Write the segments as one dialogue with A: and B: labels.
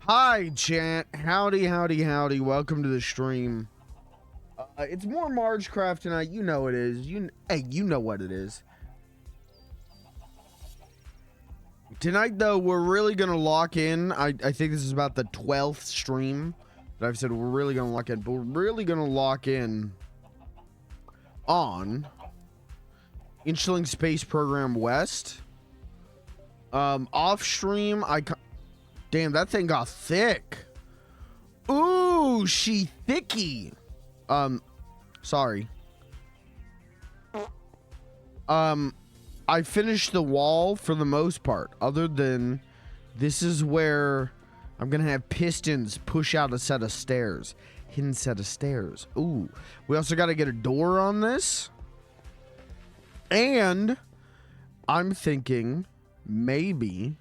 A: Hi, chat. Howdy, howdy, howdy. Welcome to the stream. It's more Margecraft tonight. You know it is. Hey, you know what it is. Tonight, though, we're really going to lock in. I think this is about the 12th stream that I've said we're really going to lock in. But we're really going to lock in on Inchling Space Program West. Off stream, damn, that thing got thick. Ooh, she thicky. Sorry. I finished the wall for the most part, other than this is where I'm gonna have pistons push out a set of stairs. Hidden set of stairs. Ooh. We also got to get a door on this. And I'm thinking maybe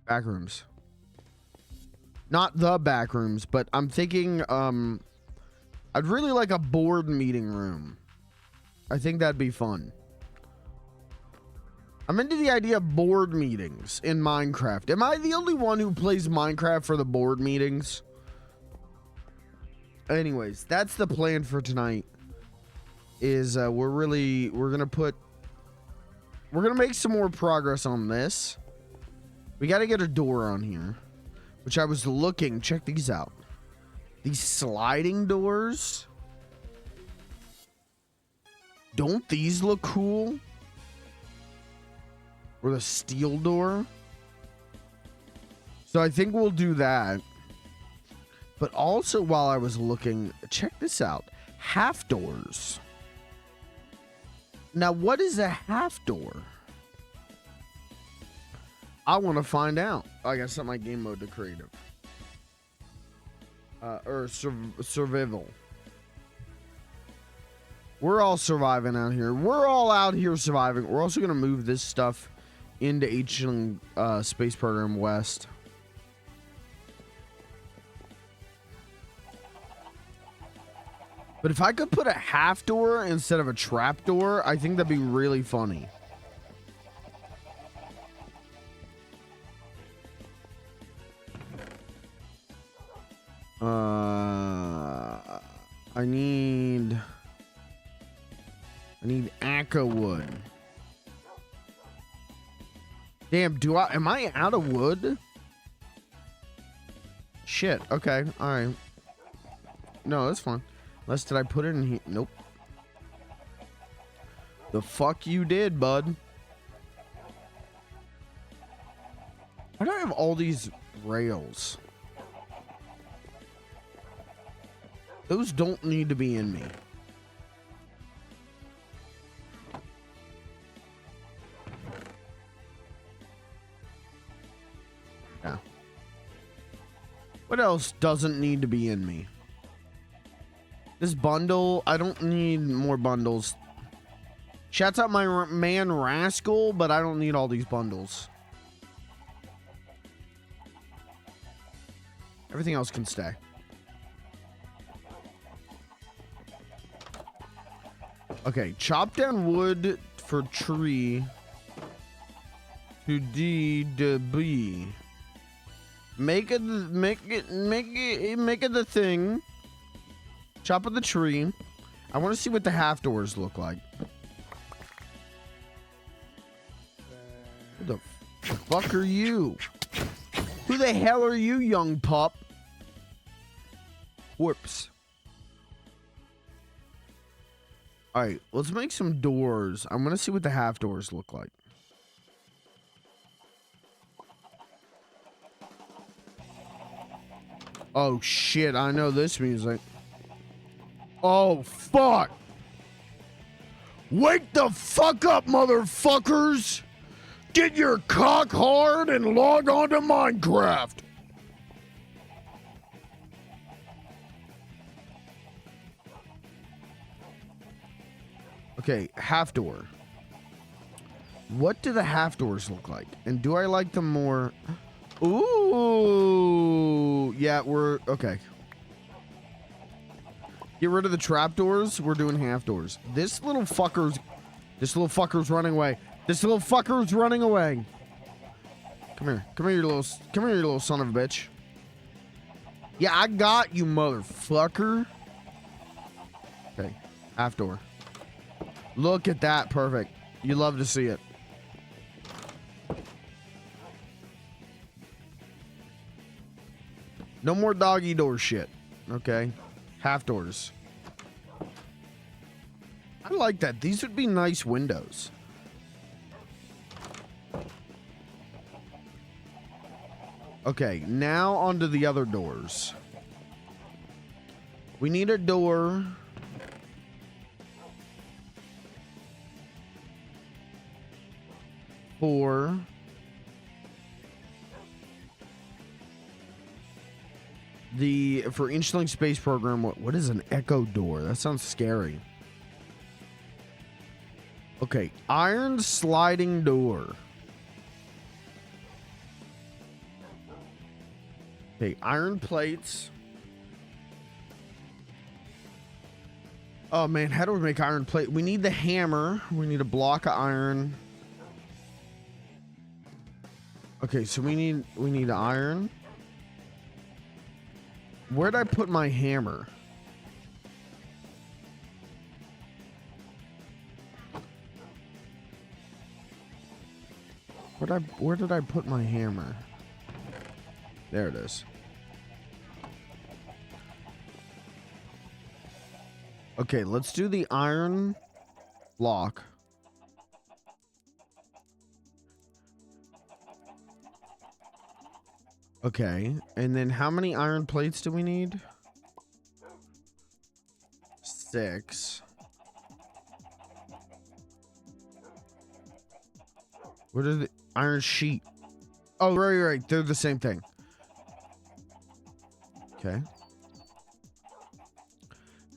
A: back rooms. Not the back rooms, but I'm thinking I'd really like a board meeting room. I think that'd be fun. I'm into the idea of board meetings in Minecraft. Am I the only one who plays Minecraft for the board meetings? Anyways, that's the plan for tonight. Is we're gonna make some more progress on this. We got to get a door on here, which I was looking. Check these out. These sliding doors. Don't these look cool? Or the steel door. So I think we'll do that. But also while I was looking, check this out. Half doors. Now, what is a half door? I want to find out. I gotta set my game mode to creative. Or survival. We're all surviving out here. We're all out here surviving. We're also gonna move this stuff into Inchling Space Program West. But if I could put a half door instead of a trap door, I think that'd be really funny. I need aca wood. Damn, am I out of wood? Shit, okay, alright. No, that's fine. Unless did I put it in here? Nope. The fuck you did, bud. Why do I have all these rails? Those don't need to be in me. Yeah. What else doesn't need to be in me? This bundle, I don't need more bundles. Shouts out my man Rascal, but I don't need all these bundles. Everything else can stay. Okay, chop down wood for tree to D to B. Make it the thing. Chop of the tree. I want to see what the half doors look like. Who the fuck are you? Who the hell are you, young pup? Whoops. All right, let's make some doors. I'm going to see what the half doors look like. Oh, shit. I know this music. Oh, fuck. Wake the fuck up, motherfuckers. Get your cock hard and log on to Minecraft. Okay, half door. What do the half doors look like? And do I like them more? Ooh. Yeah, we're okay. Get rid of the trapdoors. We're doing half doors. This little fucker's running away. This little fucker's running away. Come here. Come here, you little son of a bitch. Yeah, I got you, motherfucker. Okay, half door. Look at that, perfect. You love to see it. No more doggy door shit. Okay, half doors. I like that. These would be nice windows. Okay, now onto the other doors. We need a door. For Inchling Space Program. What is an echo door? That sounds scary. Okay, iron sliding door. Okay, iron plates. Oh man, how do we make iron plate? We need the hammer. We need a block of iron. Okay, so we need iron. Where'd I put my hammer? Where did I put my hammer? There it is. Okay, let's do the iron block. Okay, and then how many iron plates do we need? 6. What are the iron sheet? Oh, right. They're the same thing. Okay.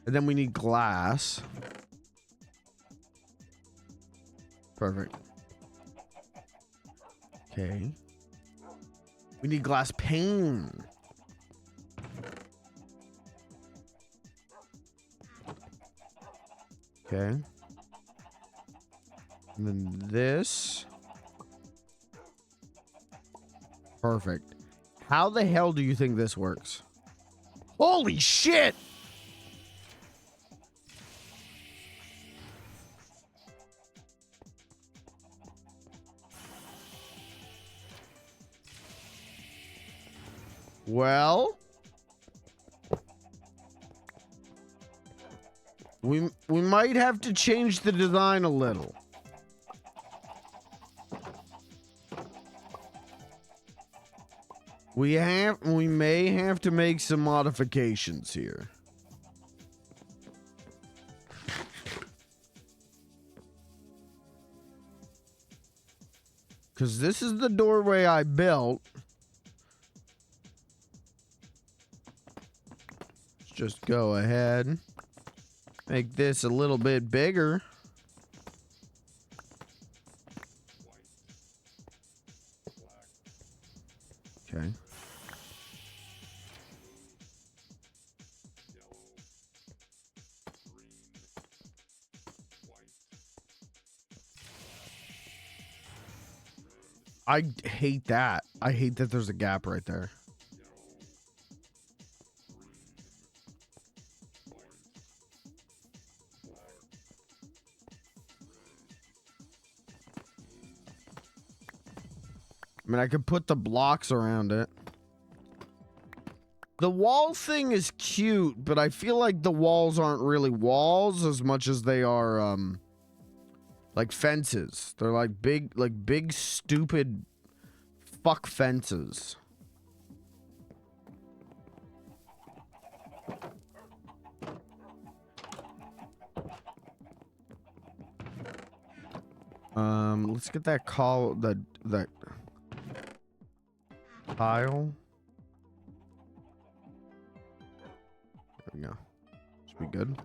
A: And then we need glass. Perfect. Okay. We need glass pane. Okay. And then this. Perfect. How the hell do you think this works? Holy shit! Well, we might have to change the design a little. We may have to make some modifications here. Cause this is the doorway I built. Just go ahead, make this a little bit bigger. Okay. I hate that. I hate that there's a gap right there. I mean, I could put the blocks around it. The wall thing is cute, but I feel like the walls aren't really walls as much as they are, like fences. They're like big, stupid fuck fences. Let's get that that tile. There we go. Should be good.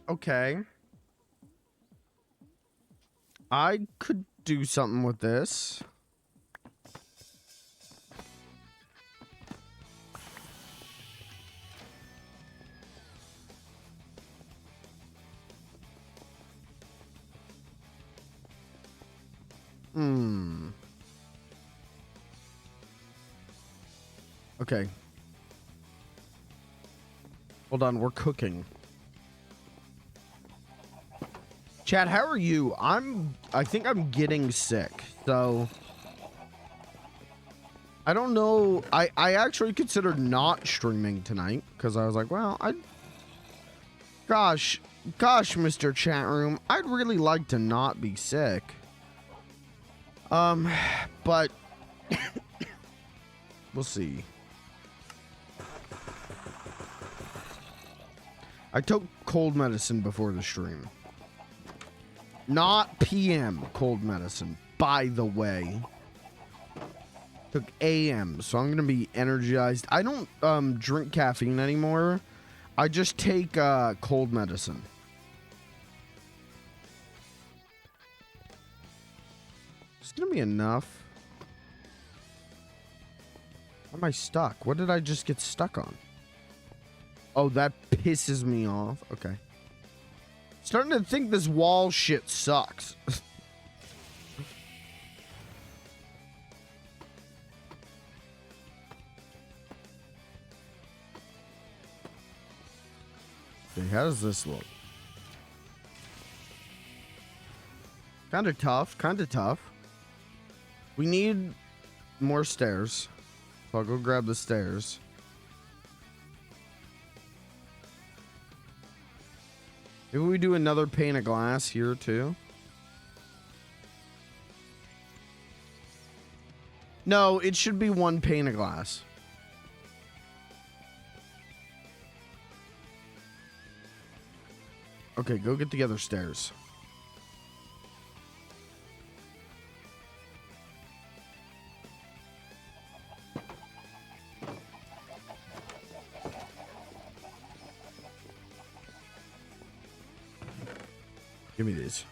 A: Okay. I could do something with this. Okay. Hold on, we're cooking. Chad, how are you? I think I'm getting sick, so I don't know. I actually considered not streaming tonight because I was like, well, gosh, Mr. Chat Room, I'd really like to not be sick. But we'll see. I took cold medicine before the stream. Not PM cold medicine, by the way. Took AM, so I'm gonna be energized. I don't drink caffeine anymore. I just take cold medicine. It's gonna be enough. Why am I stuck? What did I just get stuck on? Oh, that pisses me off. Okay. Starting to think this wall shit sucks. Okay, how does this look? Kind of tough, kind of tough. We need more stairs. So I'll go grab the stairs. Maybe we do another pane of glass here too. No, it should be one pane of glass. Okay, go get the other stairs. Give me these.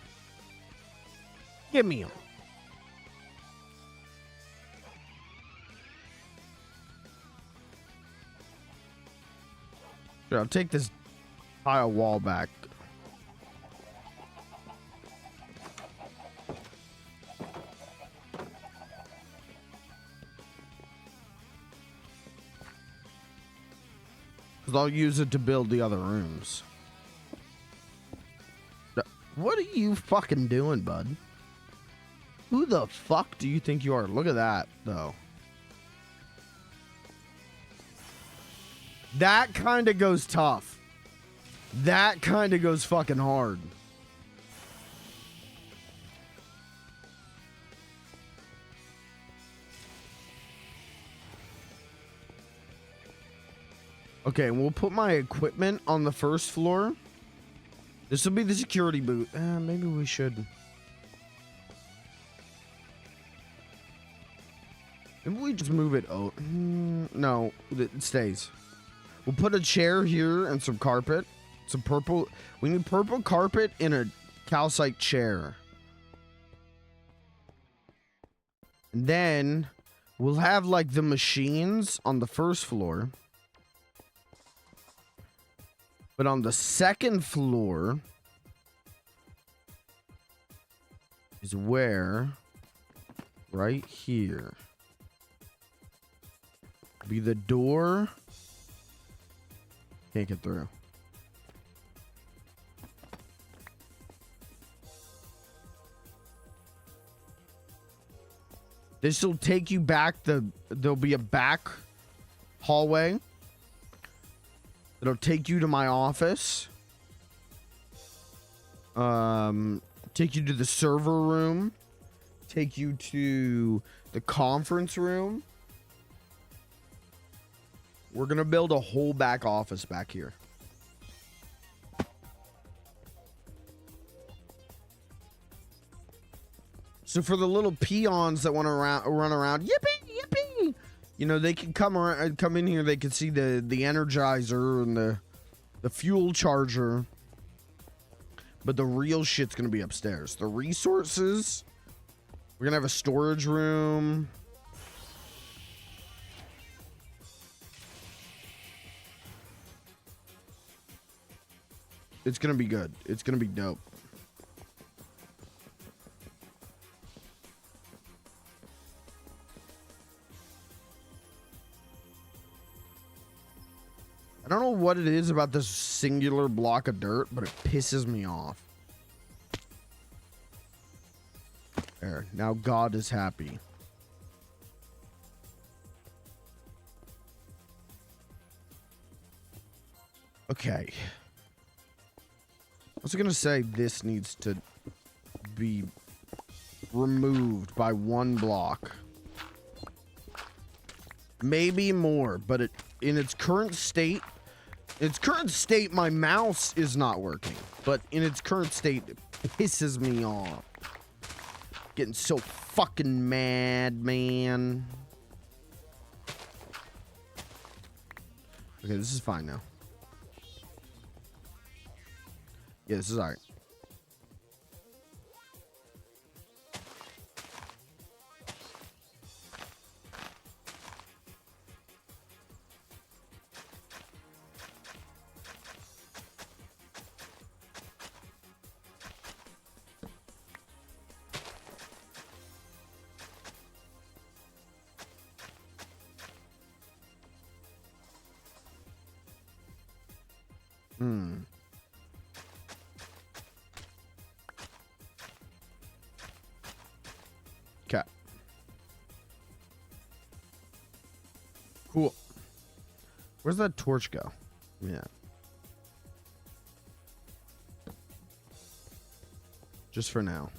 A: Give me them. Here, I'll take this tile wall back. Because I'll use it to build the other rooms. What are you fucking doing, bud? Who the fuck do you think you are? Look at that, though. That kind of goes tough. That kind of goes fucking hard. Okay, we'll put my equipment on the first floor. This will be the security booth. Maybe we should. Maybe we just move it. Oh, no, it stays. We'll put a chair here and some carpet. Some purple. We need purple carpet in a calcite chair. And then we'll have like the machines on the first floor. But on the second floor is where, right here, be the door. Can't get through. This will take you back. There'll be a back hallway. It'll take you to my office. Take you to the server room. Take you to the conference room. We're gonna build a whole back office back here. So for the little peons that want to run around, yippee, yippee, you know, they can come in here. They can see the Energizer and the fuel charger. But the real shit's gonna be upstairs. The resources, we're gonna have a storage room. It's gonna be good. It's gonna be dope. I don't know what it is about this singular block of dirt, but it pisses me off. There. Now God is happy. Okay. I was gonna say this needs to be removed by 1 block. Maybe more, but in its current state, my mouse is not working. But in its current state, it pisses me off. Getting so fucking mad, man. Okay, this is fine now. Yeah, this is alright. Okay. Cool. Where's that torch go? Yeah. Just for now.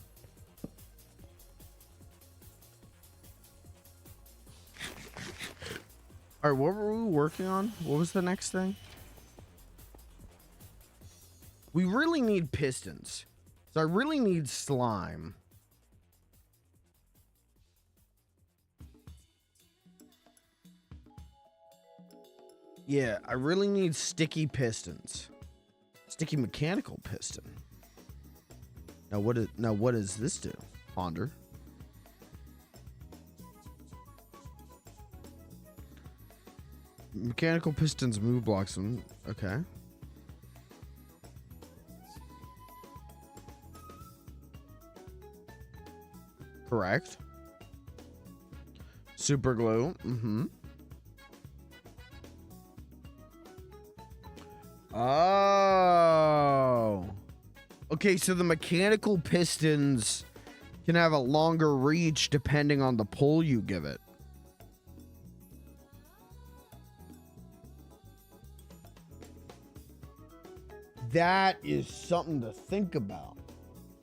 A: All right, what were we working on? What was the next thing? We really need pistons. So I really need slime. Yeah, I really need sticky pistons. Sticky mechanical piston. Now what does this do? Ponder. Mechanical pistons move blocks. Okay. Correct. Super glue. Mm-hmm. Oh. Okay, so the mechanical pistons can have a longer reach depending on the pull you give it. That is something to think about.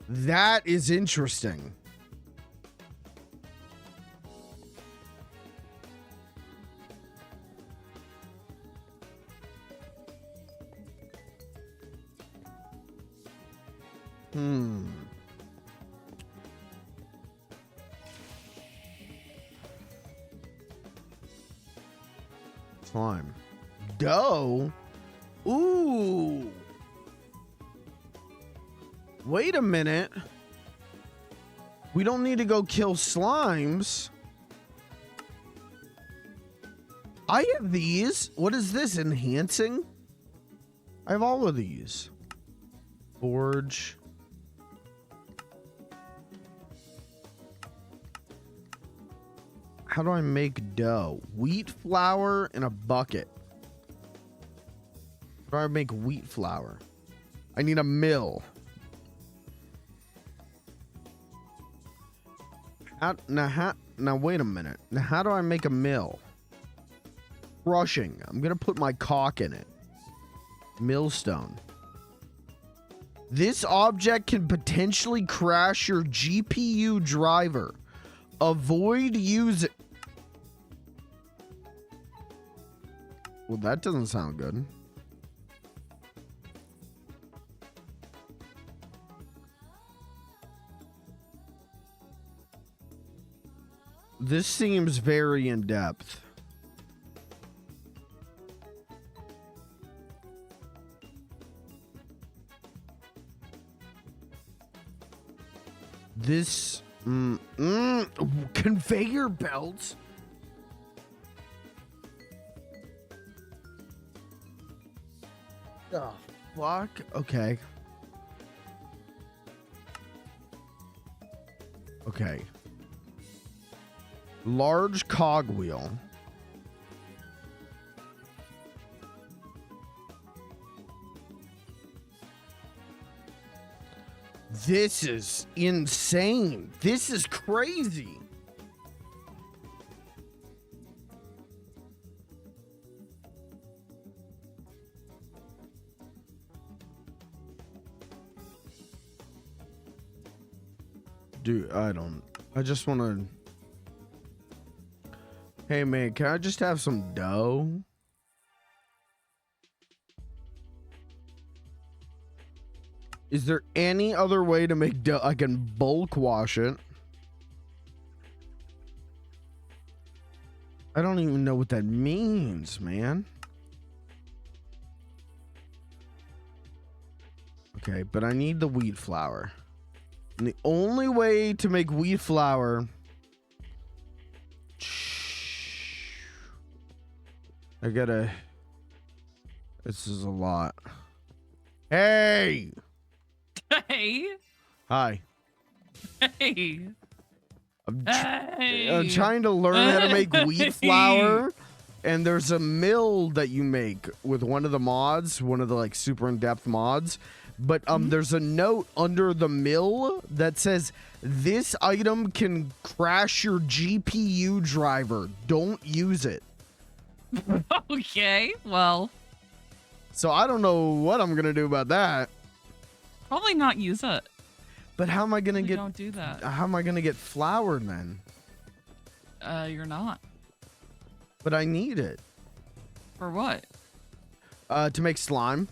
A: That is interesting. Slime. Dough? Ooh. Wait a minute. We don't need to go kill slimes. I have these. What is this? Enhancing? I have all of these. Forge. How do I make dough? Wheat flour in a bucket. How do I make wheat flour? I need a mill. Now wait a minute. Now how do I make a mill? Crushing. I'm gonna put my cock in it. Millstone. This object can potentially crash your GPU driver. Avoid using. Well, that doesn't sound good. This seems very in depth. This conveyor belts. Oh, fuck. Okay. Okay. Large cogwheel. This is insane. This is crazy. Dude, I just want to. Hey man, can I just have some dough? Is there any other way to make dough? I can bulk wash it. I don't even know what that means, man. Okay, but I need the wheat flour. And the only way to make wheat flour... I gotta... This is a lot. Hey!
B: Hey!
A: Hi.
B: Hey!
A: I'm trying to learn how to make wheat flour. And there's a mill that you make with one of the mods, one of the like super in-depth mods. But there's a note under the mill that says this item can crash your GPU driver. Don't use it.
B: Okay, well.
A: So I don't know what I'm gonna do about that.
B: Probably not use it.
A: But how am I gonna get?
B: Don't do that.
A: How am I gonna get flour then?
B: You're not.
A: But I need it.
B: For what?
A: To make slime.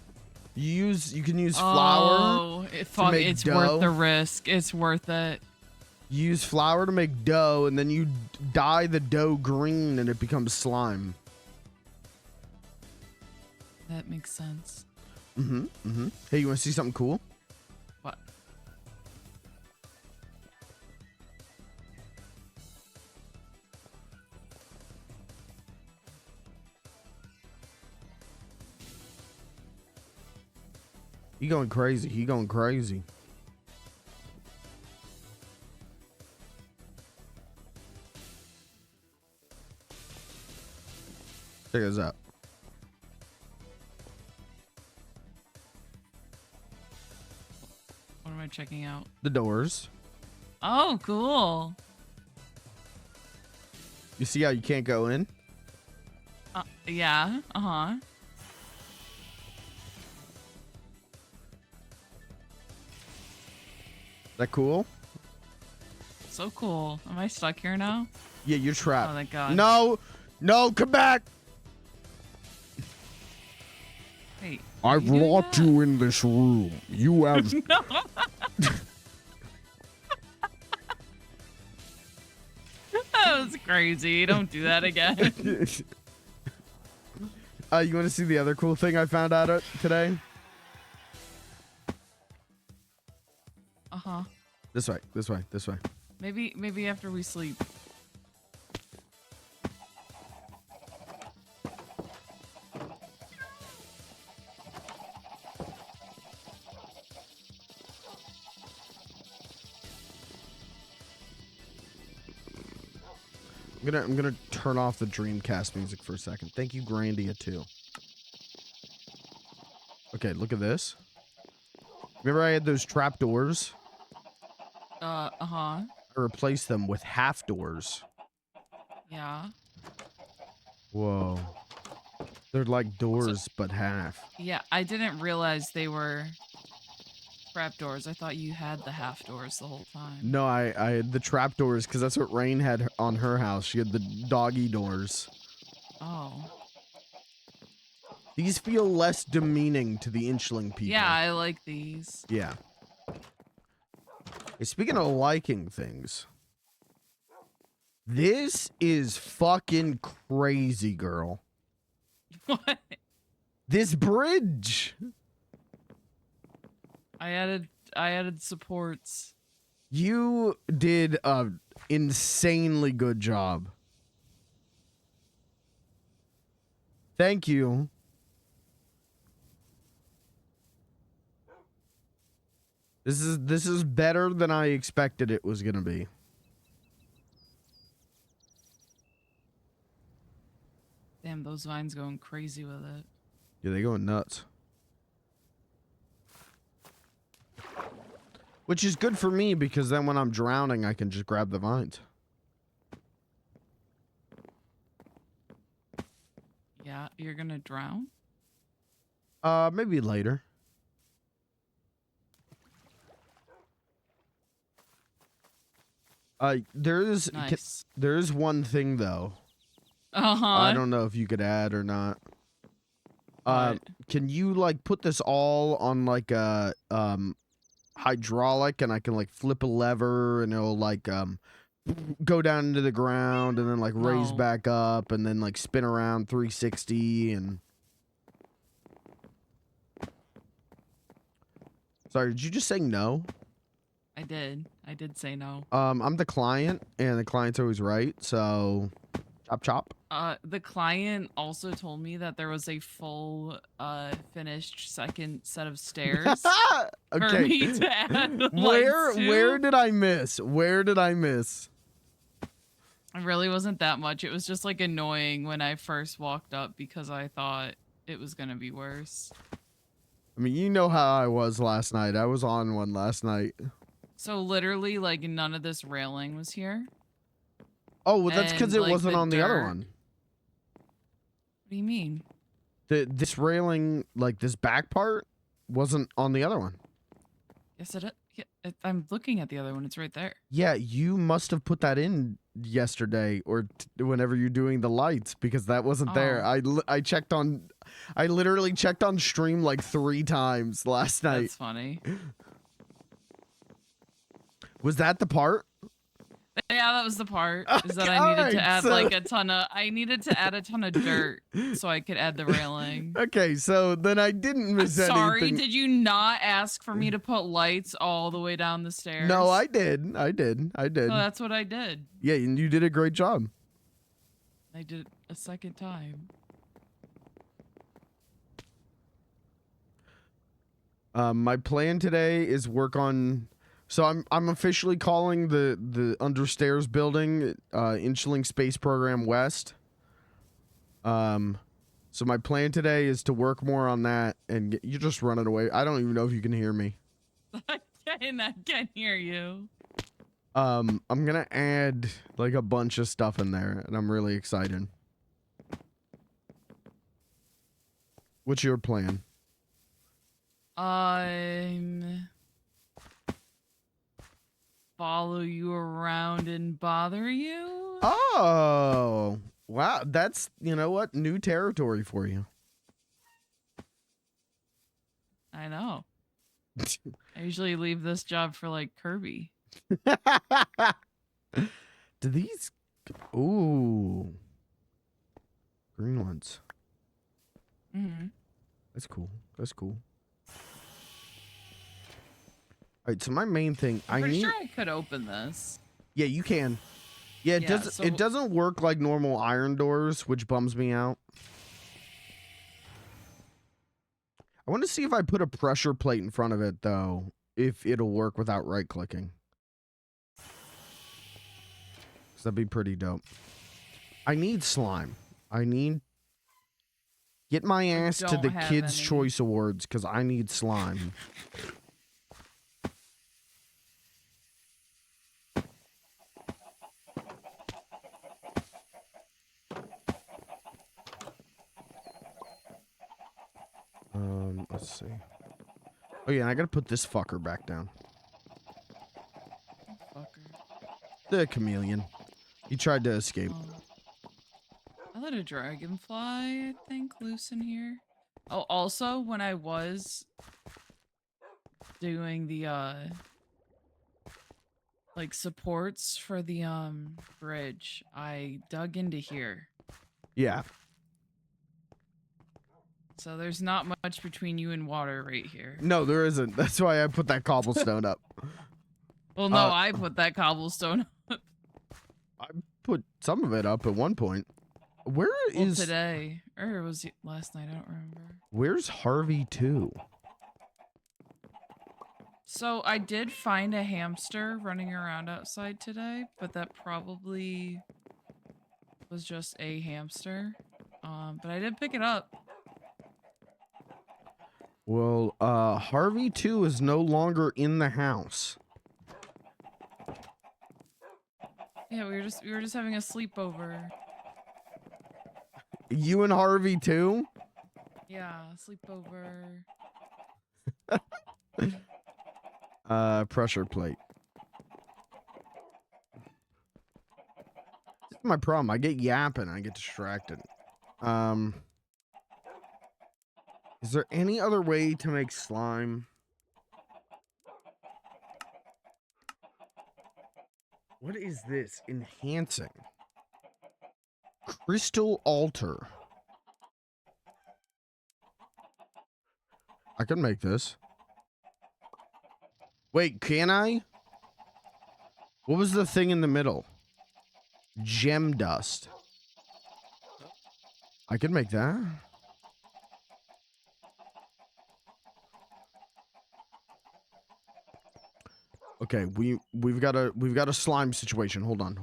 A: You can use flour.
B: Oh, it's worth the risk. It's worth it.
A: You use flour to make dough, and then you dye the dough green, and it becomes slime.
B: That makes sense.
A: Hey, you want to see something cool?
B: What?
A: He going crazy. He going crazy. Check this out.
B: What am I checking out?
A: The doors.
B: Oh, cool.
A: You see how you can't go in?
B: Yeah. Uh-huh.
A: That cool?
B: So cool. Am I stuck here now?
A: Yeah, you're trapped.
B: Oh, thank God.
A: No, come back.
B: Wait.
A: I've locked you in this room. You have.
B: No. That was crazy. Don't do that again.
A: You want to see the other cool thing I found out today?
B: Uh-huh.
A: This way, this way, this way.
B: Maybe after we sleep.
A: I'm gonna turn off the Dreamcast music for a second. Thank you, Grandia, too. Okay, look at this. Remember I had those trap doors?
B: Uh-huh.
A: I replaced them with half doors.
B: Yeah.
A: Whoa. They're like doors, but half.
B: Yeah, I didn't realize they were trap doors. I thought you had the half doors the whole time.
A: No, I had the trap doors because that's what Rain had on her house. She had the doggy doors.
B: Oh.
A: These feel less demeaning to the Inchling people.
B: Yeah, I like these.
A: Yeah. Hey, speaking of liking things, this is fucking crazy, girl.
B: What?
A: This bridge.
B: I added supports.
A: You did a insanely good job. Thank you. This is better than I expected it was gonna be.
B: Damn, those vines going crazy with it.
A: Yeah, they going nuts. Which is good for me because then when I'm drowning, I can just grab the vines.
B: Yeah, you're gonna drown?
A: Maybe later.
B: Nice.
A: There is one thing though.
B: Uh-huh.
A: I don't know if you could add or not. Can you like put this all on like a hydraulic and I can like flip a lever and it'll like go down into the ground and then like raise back up and then like spin around 360 and Sorry, did you just say no?
B: I did say no.
A: I'm the client and the client's always right, so chop chop.
B: The client also told me that there was a full finished second set of stairs
A: Okay.
B: for me to add the
A: Where
B: lights to.
A: where did I miss? Where did I miss?
B: It really wasn't that much. It was just like annoying when I first walked up because I thought it was gonna be worse.
A: I mean, you know how I was last night. I was on one last night.
B: So literally, like, none of this railing was here.
A: Oh, well, that's because
B: And,
A: it
B: like,
A: wasn't
B: the
A: on the other
B: dirt-
A: one.
B: What do you mean?
A: This railing, like this back part, wasn't on the other one.
B: Yes, I'm looking at the other one. It's right there.
A: Yeah, you must have put that in yesterday or whenever you're doing the lights because that wasn't there. I checked on, I literally checked on stream like 3 times last night.
B: That's funny.
A: Was that the part?
B: Yeah, that was the part. Is that
A: Okay,
B: I needed
A: alright,
B: to add
A: so-
B: like I needed to add a ton of dirt so I could add the railing.
A: Okay, so then I didn't miss
B: Sorry,
A: anything.
B: did you not ask for me to put lights all the way down the stairs?
A: No, I did. I did.
B: So that's what I did.
A: Yeah, and you did a great job.
B: I did it a second time.
A: My plan today is work on. So I'm officially calling the understairs building Inchling Space Program West. So my plan today is to work more on that, and you're just running away. I don't even know if you can hear me.
B: I can't hear you.
A: I'm gonna add like a bunch of stuff in there, and I'm really excited. What's your plan?
B: Follow you around and bother you?
A: Oh, wow. That's, you know what? New territory for you.
B: I know. I usually leave this job for like Kirby.
A: Do these... Ooh. Green ones.
B: Mm-hmm.
A: That's cool. That's cool. Alright, so my main thing...
B: I'm pretty sure I could open this.
A: Yeah, you can. Yeah, it doesn't.
B: So...
A: It doesn't work like normal iron doors, which bums me out. I want to see if I put a pressure plate in front of it, though, if it'll work without right-clicking. So that'd be pretty dope. I need slime. I need... Get my ass to the Kids' Choice Awards, because I need slime. Let's see. Oh yeah, I gotta put this fucker back down.
B: Fucker.
A: The chameleon. He tried to escape.
B: I let a dragonfly, I think, loose in here. Oh, also, when I was doing the, like, supports for the, bridge, I dug into here.
A: Yeah.
B: So there's not much between you and water right here.
A: No, there isn't. That's why I put that cobblestone up.
B: Well, no, I put that cobblestone up.
A: I put some of it up at one point. Where is
B: today? Or was it last night? I don't remember.
A: Where's Harvey 2?
B: So I did find a hamster running around outside today, but that probably was just a hamster. But I did pick it up.
A: Well, Harvey 2 is no longer in the house.
B: Yeah, we were just having a sleepover.
A: You and Harvey 2?
B: Yeah, sleepover.
A: Pressure plate. This is my problem. I get yapping. I get distracted. Is there any other way to make slime? What is this? Enhancing. Crystal altar. I can make this. Wait, can I? What was the thing in the middle? Gem dust. I can make that. Okay, we've got a slime situation. Hold on.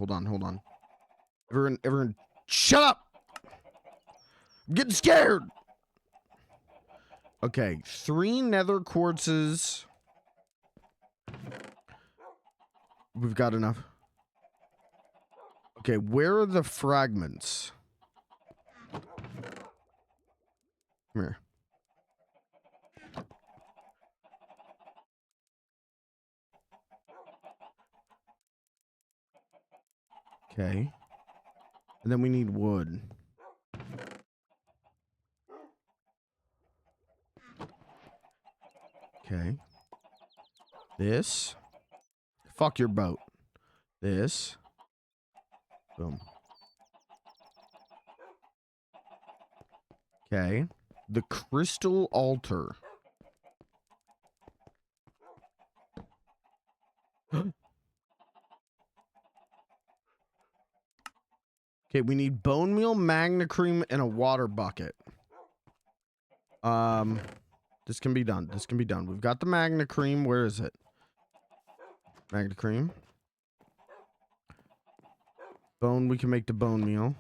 A: Everyone, shut up! I'm getting scared. Okay, 3 nether quartzes. We've got enough. Okay, where are the fragments? Come here. Okay. And then we need wood. Okay. This. Fuck your boat. This. Boom. Okay. The crystal altar. Okay, we need bone meal, magna cream, and a water bucket. This can be done. This can be done. We've got the magna cream. Where is it? Magna cream. Bone, we can make the bone meal.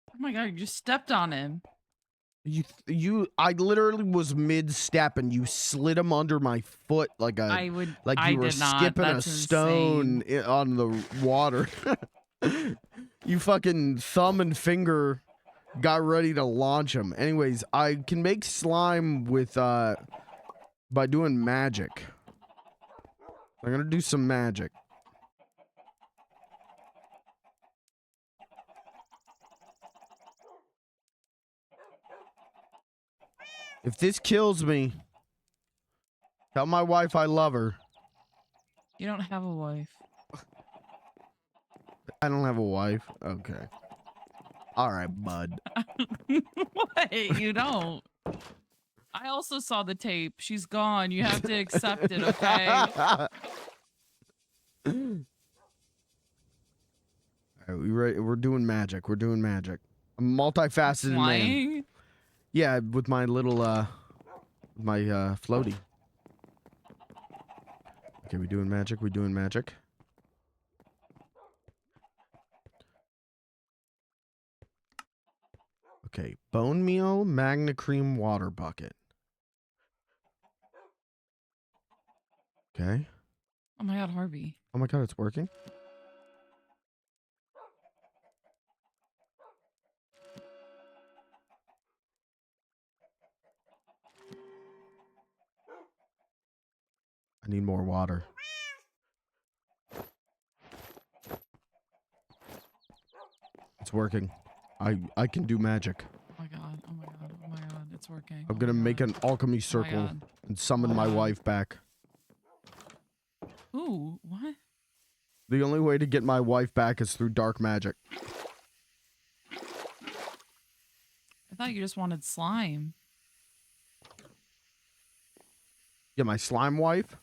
B: Oh my god, you just stepped on him.
A: I literally was mid-step and you slid him under my foot like you were skipping a stone on the water. You fucking thumb and finger got ready to launch him. Anyways, I can make slime with by doing magic. I'm gonna do some magic. If this kills me, tell my wife I love her.
B: You don't have a wife.
A: I don't have a wife. Okay. All right, bud.
B: What? You don't. I also saw the tape. She's gone. You have to accept it, okay?
A: All right, we're doing magic. We're doing magic. I'm multifaceted man. Yeah, with my little floaty. Okay, we doing magic. We doing magic. Okay, bone meal, magna cream, water bucket. Okay.
B: Oh my god, Harvey.
A: Oh my god, it's working. I need more water. It's working. I can do magic.
B: Oh my god, oh my god, oh my god, it's working.
A: I'm gonna make an alchemy circle and summon my wife back.
B: Ooh, what?
A: The only way to get my wife back is through dark magic.
B: I thought you just wanted slime.
A: Yeah, my slime wife?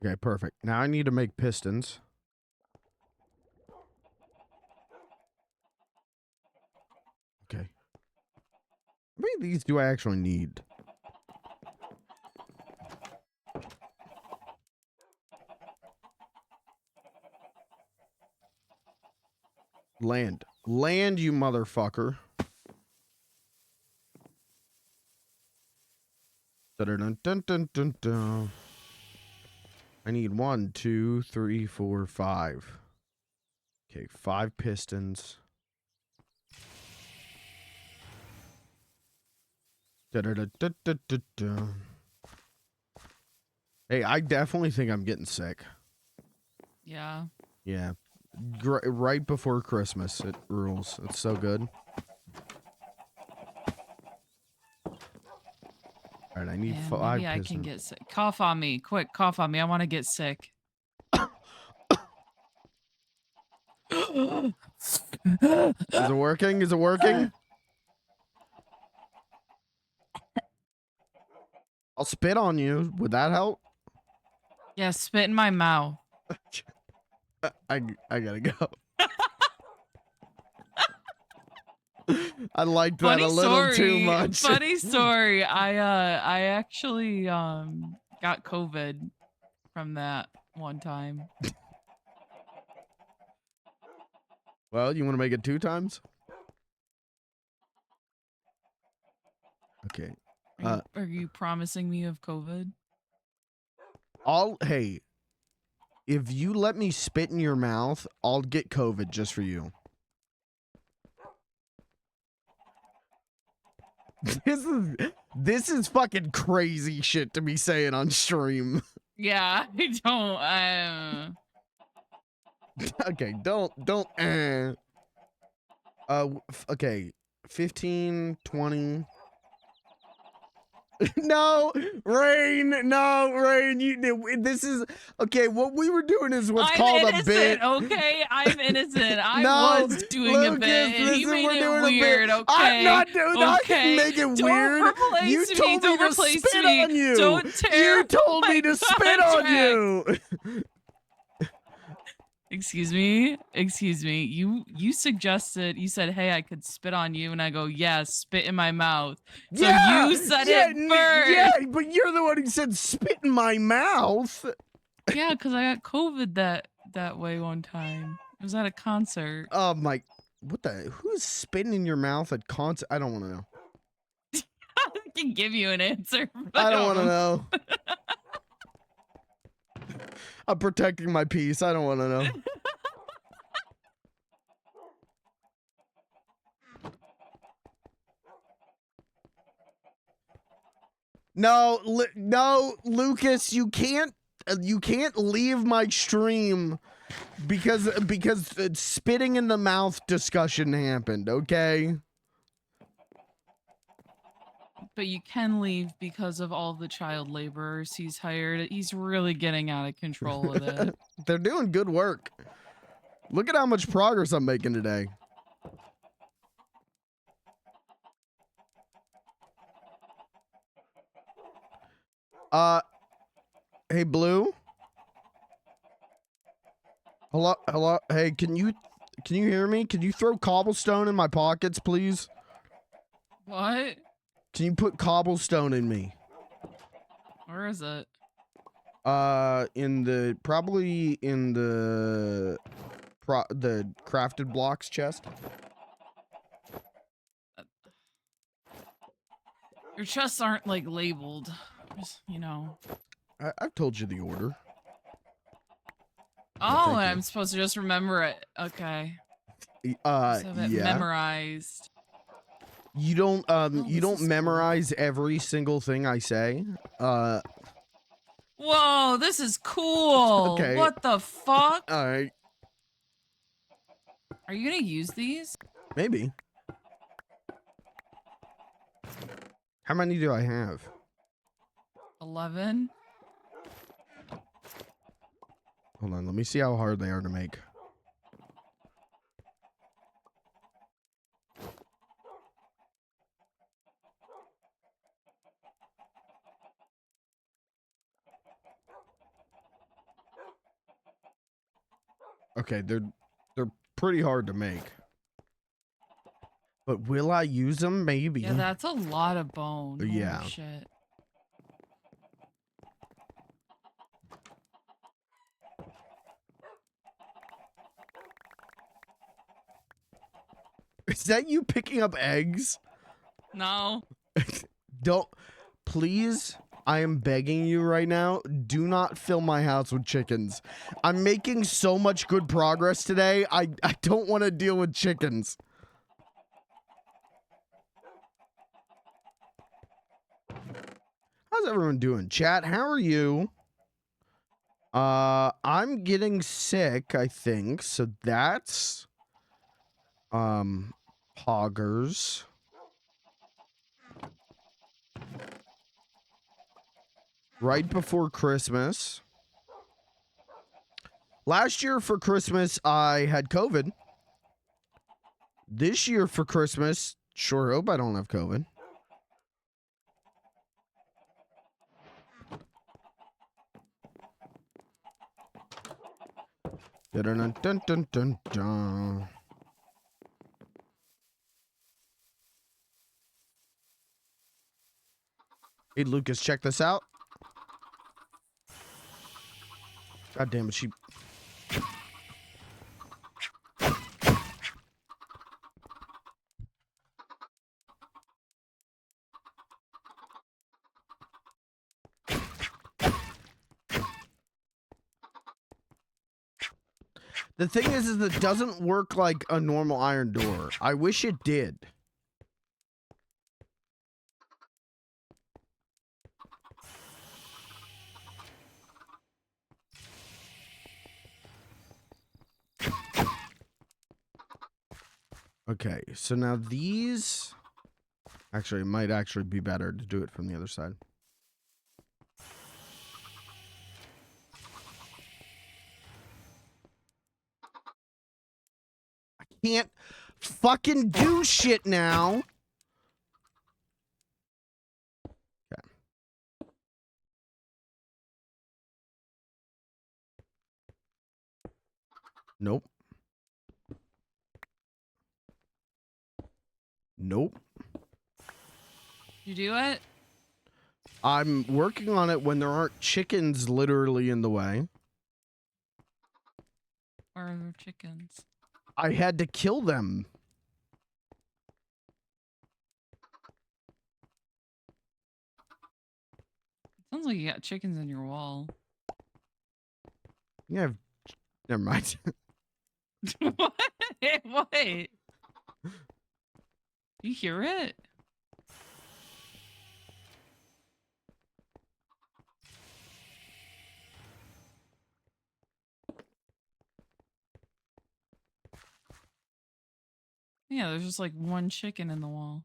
A: Okay, perfect. Now I need to make pistons. Okay. How many of these do I actually need? Land. Land, you motherfucker. Dun, dun, dun, dun, dun. I need 1, 2, 3, 4, 5. Okay, 5 pistons. Da, da, da, da, da, da, da. Hey, I definitely think I'm getting sick.
B: Yeah.
A: Yeah. Right before Christmas. It rules. It's so good. All right, I need
B: Man,
A: 5
B: maybe I can
A: pistons.
B: get sick. Cough on me. Quick, cough on me. I want to get sick.
A: Is it working? Is it working? I'll spit on you. Would that help?
B: Yeah, spit in my mouth.
A: I gotta go. I liked that a little too much.
B: Funny story. I actually got COVID from that one time.
A: Well, you want to make it 2 times? Okay.
B: Are you promising me of COVID?
A: Hey, if you let me spit in your mouth, I'll get COVID just for you. This is fucking crazy shit to be saying on stream.
B: Yeah, I don't.
A: Okay, don't. Okay, 15, 20. No, Rain. No, Rain. This is okay. What we were doing is what's called a bit.
B: Okay, I'm innocent. I
A: No,
B: was doing a
A: Lucas,
B: bit, and he
A: listen,
B: made
A: we're
B: it
A: doing
B: weird.
A: a bit.
B: Okay,
A: I'm not doing. I can make it
B: Don't
A: weird.
B: replace
A: You
B: me.
A: told me
B: Don't
A: to
B: replace
A: spit
B: me.
A: on you.
B: Don't tear
A: You told
B: my
A: me to spit on
B: contract.
A: you.
B: Excuse me. You suggested. You said, "Hey, I could spit on you," and I go, "Yeah, spit in my mouth." So
A: Yeah,
B: you said it first.
A: yeah, but you're the one who said spit in my mouth.
B: Yeah, because I got COVID that way one time. It was at a concert.
A: Oh my! What the? Who's spitting in your mouth at concert? I don't want to know.
B: I can give you an answer.
A: I don't want to know. I'm protecting my peace. I don't want to know. No, Lucas, you can't leave my stream because spitting in the mouth discussion happened. Okay.
B: But you can leave because of all the child laborers he's hired. He's really getting out of control with it.
A: They're doing good work. Look at how much progress I'm making today. Hey, Blue. Hello. Hey, can you hear me? Can you throw cobblestone in my pockets, please?
B: What?
A: Can you put cobblestone in me?
B: Where is it?
A: Probably in the crafted blocks chest.
B: Your chests aren't like labeled. Just, you know.
A: I've told you the order.
B: Oh,
A: Thank you.
B: I'm supposed to just remember it. Okay. Just have it
A: Yeah.
B: memorized.
A: You don't memorize every single thing I say.
B: Whoa, this is cool.
A: Okay.
B: What the fuck?
A: All right.
B: Are you gonna use these?
A: Maybe. How many do I have?
B: 11.
A: Hold on, let me see how hard they are to make. Okay, they're pretty hard to make. But will I use them? Maybe.
B: Yeah, that's a lot of bone.
A: Yeah.
B: Holy shit.
A: Is that you picking up eggs?
B: No.
A: Don't, please, I am begging you right now, do not fill my house with chickens. I'm making so much good progress today, I don't want to deal with chickens. How's everyone doing? Chat, how are you? I'm getting sick, I think, so that's, poggers. Right before Christmas. Last year for Christmas, I had COVID. This year for Christmas, sure hope I don't have COVID. Dun, dun, dun, dun, dun. Hey, Lucas, check this out. God damn it, she... The thing is it doesn't work like a normal iron door. I wish it did. Okay, so now these... Actually, it might actually be better to do it from the other side. I can't fucking do shit now. Okay. Nope. Nope.
B: You do it?
A: I'm working on it when there aren't chickens literally in the way.
B: Where are the chickens?
A: I had to kill them.
B: Sounds like you got chickens in your wall.
A: Yeah, never mind.
B: What? What? You hear it? Yeah, there's just like one chicken in the wall.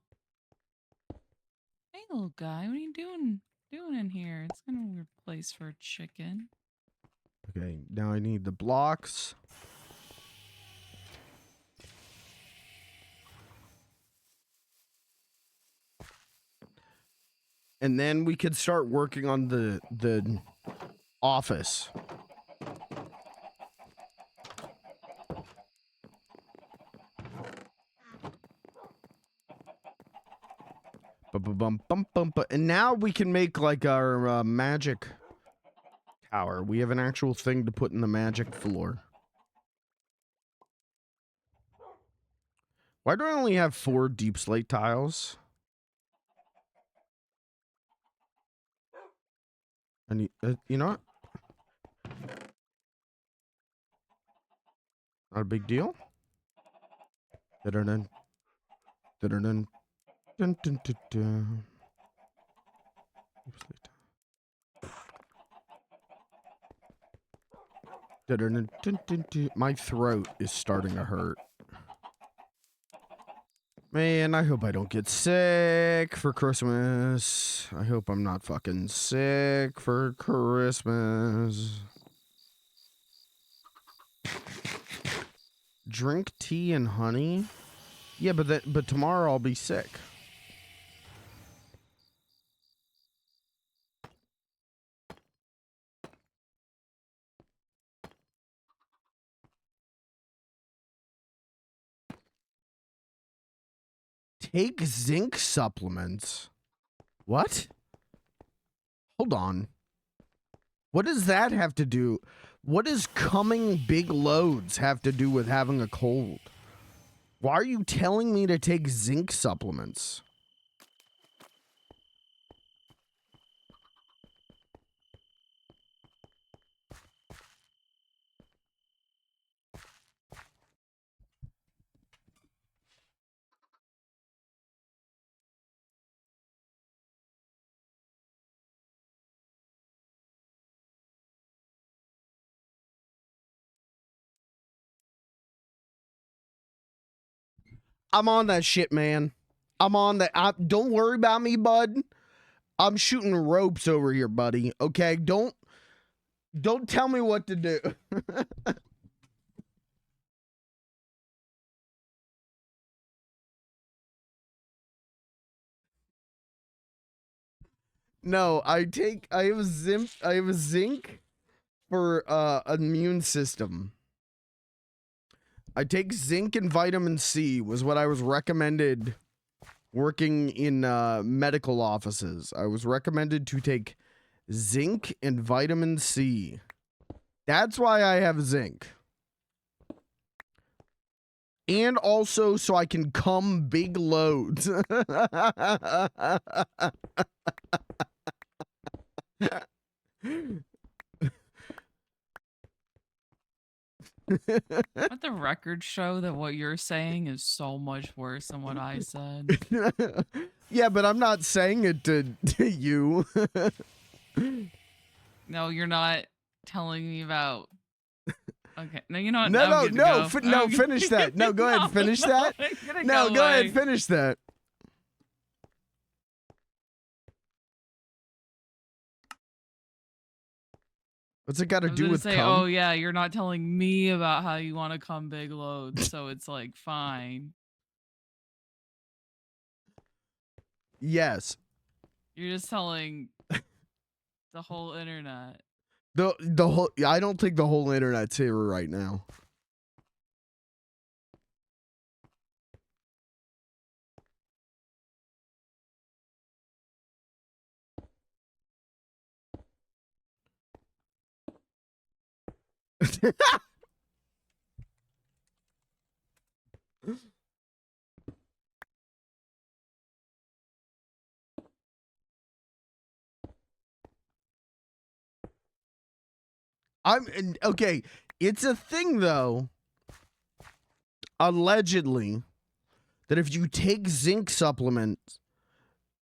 B: Hey, little guy, what are you doing in here? It's kind of a weird place for a chicken.
A: Okay, now I need the blocks. And then we could start working on the office. And now we can make like our magic tower. We have an actual thing to put in the magic floor. Why do I only have 4 deep slate tiles? I need, you know what? Not a big deal. Dun-dun-dun. Dun-dun-dun. Dun-dun-dun-dun. Deep slate tile. Dun-dun-dun-dun-dun-dun. My throat is starting to hurt. Man, I hope I don't get sick for Christmas. I hope I'm not fucking sick for Christmas. Drink tea and honey? Yeah, but tomorrow I'll be sick. Take zinc supplements. What? Hold on. What does that have to do? What does coming big loads have to do with having a cold? Why are you telling me to take zinc supplements? I'm on that shit, man. I'm on that. Don't worry about me, bud. I'm shooting ropes over here, buddy. Okay, don't tell me what to do. No, I have a zinc for immune system. I take zinc and vitamin C was what I was recommended working in medical offices. I was recommended to take zinc and vitamin C. That's why I have zinc. And also so I can come big loads.
B: Let the record show that what you're saying is so much worse than what I said.
A: Yeah, but I'm not saying it to you.
B: No, you're not telling me about. Okay, no, you know what?
A: No, finish that. No, go ahead, finish that. No, go ahead, finish that. What's it got to do with
B: say,
A: cum?
B: oh yeah, you're not telling me about how you want to come big loads, so it's like fine.
A: Yes.
B: You're just telling the whole internet.
A: The whole. I don't think the whole internet's here right now. Okay. It's a thing though. Allegedly, that if you take zinc supplements,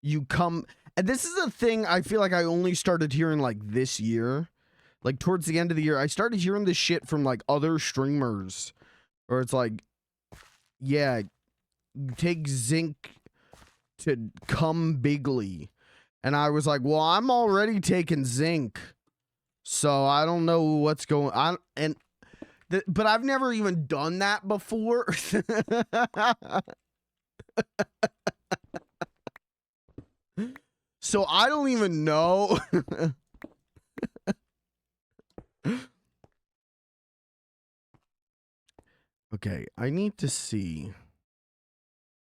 A: you come. And this is a thing I feel like I only started hearing like this year. Like towards the end of the year, I started hearing this shit from like other streamers. Where it's like, yeah, you take zinc to come bigly. And I was like, well, I'm already taking zinc. So I don't know what's going on. But I've never even done that before. So I don't even know. Okay, I need to see.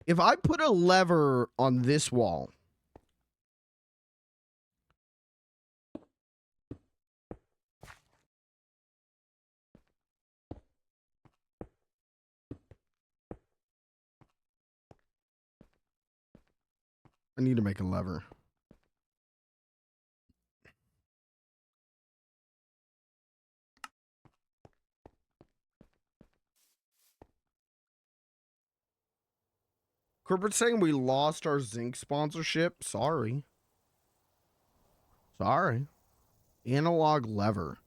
A: If I put a lever on this wall. I need to make a lever. Corporate saying we lost our zinc sponsorship. Sorry. Sorry. Analog lever.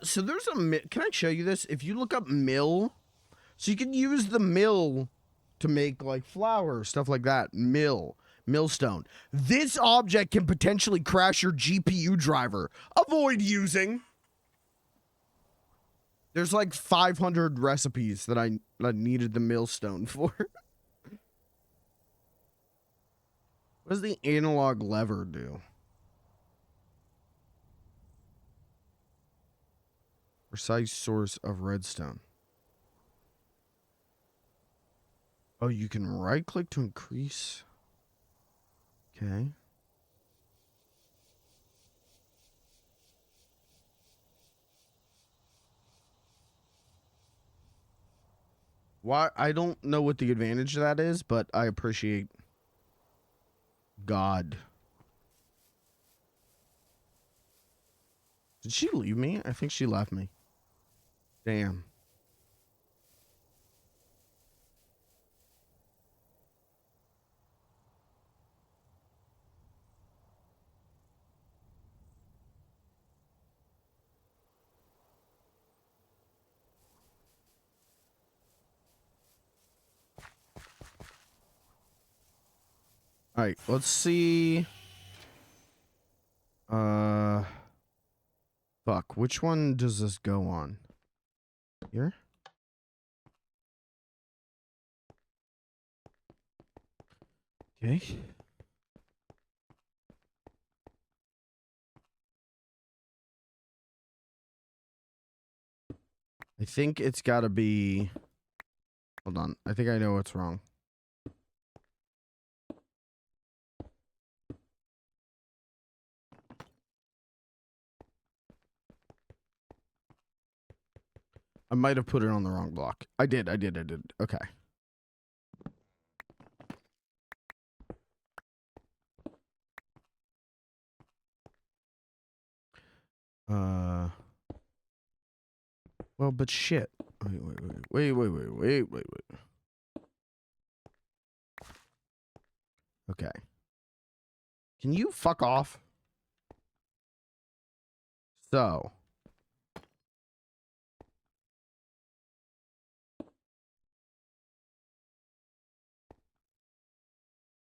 A: So there's a, can I show you this? If you look up mill, so you can use the mill to make like flour, stuff like that. Millstone. This object can potentially crash your GPU driver. Avoid using. There's like 500 recipes that I needed the millstone for. What does the analog lever do? Precise source of redstone. Oh, you can right click to increase. Okay. Why? I don't know what the advantage of that is, but I appreciate God. Did she leave me? I think she left me. Damn. All right, let's see. Fuck. Which one does this go on? Here? Okay. I think it's got to be... Hold on. I think I know what's wrong. I might have put it on the wrong block. I did. Okay. Well, but shit. Wait. Okay. Can you fuck off? So.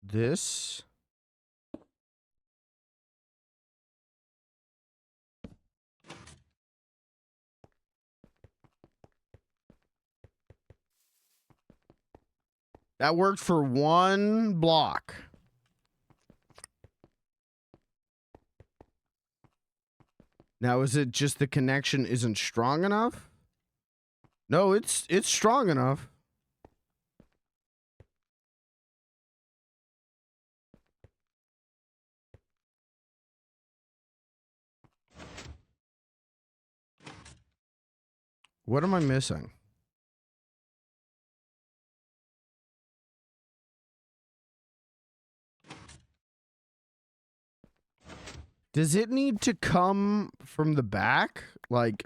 A: This. That worked for one block. Now, is it just the connection isn't strong enough? No, it's strong enough. What am I missing? Does it need to come from the back? Like...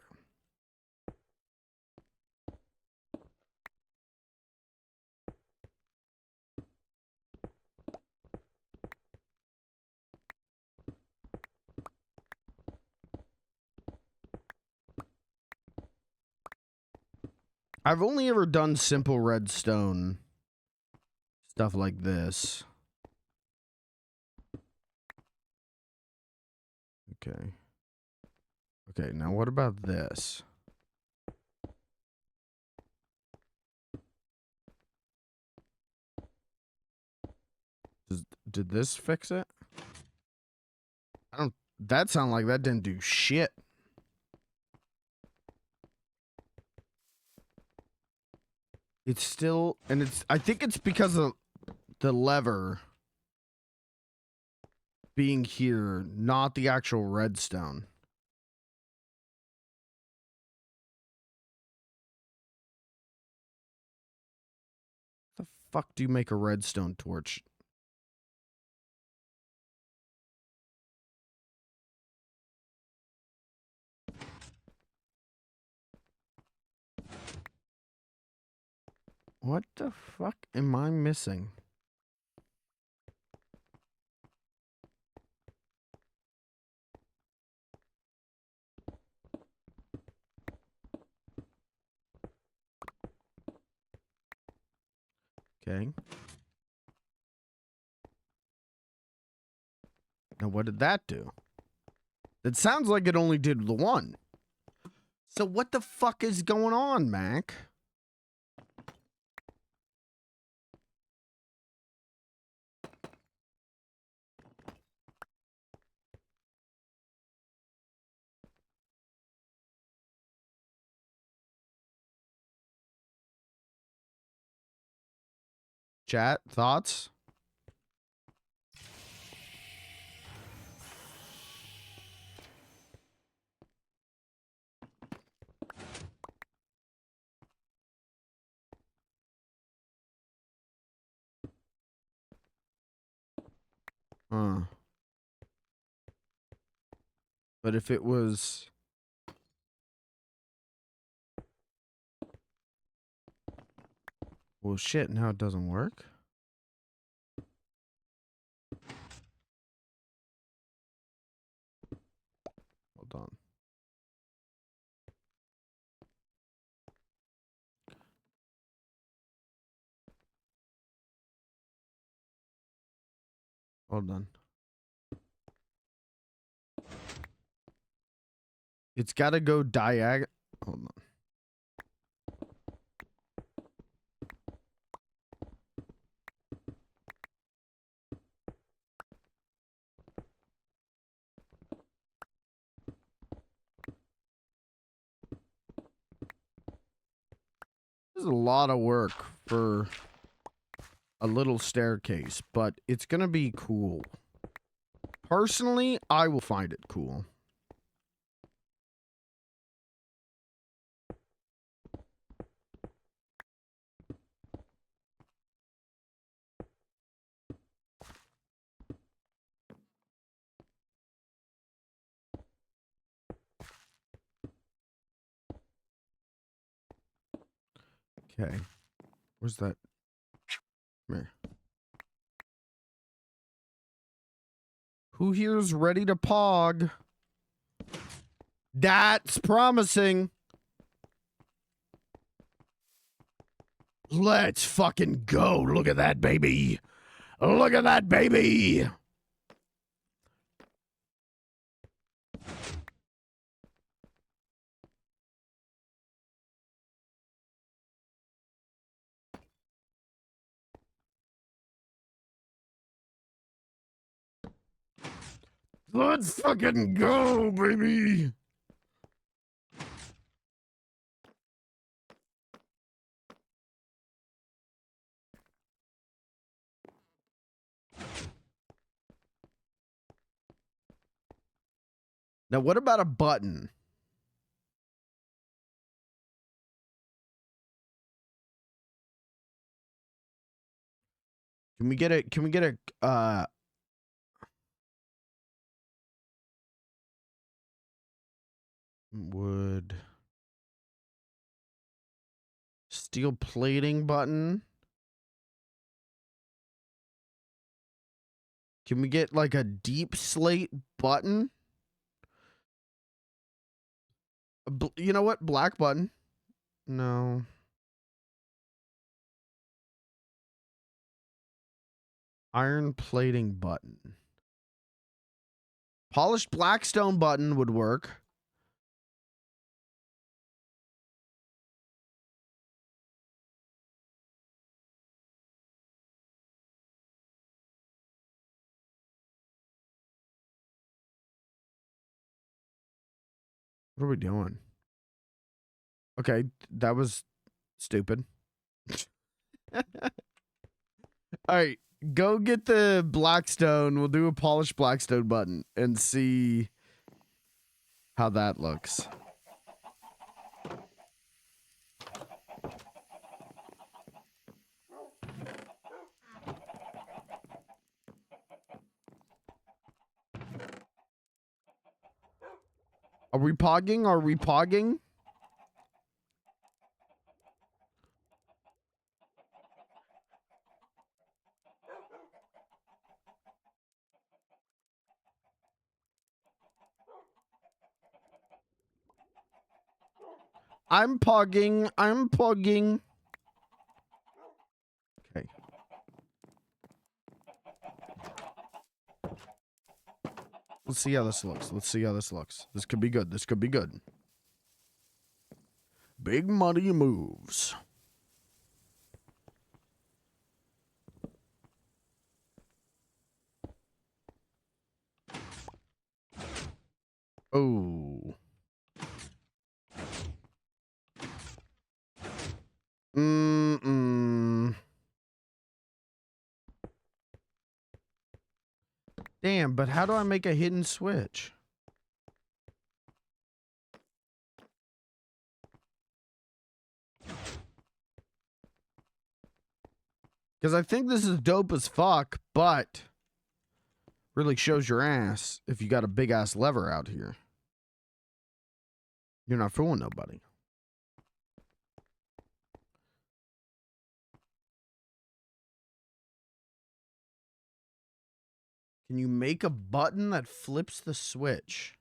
A: I've only ever done simple redstone stuff like this. Okay. Okay, now what about this? Did this fix it? I don't... That sounded like that didn't do shit. It's still... And it's... I think it's because of the lever being here, not the actual redstone. The fuck do you make a redstone torch? What the fuck am I missing? Okay. Now what did that do? It sounds like it only did the one. So what the fuck is going on, Mac? Chat, thoughts? But if it was... Well, shit, now it doesn't work? Hold on. Hold on. It's got to go diagonal. Hold on. This is a lot of work for a little staircase, but it's going to be cool. Personally, I will find it cool. Okay. Where's that? Come here. Who here's ready to pog? That's promising. Let's fucking go. Look at that, baby. Look at that, baby. Let's fucking go, baby. Now, what about a button? Can we get a wood steel plating button? Can we get like a deep slate button? You know what? Black button. No. Iron plating button. Polished blackstone button would work. What are we doing? Okay, that was stupid. All right, go get the blackstone. We'll do a polished blackstone button and see how that looks. Are we pogging? Are we pogging? I'm pogging. I'm pogging. Okay. Let's see how this looks. Let's see how this looks. This could be good. This could be good. Big money moves. Oh. Damn, but how do I make a hidden switch? Because I think this is dope as fuck, but really shows your ass if you got a big ass lever out here. You're not fooling nobody. Can you make a button that flips the switch?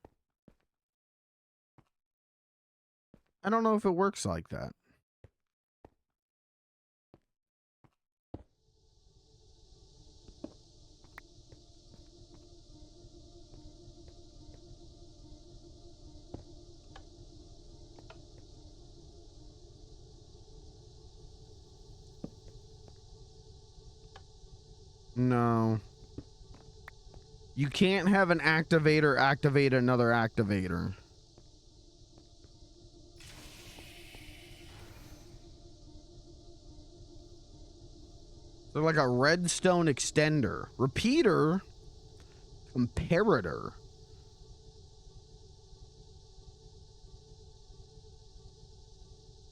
A: I don't know if it works like that. No. You can't have an activator activate another activator. They're like a redstone extender. Repeater. Comparator.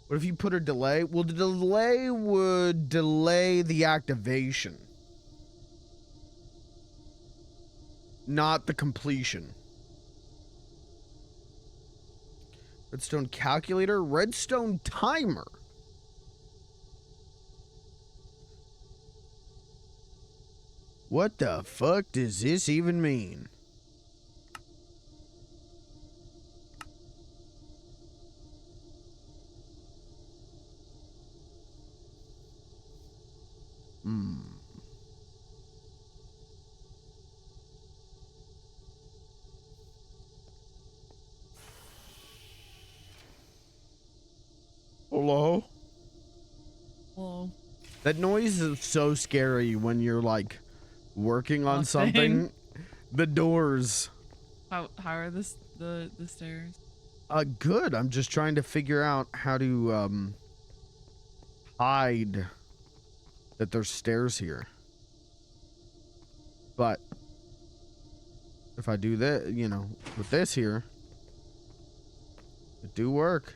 A: What if you put a delay? Well, the delay would delay the activation. Not the completion. Redstone calculator. Redstone timer. What the fuck does this even mean? Hello?
B: Hello.
A: That noise is so scary when you're like working on something. The doors.
B: How are the stairs?
A: Good. I'm just trying to figure out how to hide that there's stairs here. But if I do that, you know, with this here, it do work.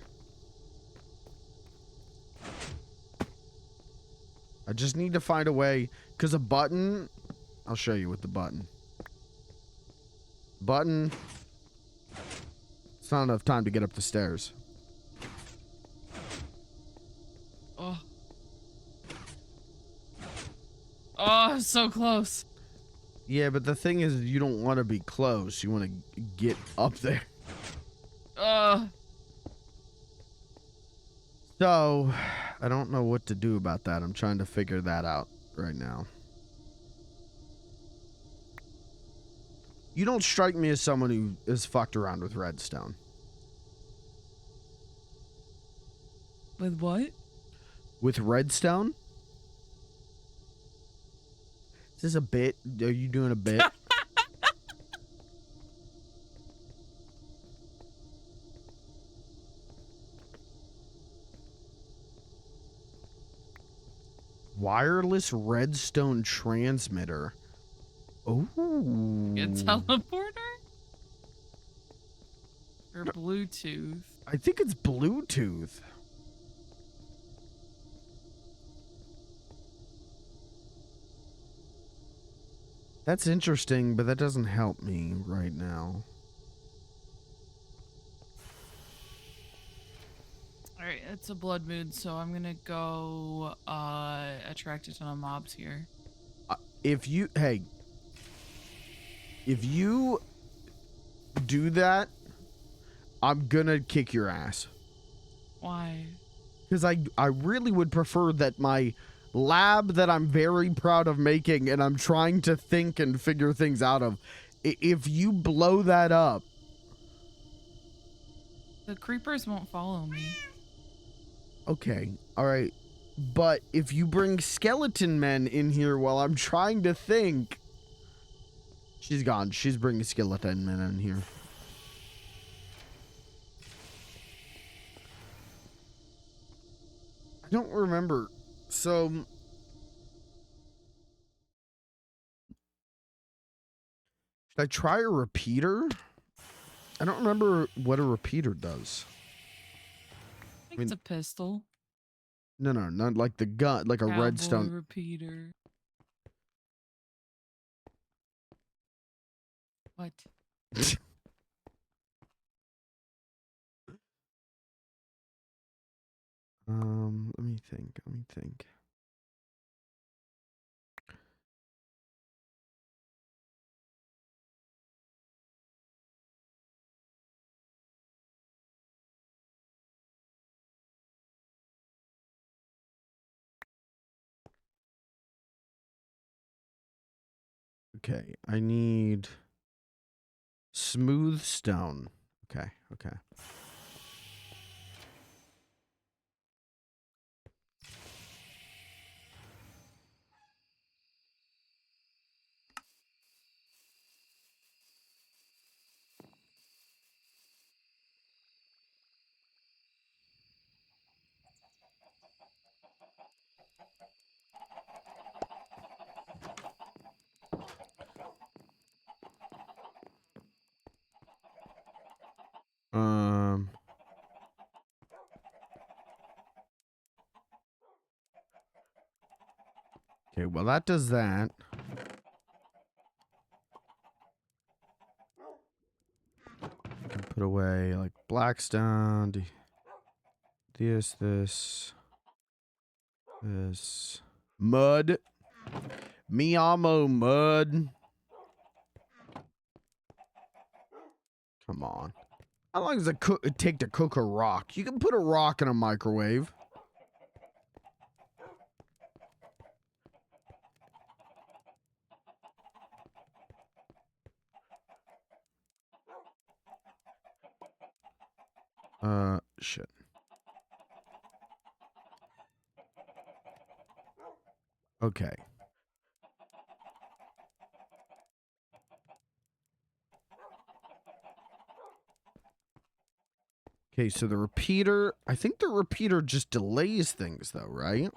A: I just need to find a way, because a button, I'll show you with the button. Button, it's not enough time to get up the stairs.
B: Oh. Oh, so close.
A: Yeah, but the thing is, you don't want to be close. You want to get up there. So, I don't know what to do about that. I'm trying to figure that out right now. You don't strike me as someone who is fucked around with redstone.
B: With what?
A: With redstone? Is this a bit? Are you doing a bit? Wireless redstone transmitter. Oh.
B: A teleporter? Or Bluetooth?
A: I think it's Bluetooth. That's interesting, but that doesn't help me right now.
B: Alright, it's a blood moon, so I'm gonna go attract a ton of mobs here.
A: If you do that, I'm gonna kick your ass.
B: Why?
A: Because I really would prefer that my lab that I'm very proud of making and I'm trying to think and figure things out of, if you blow that up.
B: The creepers won't follow me.
A: Okay, alright. But if you bring skeleton men in here while I'm trying to think. She's gone. She's bringing skeleton men in here. I don't remember. So Did I try a repeater? I don't remember what a repeater does.
B: I think it's a pistol.
A: No, not like the gun, like a
B: Cowboy
A: redstone.
B: repeater. What?
A: Let me think. Let me think. Okay, I need smooth stone. Okay, okay. Um. Okay, well that does that. I can put away like blackstone. This. Mud. Mi amo mud. Come on. How long does it take to cook a rock? You can put a rock in a microwave. Shit. Okay. Okay, so the repeater, I think the repeater just delays things though, right?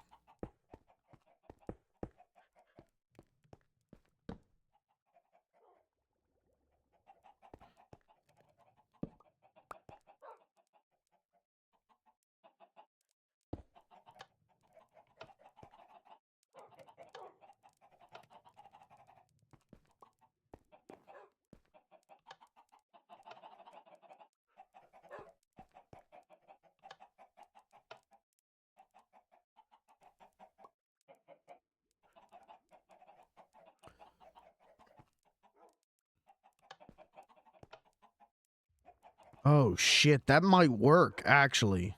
A: Oh shit, that might work actually.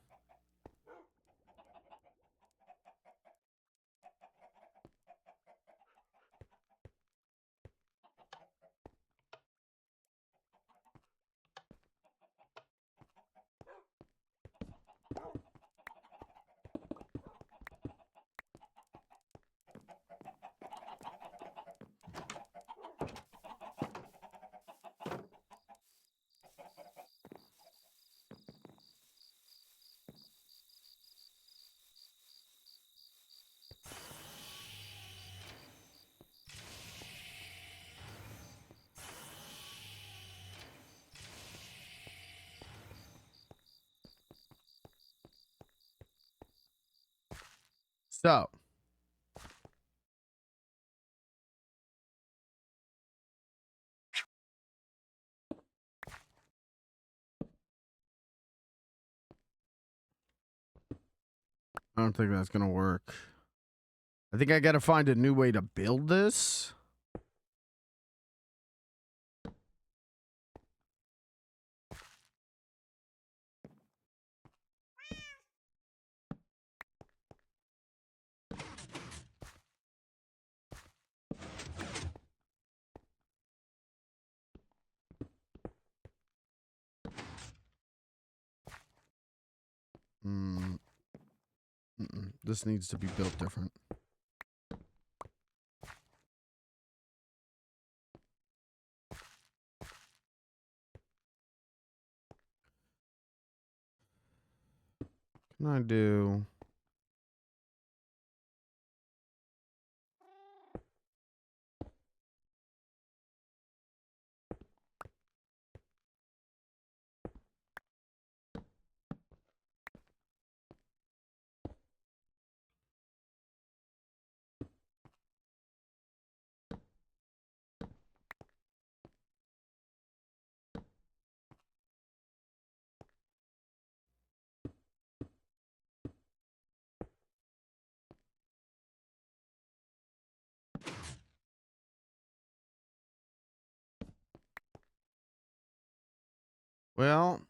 A: So, I don't think that's gonna work. I think I gotta find a new way to build this. This needs to be built different. Can I do... Well,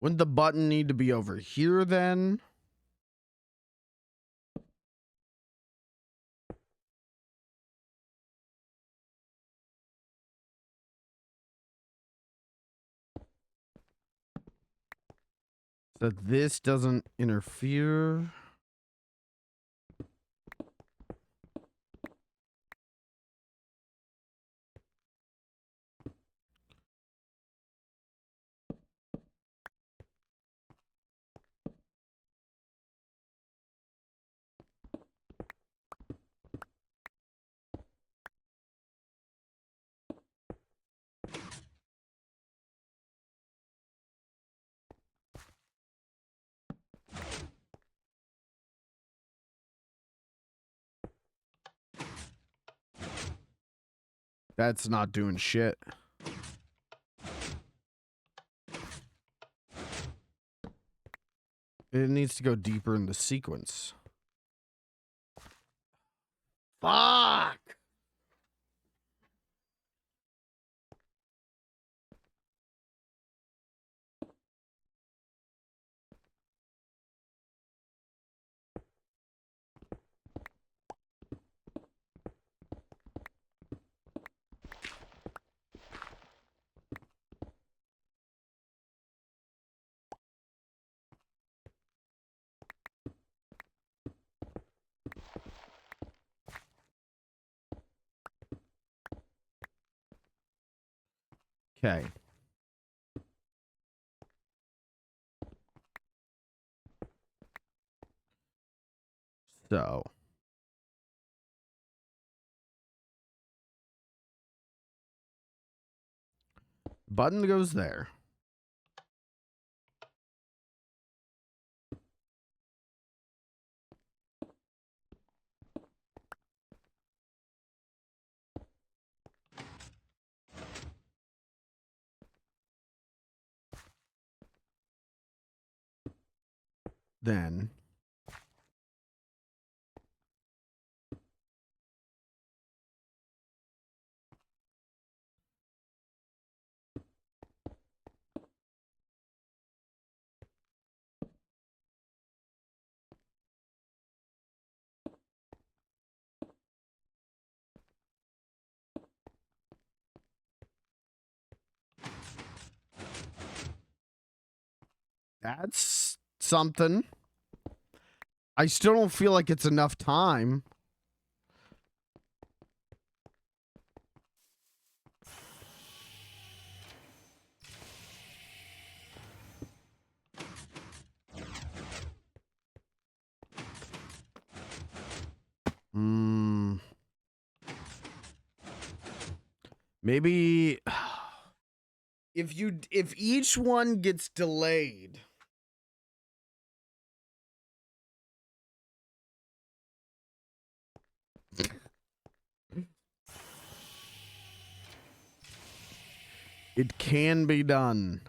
A: Wouldn't the button need to be over here then? So that this doesn't interfere. That's not doing shit. It needs to go deeper in the sequence. Fuck! Okay. So. Button goes there. Then. That's something. I still don't feel like it's enough time. Maybe if each one gets delayed. It can be done.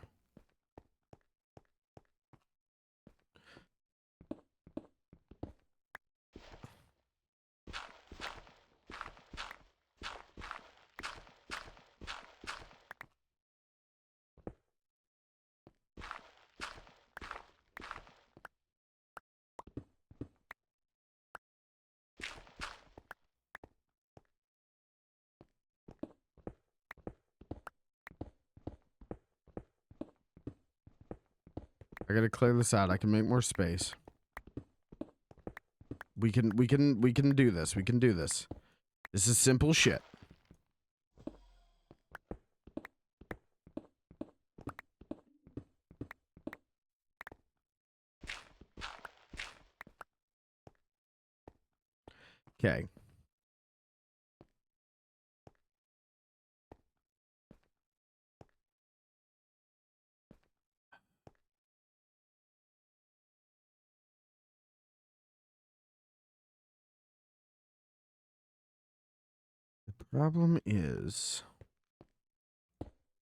A: I gotta clear this out. I can make more space. We can do this. We can do this. This is simple shit. Okay. The problem is,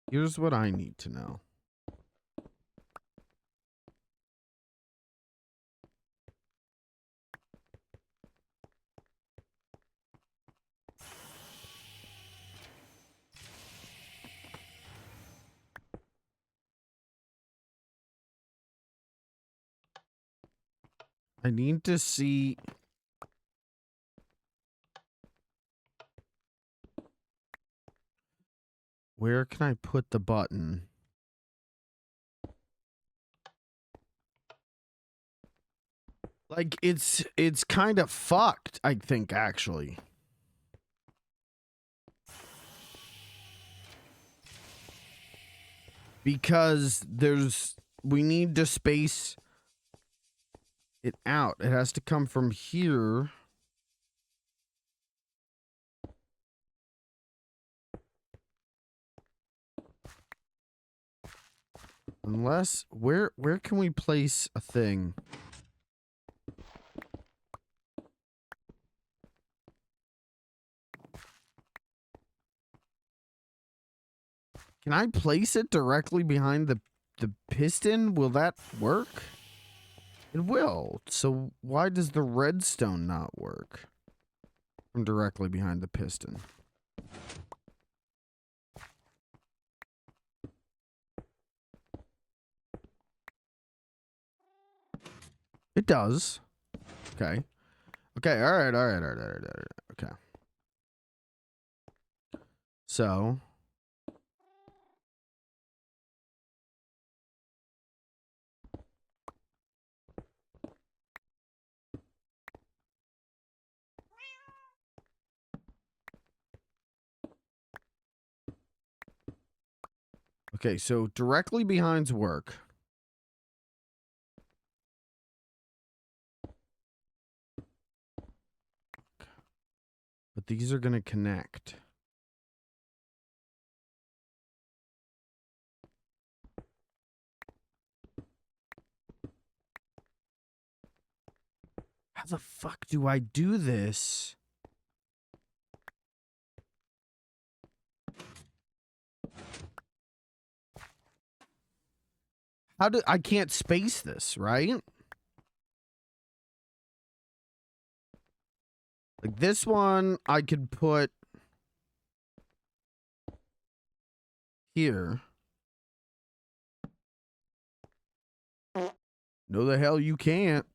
A: here's what I need to know. I need to see. Where can I put the button? Like, it's kind of fucked, I think, actually. Because we need to space it out. It has to come from here. Unless, where can we place a thing? Can I place it directly behind the piston? Will that work? It will. So why does the redstone not work? From directly behind the piston. It does. Okay. Okay, alright. Okay. So okay, so directly behind's work. But these are gonna connect. How the fuck do I do this? I can't space this, right? Like this one I could put here. No, the hell you can't.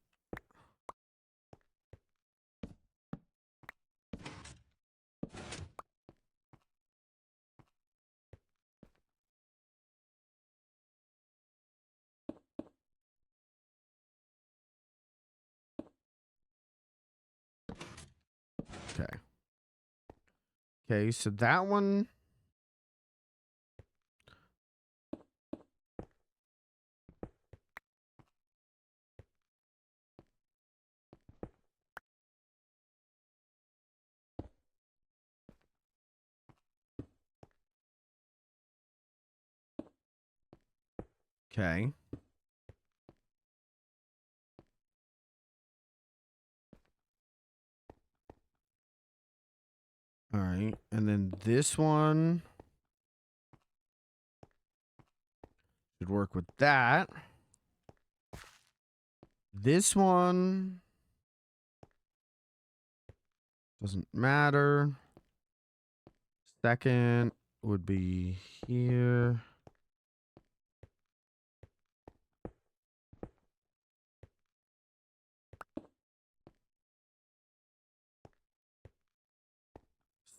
A: Okay. Okay, so that one. Okay. All right. And then this one should work with that. This one doesn't matter. Second would be here.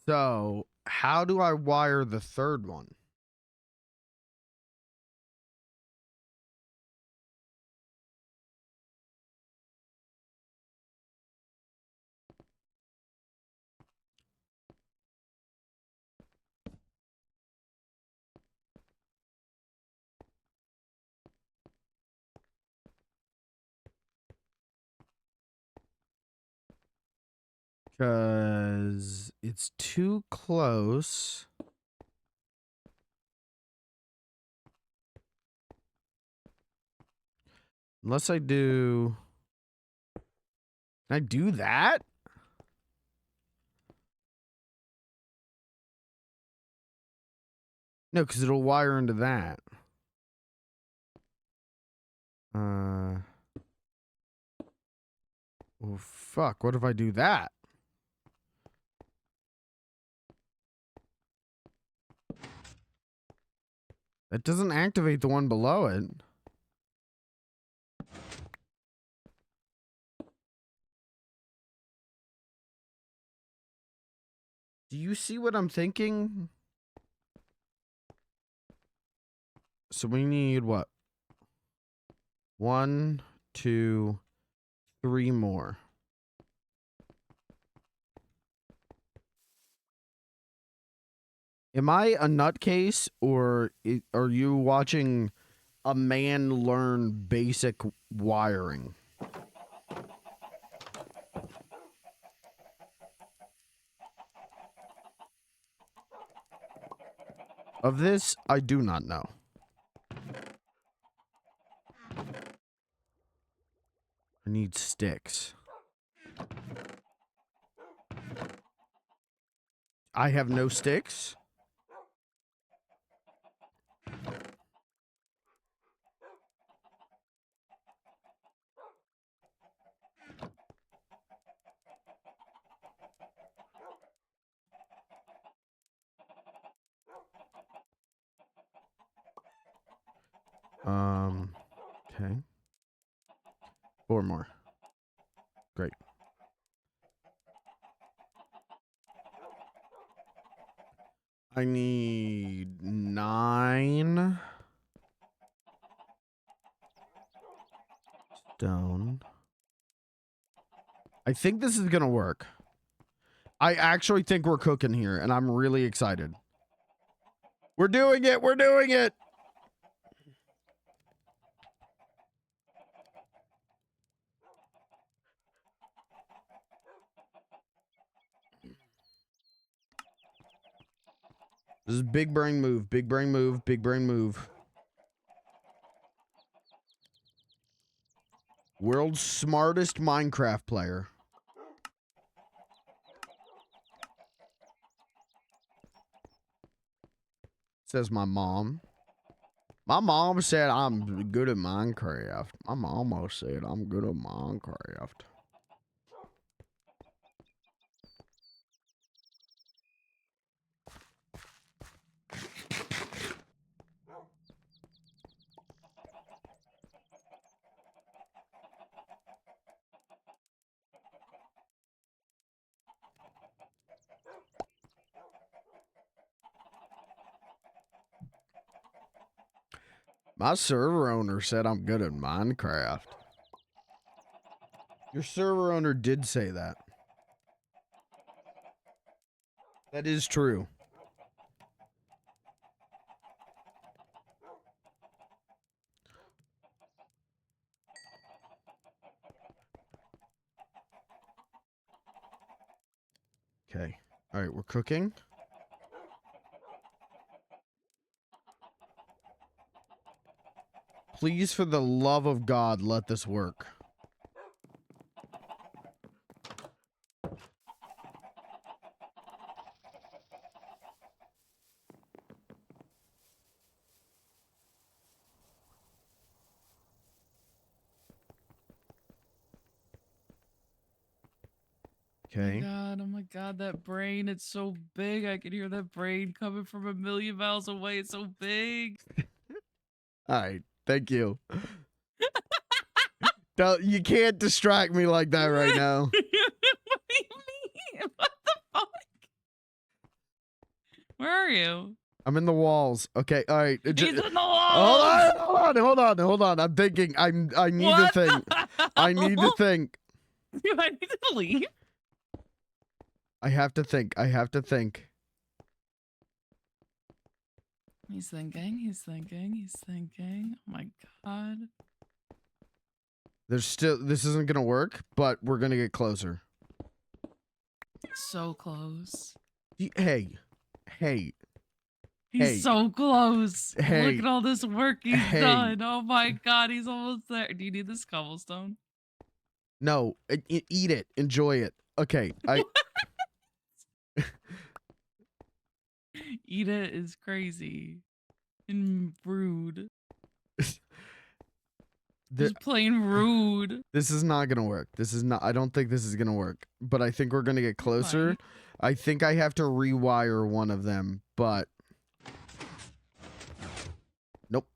A: So, how do I wire the third one? Because it's too close. Unless I do... Can I do that? No, because it'll wire into that. Oh, fuck. What if I do that? That doesn't activate the one below it. Do you see what I'm thinking? So we need what? 1, 2, 3 more. Am I a nutcase, or are you watching a man learn basic wiring? Of this, I do not know. I need sticks. I have no sticks? Okay. 4 more. Great. I need 9 stone. I think this is gonna work. I actually think we're cooking here, and I'm really excited. We're doing it! We're doing it! This is big brain move, big brain move, big brain move. World's smartest Minecraft player. Says my mom. My mom said I'm good at Minecraft. My mama said I'm good at Minecraft. My server owner said I'm good at Minecraft. Your server owner did say that. That is true. Okay. All right, we're cooking. Please, for the love of God, let this work. Okay.
B: Oh my god, that brain, it's so big. I can hear that brain coming from a million miles away. It's so big.
A: All right. Thank you. You can't distract me like that right now.
B: What do you mean? What the fuck? Where are you?
A: I'm in the walls. Okay. All right.
B: He's in the walls.
A: Hold on. I'm thinking. I need to think. I need to think.
B: Do I need to leave?
A: I have to think.
B: He's thinking. Oh my god.
A: This isn't gonna work, but we're gonna get closer.
B: So close.
A: Hey.
B: He's so close.
A: Hey.
B: Look at all this work he's done. Oh my god, he's almost there. Do you need this cobblestone?
A: No, eat it. Enjoy it. Okay.
B: Eat it is crazy and rude. Just plain rude.
A: This is not gonna work. I don't think this is gonna work. But I think we're gonna get closer. I think I have to rewire one of them, but nope.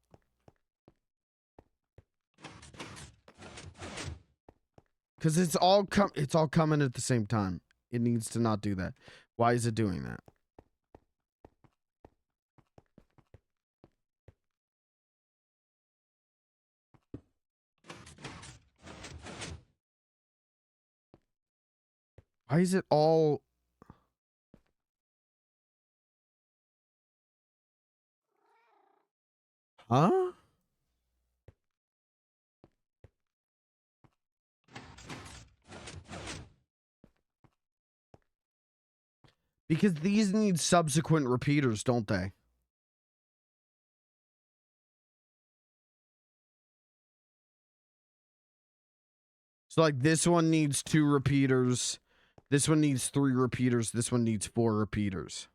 A: Because it's all coming at the same time. It needs to not do that. Why is it doing that? Why is it all... Huh? Because these need subsequent repeaters, don't they? So, like, this one needs 2 repeaters. This one needs 3 repeaters. This one needs 4 repeaters.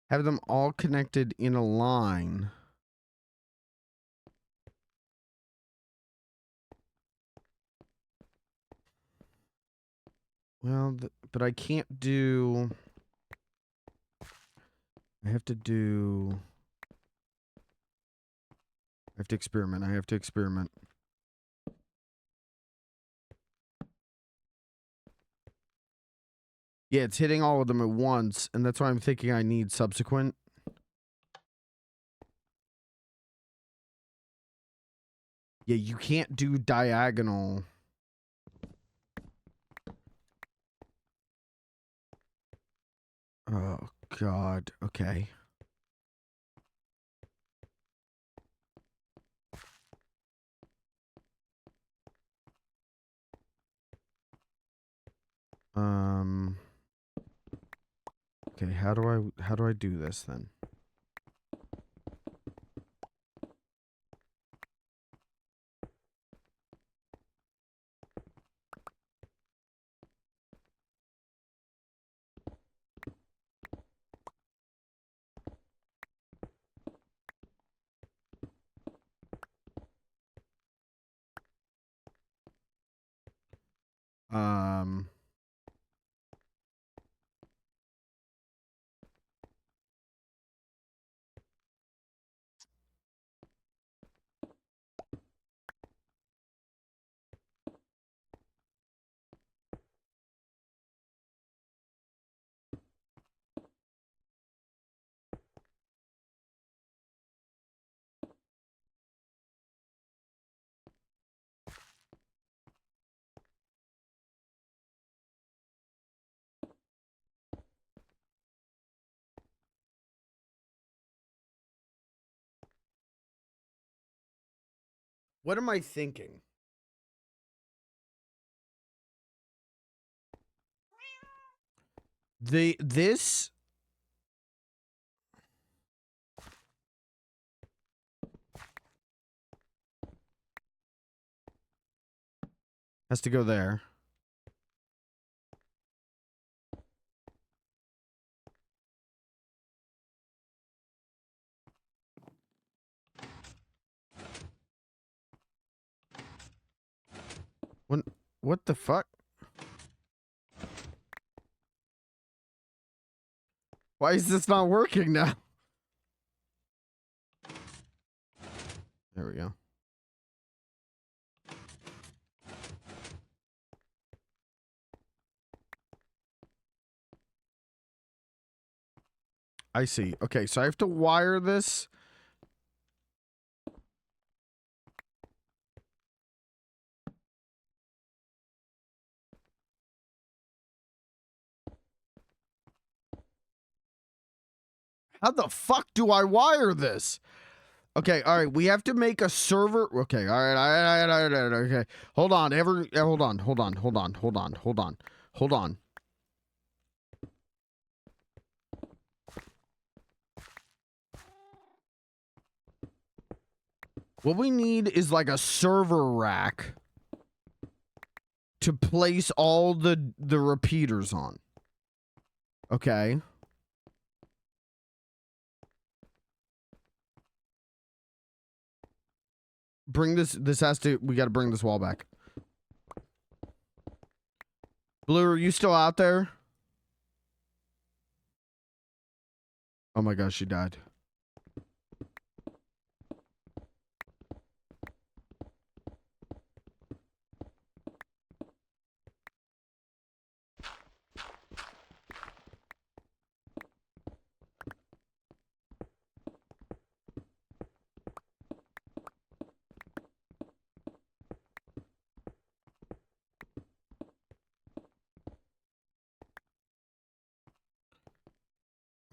A: Have them all connected in a line. Well, but I can't do... I have to do... I have to experiment. I have to experiment. Yeah, it's hitting all of them at once, and that's why I'm thinking I need subsequent. Yeah, you can't do diagonal. Oh, God. Okay. Okay, how do I do this then? Um what am I thinking? This has to go there. What the fuck? Why is this not working now? There we go. I see. Okay, so I have to wire this. How the fuck do I wire this? Okay, all right. We have to make a server. Okay, all right. Okay, hold on. Hold on. Hold on. What we need is like a server rack to place all the repeaters on. Okay. Bring this. This has to. We got to bring this wall back. Blue, are you still out there? Oh my gosh, she died.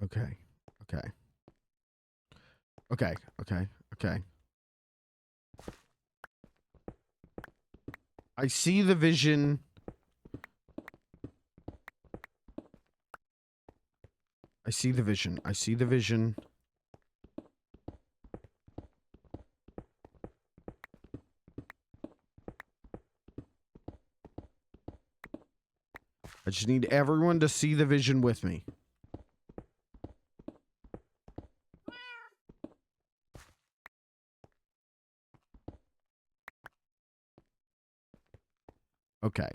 A: Okay. Okay. Okay. Okay. Okay. I see the vision. I see the vision. I see the vision. I just need everyone to see the vision with me. Okay.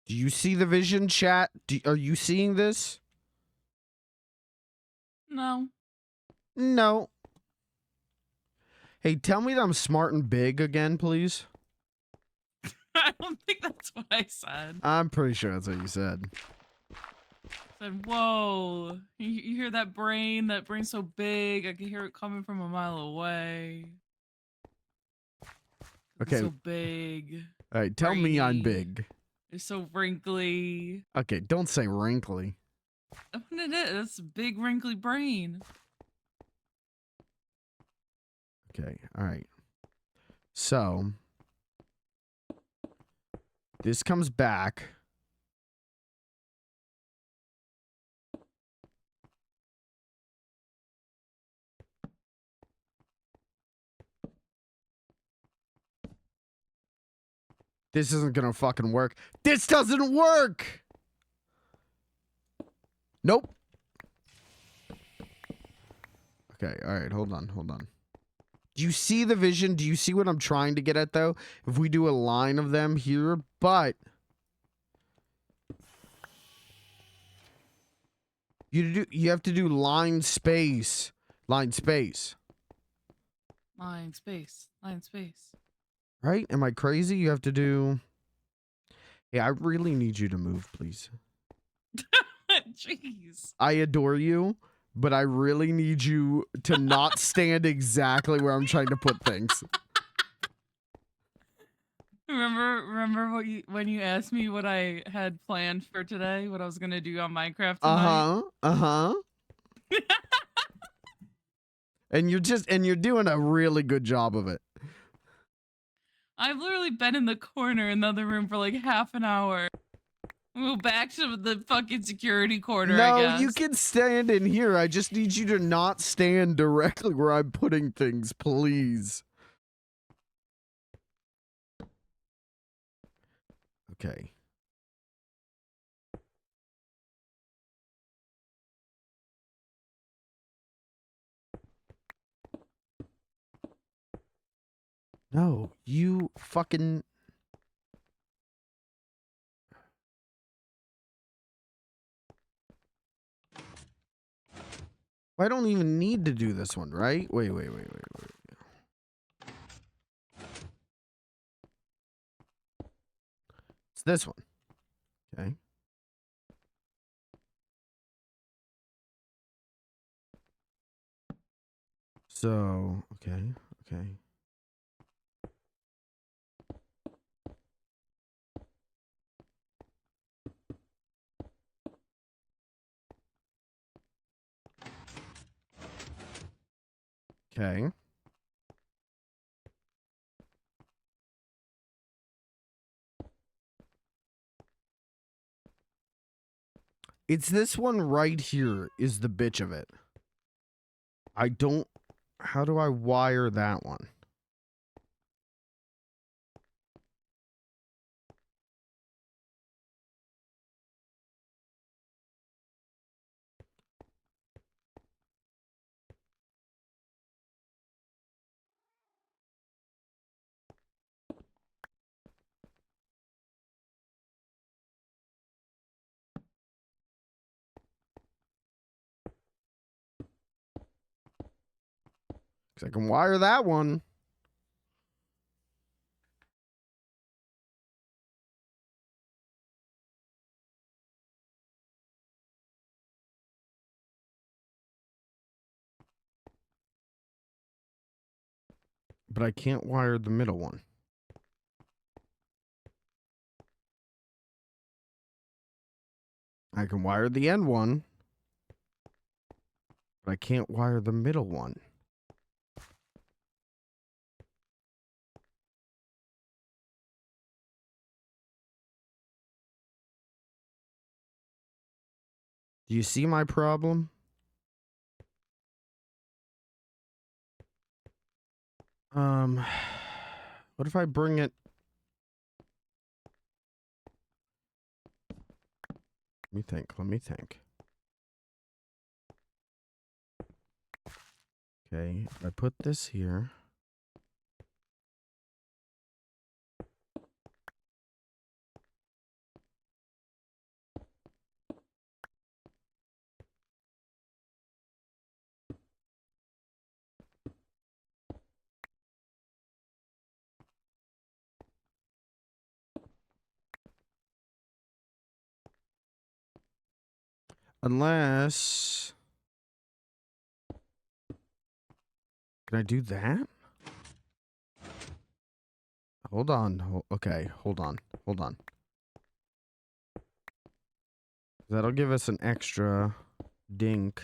A: Do you see the vision, chat? Are you seeing this?
B: No.
A: No. Hey, tell me that I'm smart and big again, please.
B: I don't think that's what I said.
A: I'm pretty sure that's what you said.
B: I said, whoa. You hear that brain? That brain's so big. I can hear it coming from a mile away.
A: Okay.
B: It's so big.
A: All right, tell me I'm
B: Brainy.
A: big.
B: It's so wrinkly.
A: Okay, don't say wrinkly.
B: That's what it is. It's a big wrinkly brain.
A: Okay, all right. So, this comes back. This isn't gonna fucking work. This doesn't work! Nope. Okay, all right, hold on. Do you see the vision? Do you see what I'm trying to get at, though? If we do a line of them here, but... You have to do line space. Line space.
B: Line space. Line space.
A: Right? Am I crazy? You have to do... Hey, I really need you to move, please.
B: Jeez.
A: I adore you, but I really need you to not stand exactly where I'm trying to put things.
B: Remember when you asked me what I had planned for today, what I was gonna do on Minecraft tonight?
A: Uh-huh. And you're doing a really good job of it.
B: I've literally been in the corner in the other room for like half an hour. We'll back to the fucking security corner, I
A: No,
B: guess.
A: you can stand in here. I just need you to not stand directly where I'm putting things, please. Okay. No, you fucking... I don't even need to do this one, right? Wait. It's this one. Okay. So, okay. Okay. It's this one right here is the bitch of it. I don't... How do I wire that one? 'Cause I can wire that one. But I can't wire the middle one. I can wire the end one, but I can't wire the middle one. Do you see my problem? What if I bring it? Let me think. Okay, if I put this here. Unless... Can I do that? Hold on. Okay, hold on. Hold on. That'll give us an extra dink.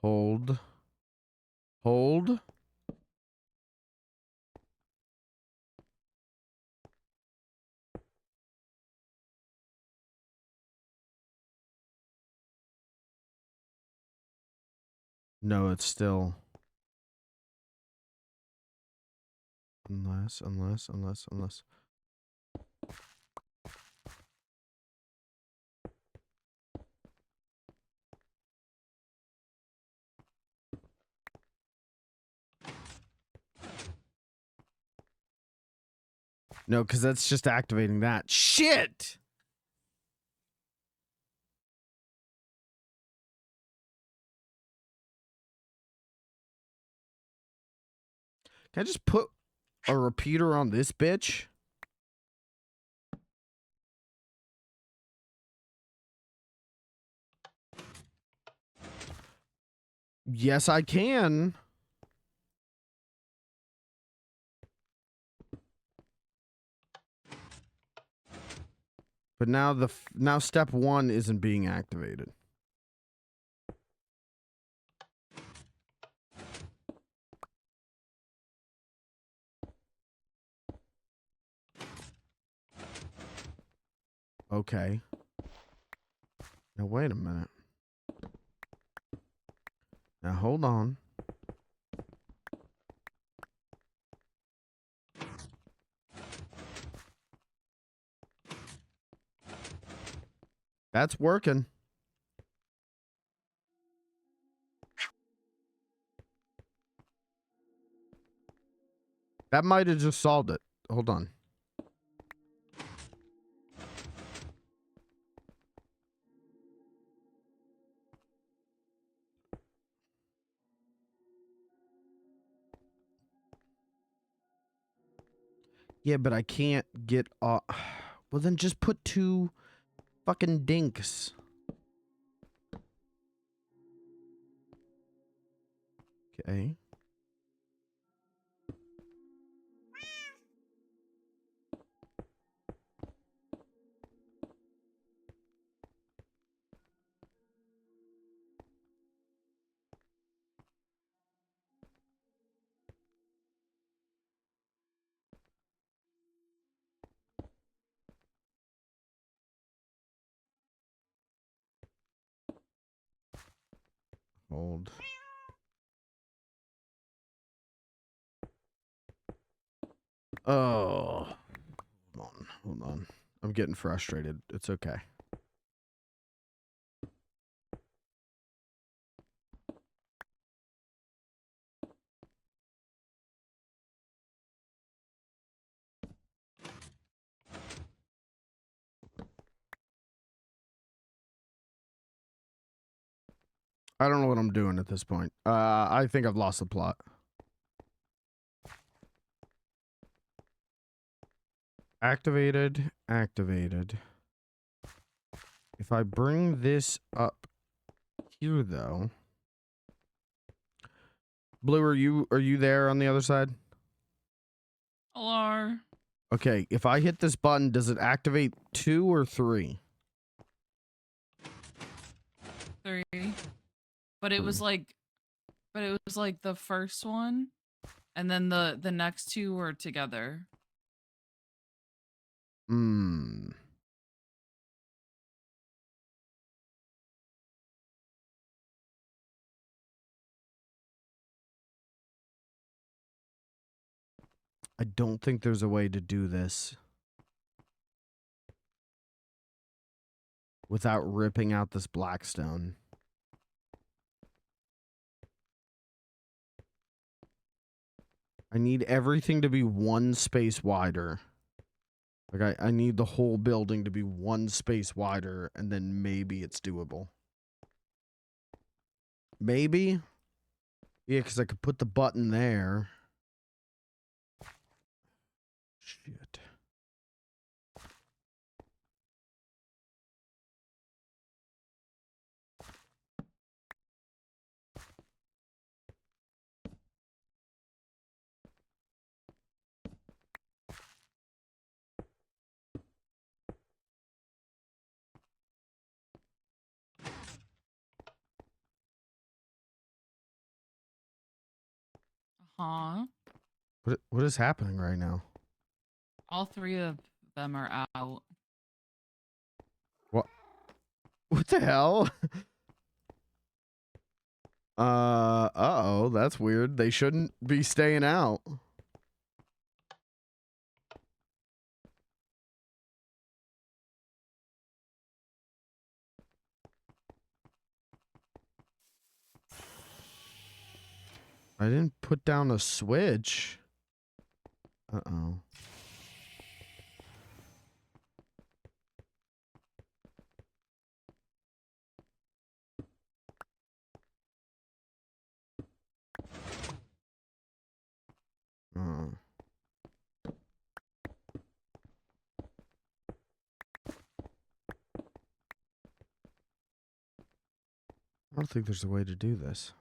A: Hold. Hold. No, it's still... Unless... No, because that's just activating that. Shit! Can I just put a repeater on this bitch? Yes, I can. But now now step 1 isn't being activated. Okay. Now wait a minute. Now hold on. That's working. That might have just solved it. Hold on. Yeah, but I can't get well, then just put 2 fucking dinks. Okay. Hold. Oh. Hold on. I'm getting frustrated. It's okay. I don't know what I'm doing at this point. I think I've lost the plot. Activated. If I bring this up here, though. Blue, are you there on the other side?
B: Hello.
A: Okay, if I hit this button, does it activate 2 or 3?
B: 3. But it was like the first one, and then the next 2 were together.
A: Hmm. I don't think there's a way to do this without ripping out this blackstone. I need everything to be 1 space wider. Like, I need the whole building to be 1 space wider, and then maybe it's doable. Maybe? Yeah, because I could put the button there. Shit.
B: Huh?
A: What is happening right now?
B: All 3 of them are out.
A: What? What the hell? Uh-oh, that's weird. They shouldn't be staying out. I didn't put down a switch. Uh-oh. Uh. I don't think there's a way to do this.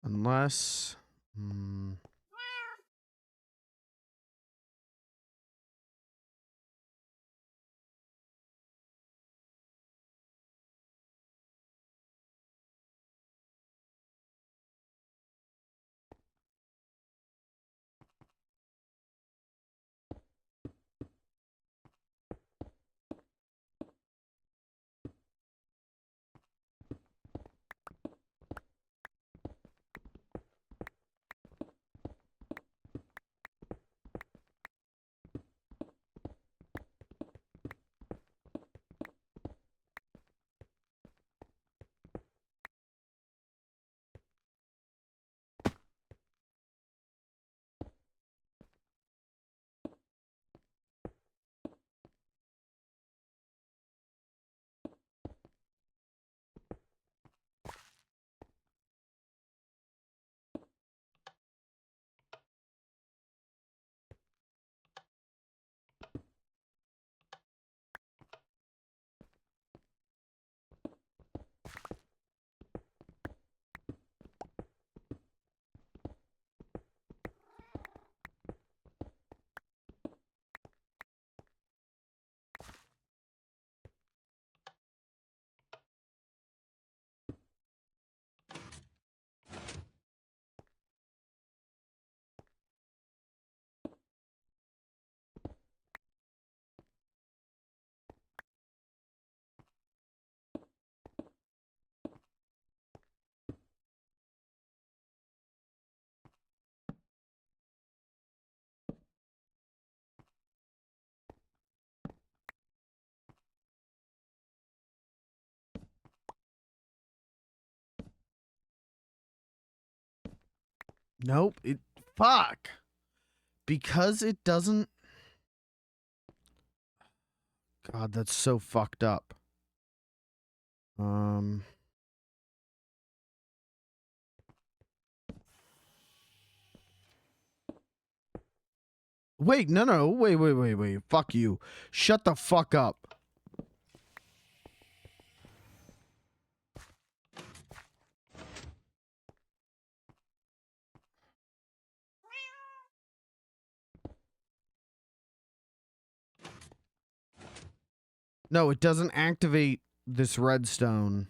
A: Unless... Nope. Fuck. Because it doesn't... God, that's so fucked up. Wait, no. Wait. Fuck you. Shut the fuck up. No, it doesn't activate this redstone.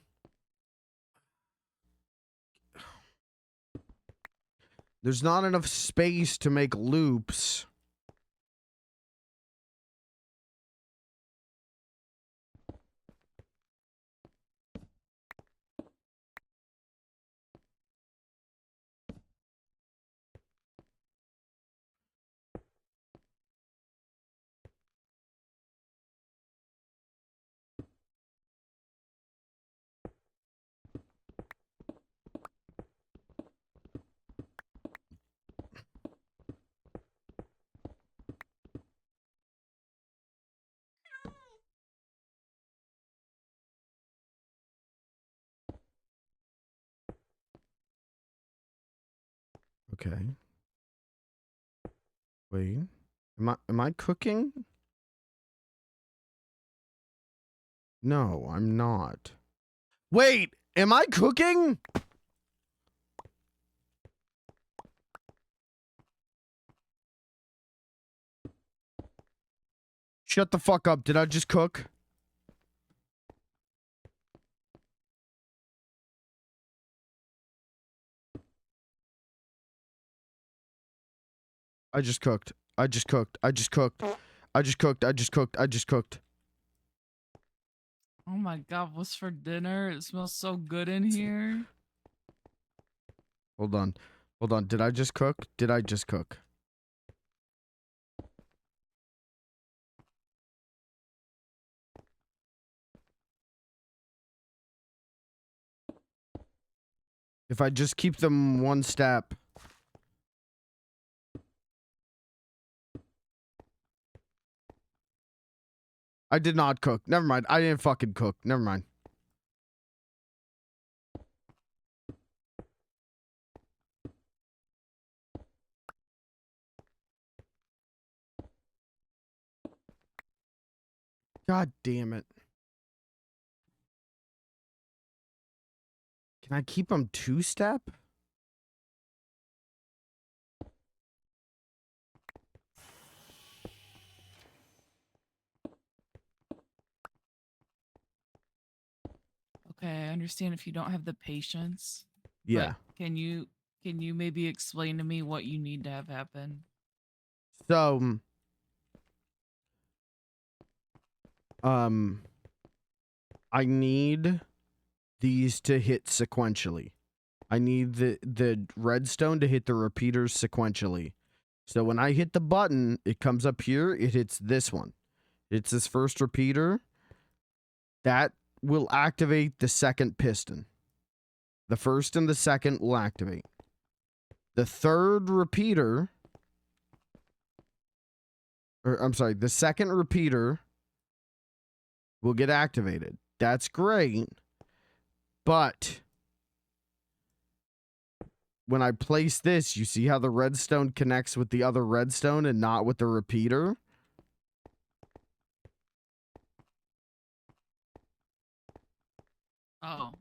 A: There's not enough space to make loops. Okay. Wait. Am I cooking? No, I'm not. Wait, am I cooking? Shut the fuck up. Did I just cook? I just cooked. I just cooked. I just cooked. I just cooked. I just cooked. I just cooked.
B: Oh my god, what's for dinner? It smells so good in here.
A: Hold on. Hold on. Did I just cook? Did I just cook? If I just keep them one step. I did not cook. Never mind. I didn't fucking cook. Never mind. God damn it. Can I keep them two-step?
B: Okay, I understand if you don't have the patience.
A: Yeah.
B: But can you maybe explain to me what you need to have happen?
A: So, I need these to hit sequentially. I need the redstone to hit the repeaters sequentially. So when I hit the button, it comes up here, it hits this one. It's this first repeater. That will activate the second piston. The first and the second will activate. The third repeater, or I'm sorry, the second repeater will get activated. That's great. But when I place this, you see how the redstone connects with the other redstone and not with the repeater?
B: Oh.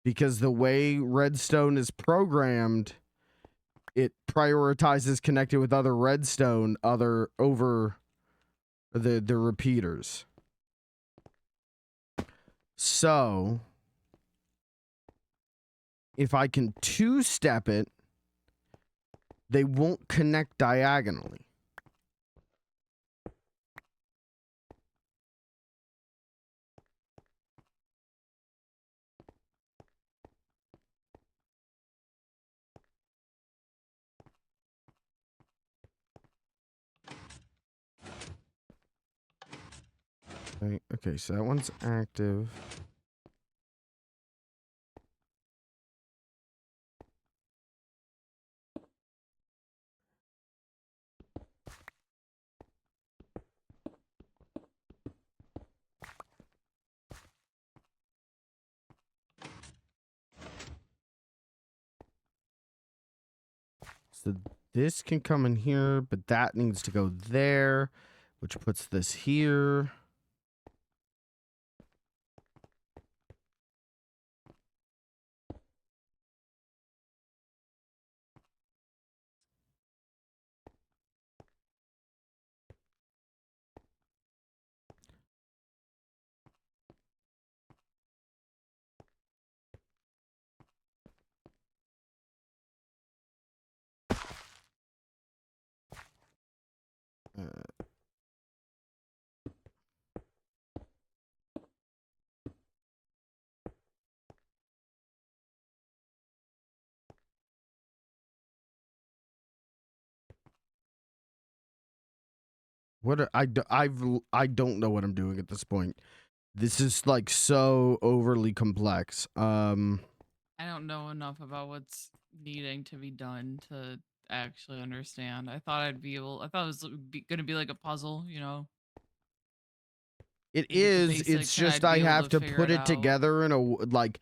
A: Because the way redstone is programmed, it prioritizes connecting with other redstone over the repeaters. So if I can two-step it, they won't connect diagonally. Okay, so that one's active. So this can come in here, but that needs to go there, which puts this here. I don't know what I'm doing at this point. This is like so overly complex.
B: I don't know enough about what's needing to be done to actually understand. I thought I thought it was gonna be like a puzzle, you know?
A: It
B: You get the
A: is. It's
B: basics and
A: just
B: I'd
A: I
B: be able
A: have
B: to
A: to
B: figure
A: put
B: it
A: it
B: out.
A: together in a like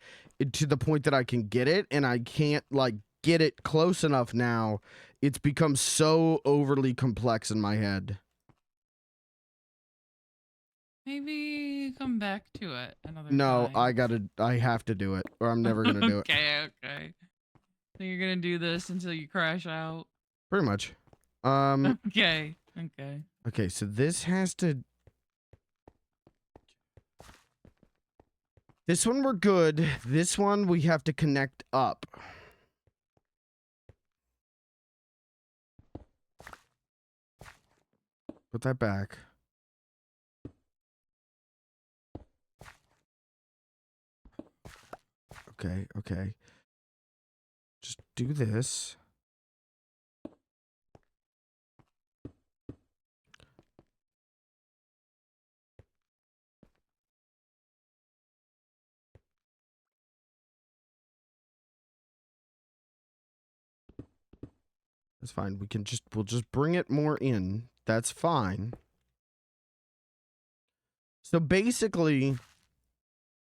A: to the point that I can get it, and I can't like get it close enough now. It's become so overly complex in my head.
B: Maybe come back to it another
A: No,
B: time.
A: I have to do it, or I'm never gonna do it.
B: Okay. So you're gonna do this until you crash out.
A: Pretty much.
B: Okay.
A: Okay, so this has to. This one we're good. This one we have to connect up. Put that back. Okay. Just do this. That's fine. We'll just bring it more in. That's fine. So basically,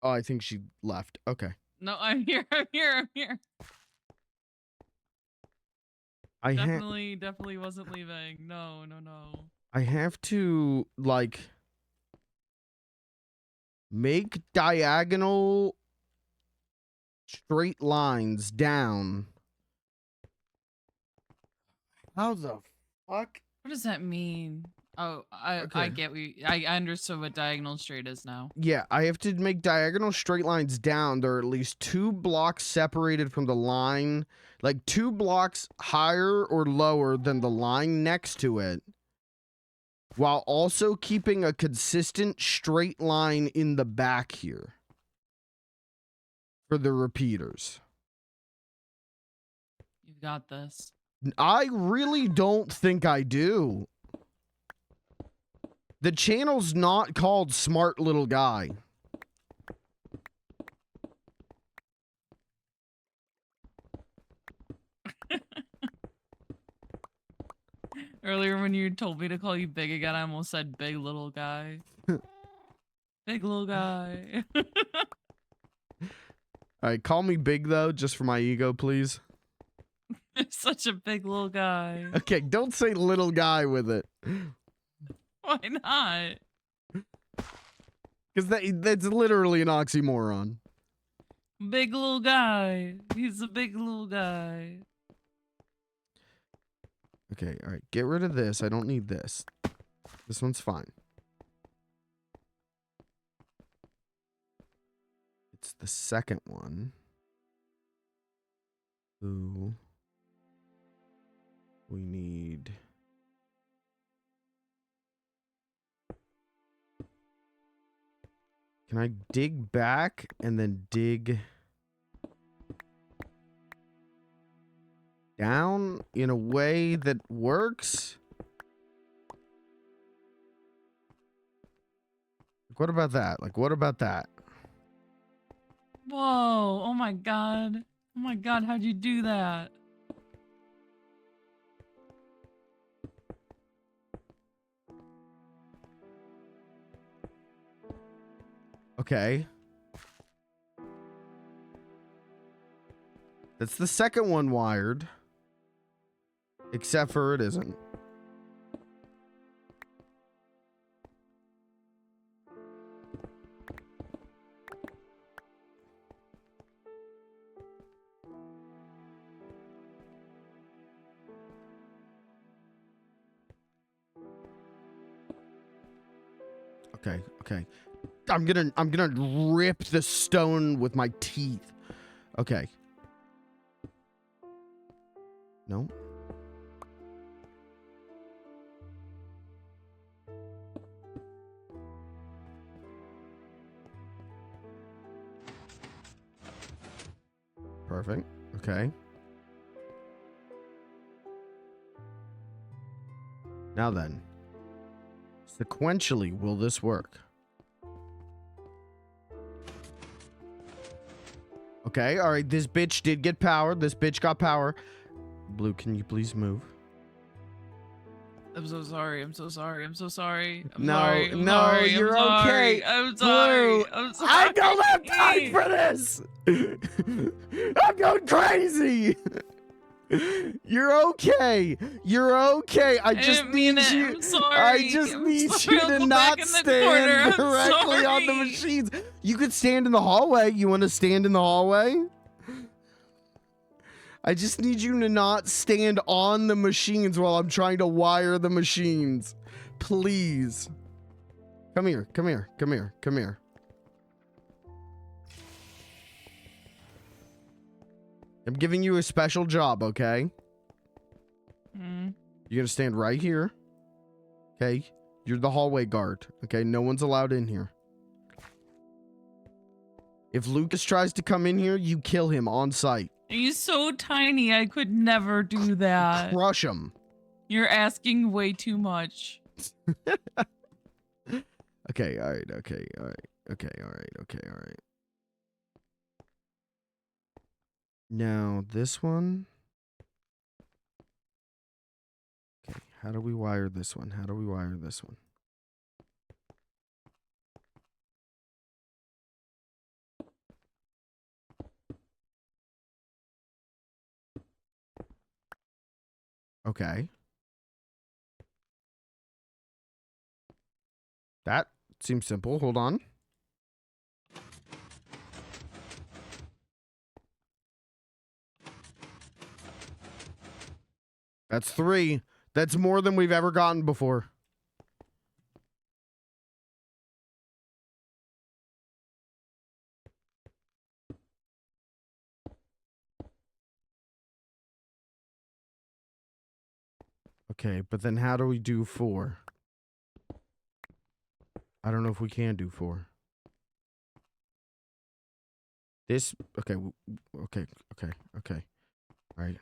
A: oh, I think she left. Okay.
B: No, I'm here.
A: I
B: Definitely wasn't leaving. No.
A: I have to like make diagonal straight lines down. How the fuck?
B: What does that mean? Oh, I
A: Okay.
B: get I understood what diagonal straight is now.
A: Yeah, I have to make diagonal straight lines down. There are at least 2 blocks separated from the line, like 2 blocks higher or lower than the line next to it, while also keeping a consistent straight line in the back here for the repeaters.
B: You've got this.
A: I really don't think I do. The channel's not called Smart Little Guy.
B: Earlier when you told me to call you big again, I almost said big little guy. Big little guy.
A: All right, call me big though, just for my ego, please.
B: You're such a big little guy.
A: Okay, don't say little guy with it.
B: Why not?
A: Because that's literally an oxymoron.
B: Big little guy. He's a big little guy.
A: Okay, all right. Get rid of this. I don't need this. This one's fine. It's the second one. Ooh. We need... Can I dig back and then dig down in a way that works? What about that? Like, what about that?
B: Whoa. Oh my god. Oh my god, how'd you do that?
A: Okay. That's the second one wired. Except for it isn't. Okay. I'm gonna rip the stone with my teeth. Okay. No. Perfect. Okay. Now then. Sequentially, will this work? Okay, all right. This bitch did get power. This bitch got power. Blue, can you please move?
B: I'm so sorry. I'm so sorry. I'm so sorry. I'm
A: No,
B: sorry. I'm
A: no,
B: sorry.
A: you're
B: I'm sorry.
A: okay.
B: I'm
A: Blue,
B: sorry. I'm sorry.
A: I don't have time for this. I'm going crazy. You're okay. You're okay. I just
B: didn't mean
A: need
B: it.
A: you.
B: I'm sorry.
A: I just
B: I'm
A: need
B: sorry.
A: you
B: I'll
A: to
B: go
A: not
B: back in the
A: stand
B: corner. I'm
A: directly on the
B: sorry.
A: machines. You could stand in the hallway. You want to stand in the hallway? I just need you to not stand on the machines while I'm trying to wire the machines. Please. Come here. Come here. Come here. Come here. I'm giving you a special job, okay?
B: Mm.
A: You're gonna stand right here. Okay? You're the hallway guard. Okay? No one's allowed in here. If Lucas tries to come in here, you kill him on sight.
B: He's so tiny. I could never do that.
A: Crush him.
B: You're asking way too much.
A: Okay, alright, okay, alright. Okay, alright, okay, alright. Now, this one. Okay, how do we wire this one? How do we wire this one? Okay. That seems simple. Hold on. That's 3. That's more than we've ever gotten before. Okay, but then how do we do 4? I don't know if we can do 4. This, okay, okay. All right.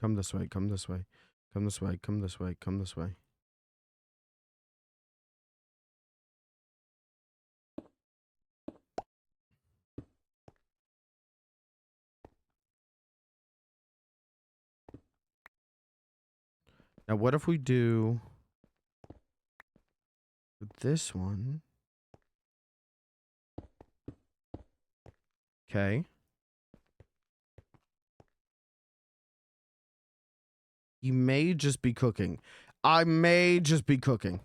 A: Come this way, come this way. Come this way, come this way, come this way. Now, what if we do this one? Okay. You may just be cooking. I may just be cooking.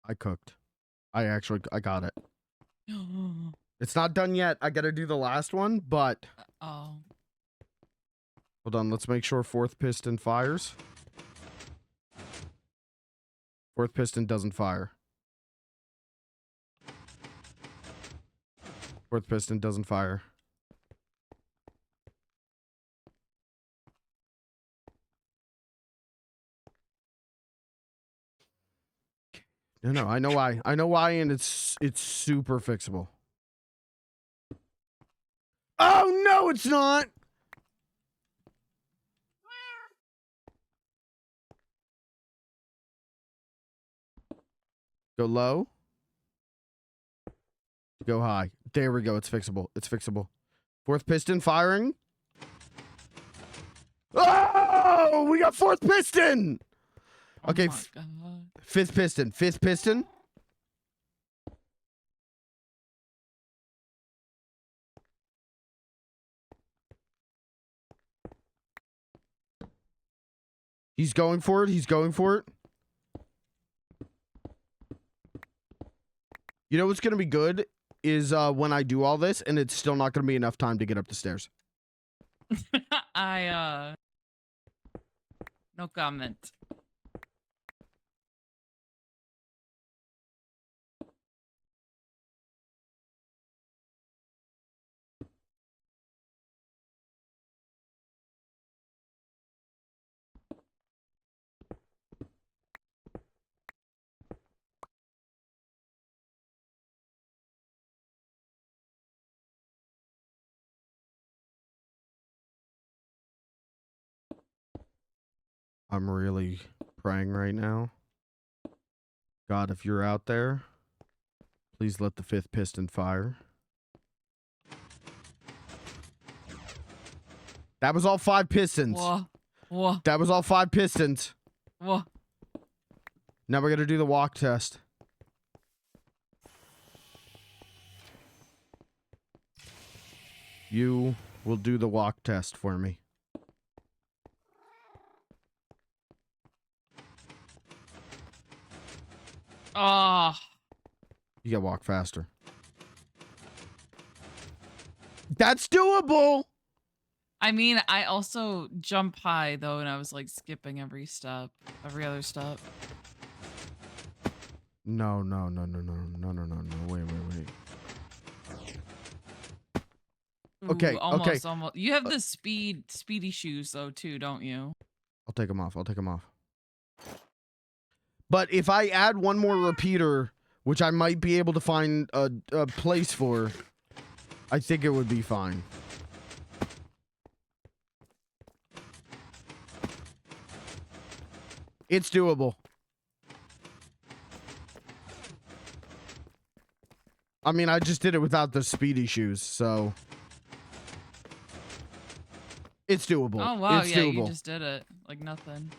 A: I cooked. I got it. It's not done yet. I gotta do the last one, but...
B: Oh.
A: Hold on, let's make sure 4th piston fires. 4th piston doesn't fire. 4th piston doesn't fire. No, I know why. I know why, and it's super fixable. Oh, no, it's not! Go low. Go high. There we go. It's fixable. It's fixable. Fourth piston firing. Oh, we got fourth piston. Okay,
B: Oh my God.
A: fifth piston. Fifth piston. He's going for it. He's going for it. You know what's going to be good is when I do all this and it's still not going to be enough time to get up the stairs.
B: No comment.
A: I'm really praying right now. God, if you're out there, please let the fifth piston fire. That was all 5 pistons.
B: Whoa. Whoa.
A: That was all 5 pistons.
B: Whoa.
A: Now we're going to do the walk test. You will do the walk test for me.
B: Oh.
A: You gotta walk faster. That's doable!
B: I mean, I also jump high though, and I was like skipping every step, every other step.
A: No. Wait.
B: Ooh,
A: Okay,
B: almost,
A: okay.
B: almost. You have the speedy shoes though too, don't you?
A: I'll take them off. But if I add one more repeater, which I might be able to find a place for, I think it would be fine. It's doable. I mean, I just did it without the speedy shoes, so it's doable.
B: Oh wow,
A: it's
B: yeah,
A: doable.
B: you just did it like nothing.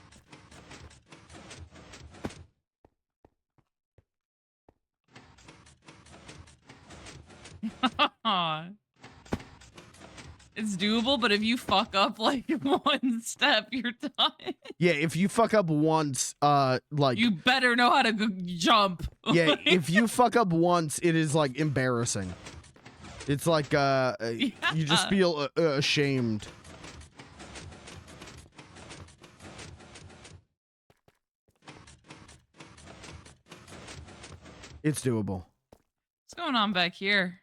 B: It's doable, but if you fuck up like one step, you're done.
A: Yeah, if you fuck up once, like
B: you better know how to jump.
A: yeah, if you fuck up once, it is like embarrassing. It's like you just feel ashamed. It's doable.
B: What's going on back here?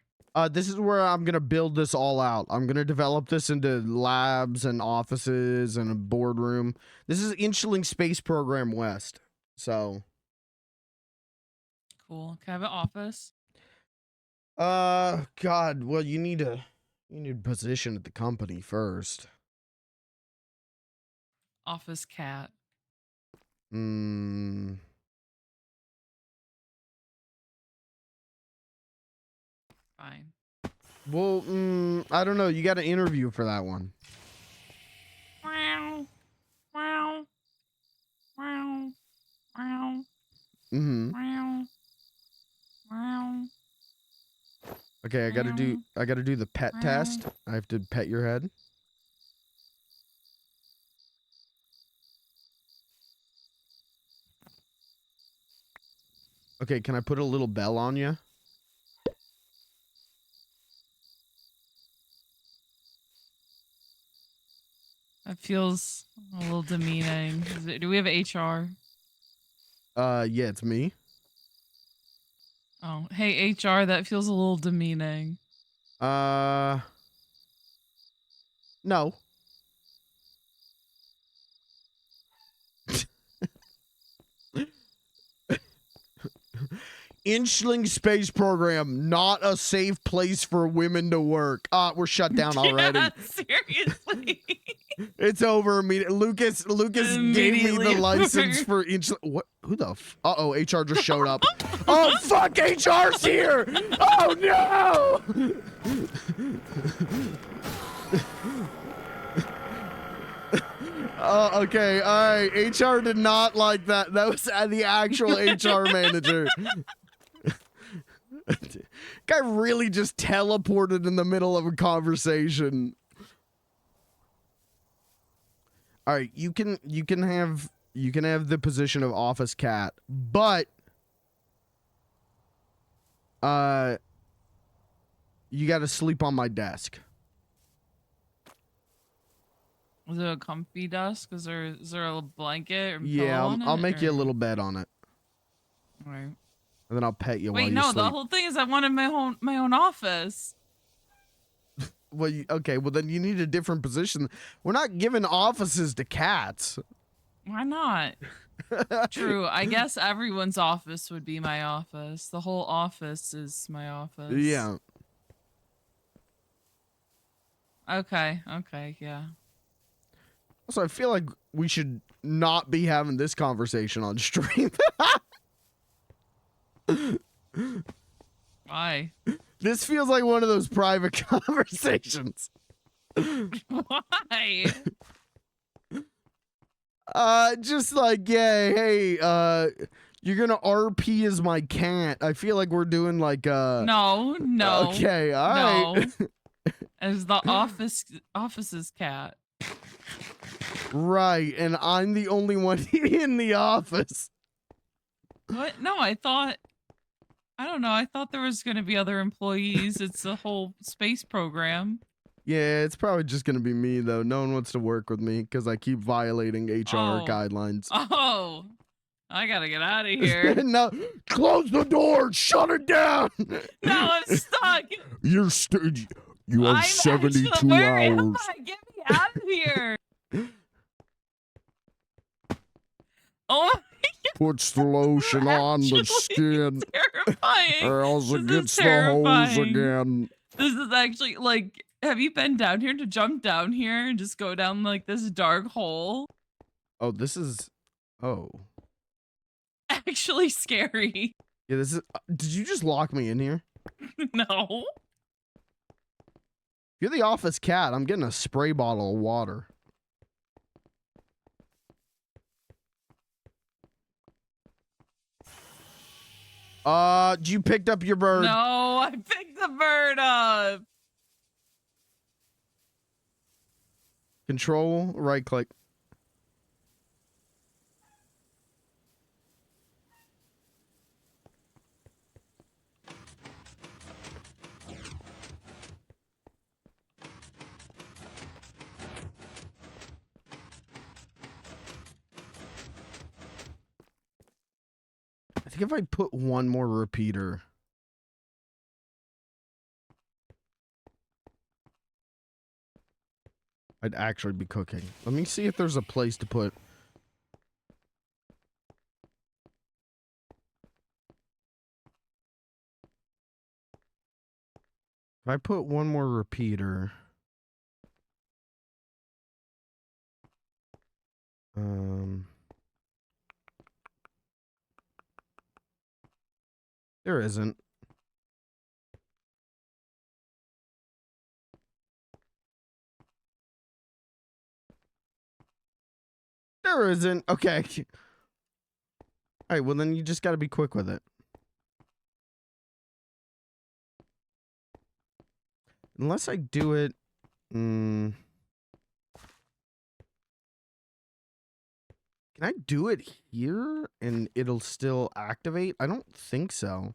A: This is where I'm gonna build this all out. I'm gonna develop this into labs and offices and a boardroom. This is Inchling Space Program West. So
B: Cool. Can I have an office?
A: God, well you need a position at the company first.
B: Office cat.
A: Hmm.
B: Fine.
A: Well, I don't know. You got to interview for that one.
B: Wow. Wow. Wow. Wow.
A: Mm-hmm.
B: Wow. Wow.
A: Okay, I gotta do the pet test. I have to pet your head. Okay, can I put a little bell on you?
B: That feels a little demeaning. Do we have HR?
A: Yeah, it's me.
B: Oh, hey HR, that feels a little demeaning.
A: No. Inchling Space Program, not a safe place for women to work. We're shut down already.
B: Yeah, seriously.
A: It's over immediately. Lucas gave me the
B: Immediately
A: license
B: over.
A: for Inchling. What? Who the? Uh-oh, HR just showed up. Oh, fuck, HR's here! Oh, no! Oh, okay, all right. HR did not like that. That was the actual HR manager. Guy really just teleported in the middle of a conversation. All right, you can have the position of office cat, but you got to sleep on my desk.
B: Is it a comfy desk? Is there a blanket or pillow
A: Yeah,
B: on it?
A: I'll make you a
B: or-
A: little bed on it,
B: All right.
A: and then I'll pet you while
B: Wait,
A: you
B: no. The
A: sleep.
B: whole thing is I wanted my own office.
A: Well, okay, well then you need a different position. We're not giving offices to cats.
B: Why not? True. I guess everyone's office would be my office. The whole office is my office.
A: Yeah.
B: Okay. Okay. Yeah.
A: Also, I feel like we should not be having this conversation on stream.
B: Why?
A: This feels like one of those private conversations.
B: Why?
A: Just like, yeah, hey, you're gonna RP as my cat. I feel like we're doing like,
B: No. No.
A: okay, all right.
B: No. As the office's cat.
A: Right, and I'm the only one in the office.
B: What? No, I thought. I don't know. I thought there was going to be other employees. It's a whole space program.
A: Yeah, it's probably just gonna be me though. No one wants to work with me because I keep violating HR guidelines.
B: Oh, I gotta get out of here.
A: No, close the door. Shut it down.
B: No, I'm stuck.
A: You have 72
B: where
A: hours.
B: am I? Get me out of here. Oh my
A: Puts the lotion on the skin.
B: terrifying.
A: Or else
B: This
A: it
B: is
A: gets the hose
B: terrifying.
A: again.
B: This is actually like, have you been down here to jump down here and just go down like this dark hole?
A: Oh, this is. Oh.
B: Actually scary.
A: Yeah, this is. Did you just lock me in here?
B: No.
A: You're the office cat. I'm getting a spray bottle of water. You picked up your bird.
B: No, I picked the bird up.
A: Control, right click. I think if I put one more repeater. I'd actually be cooking. Let me see if there's a place to put. If I put one more repeater. There isn't. There isn't. Okay. All right, well then you just got to be quick with it. Unless I do it. Can I do it here and it'll still activate? I don't think so.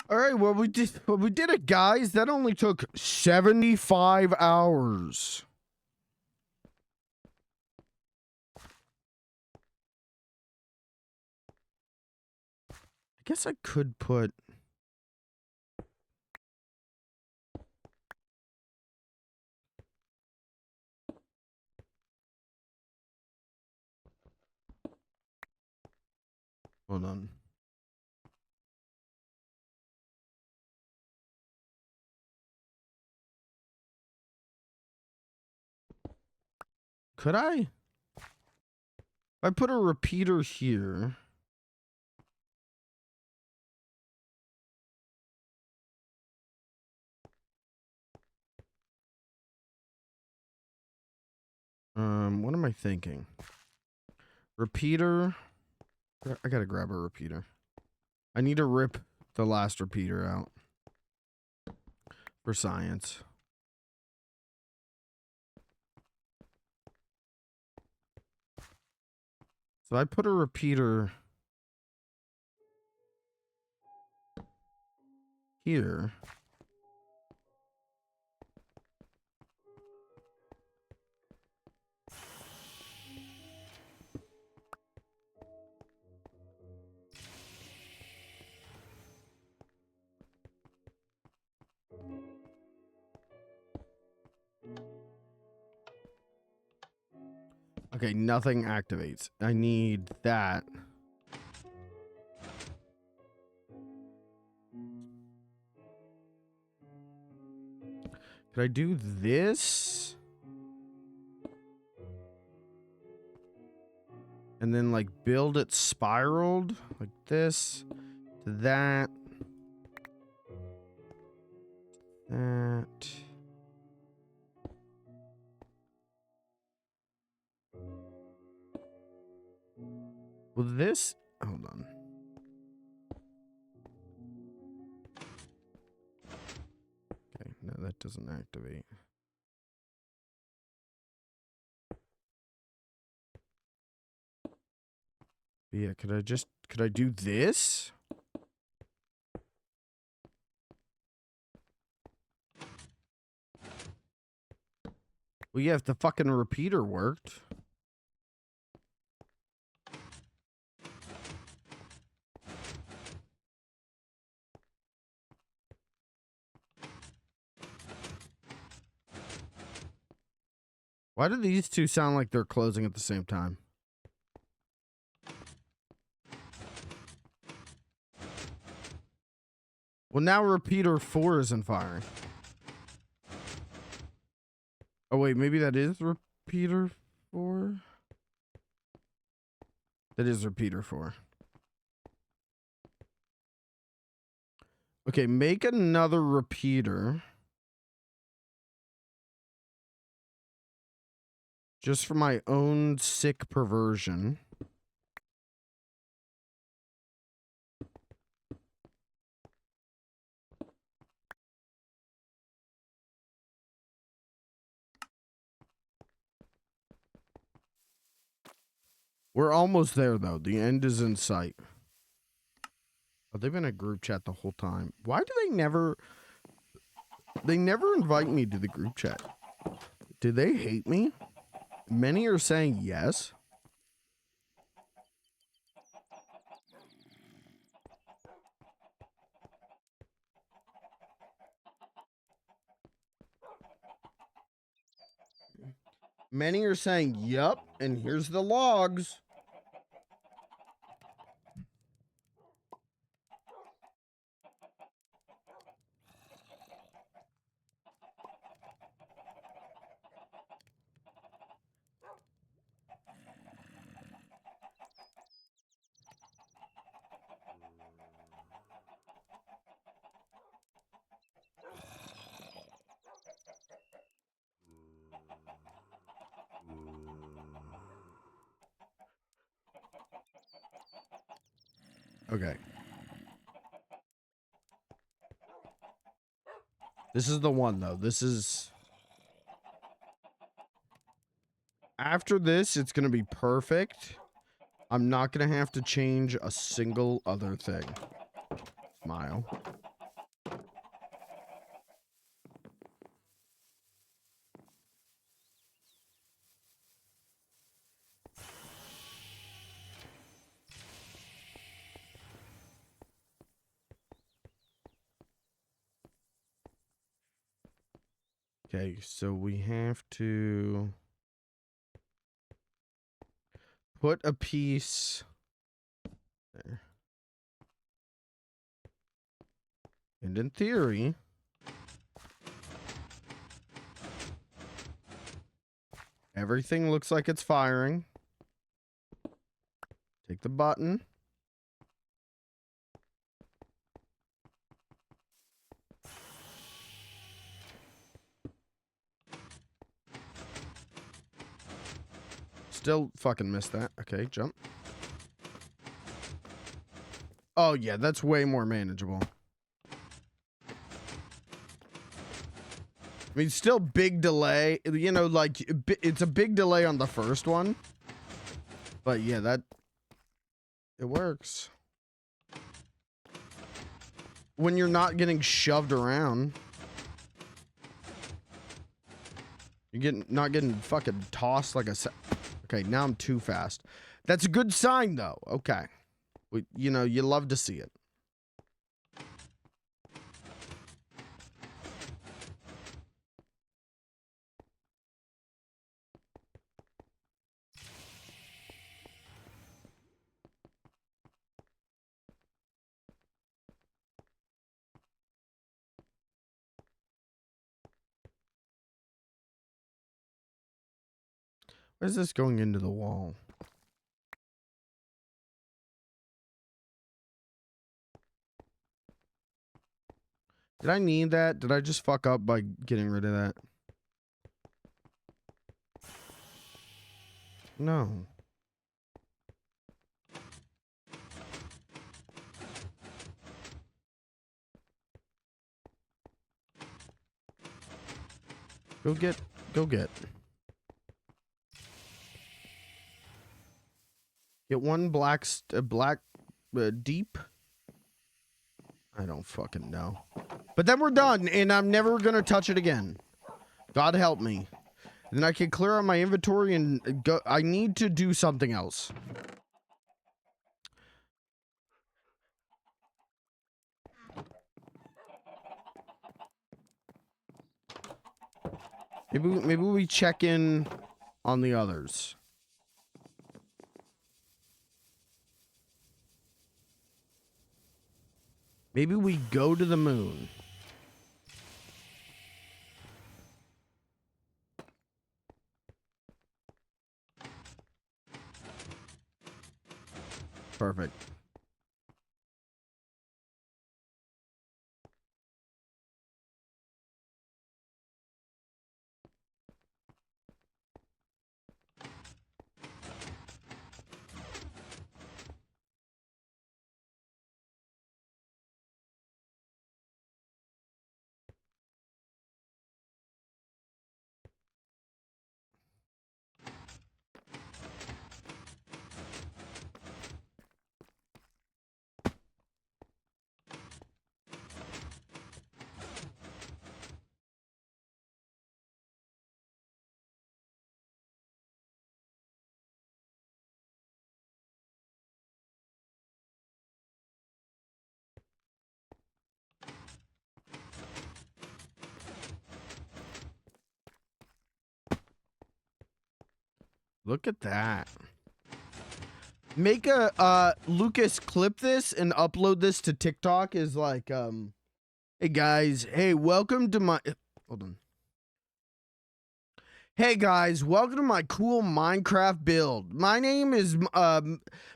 A: All right, well we did it, guys. That only took 75 hours. I guess I could put hold on. Could I? If I put a repeater here. What am I thinking? Repeater. I gotta grab a repeater. I need to rip the last repeater out for science. So I put a repeater here. Okay, nothing activates. I need that. Could I do this? And then like build it spiraled like this to that. That. Will this, hold on. Okay, no, that doesn't activate. But yeah, could I do this? Well, yeah, if the fucking repeater worked. Why do these two sound like they're closing at the same time? Well, now repeater 4 isn't firing. Oh, wait, maybe that is repeater 4? That is repeater 4. Okay, make another repeater. Just for my own sick perversion. We're almost there, though. The end is in sight. Oh, they've been in a group chat the whole time. Why do they never... They never invite me to the group chat. Do they hate me? Many are saying yes. Many are saying, yup, and here's the logs. Okay. This is the one, though. This is... After this, it's going to be perfect. I'm not going to have to change a single other thing. Smile. Okay, so we have to put a piece there. And in theory, everything looks like it's firing. Take the button. Still fucking missed that. Okay, jump. Oh, yeah, that's way more manageable. I mean, still big delay. You know, like, it's a big delay on the first one. But, yeah, it works. When you're not getting shoved around. You're not getting fucking tossed like a... Okay, now I'm too fast. That's a good sign, though. Okay. You know, you love to see it. Where's this going into the wall? Did I need that? Did I just fuck up by getting rid of that? No. Go get. Get one black deep. I don't fucking know. But then we're done, and I'm never gonna touch it again. God help me. And then I can clear out my inventory and go. I need to do something else. Maybe we check in on the others. Maybe we go to the moon. Perfect. Look at that. Make a Lucas clip this and upload this to TikTok is like hey guys, hey, welcome to my hold on. Hey guys, welcome to my cool Minecraft build. My name is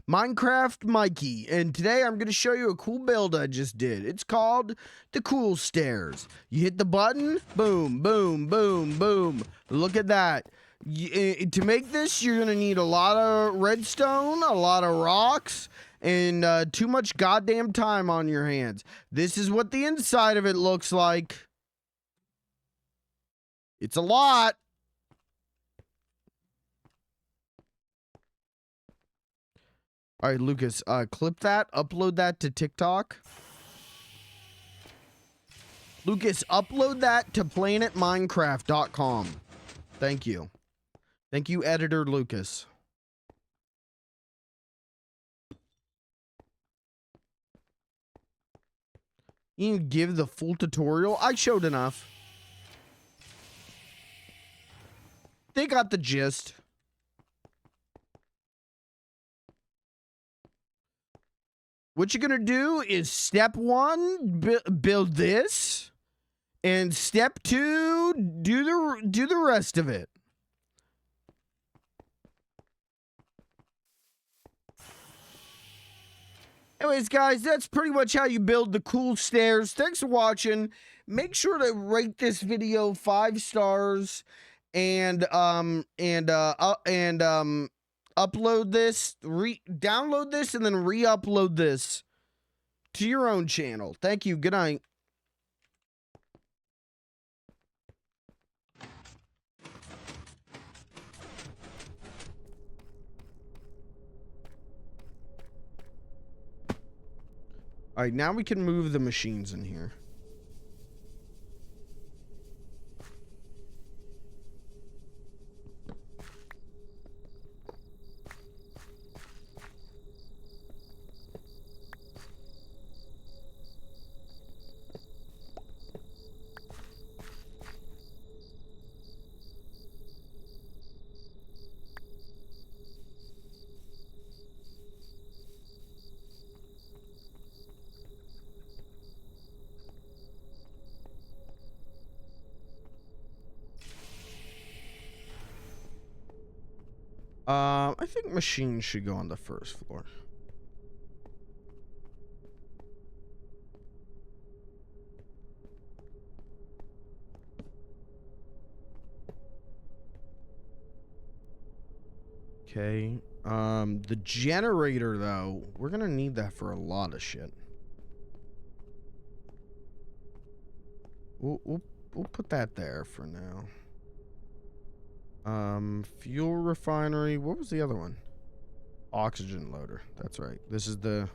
A: Minecraft Mikey, and today I'm going to show you a cool build I just did. It's called the Cool Stairs. You hit the button, boom, boom, boom, boom. Look at that. To make this, you're going to need a lot of redstone, a lot of rocks, and too much goddamn time on your hands. This is what the inside of it looks like. It's a lot. All right, Lucas, clip that, upload that to TikTok. Lucas, upload that to planetminecraft.com. Thank you. Thank you, editor Lucas. You can give the full tutorial. I showed enough. they got the gist. What you're gonna do is step 1, build this, and step 2, do the rest of it. Anyways, guys, that's pretty much how you build the cool stairs. Thanks for watching. Make sure to rate this video 5 stars and upload this, download this, and then re-upload this to your own channel. Thank you. Good night. All right, now we can move the machines in here. I think machines should go on the first floor. Okay. The generator, though, we're gonna need that for a lot of shit. We'll put that there for now. Fuel refinery. What was the other one? Oxygen loader. That's right. This is the...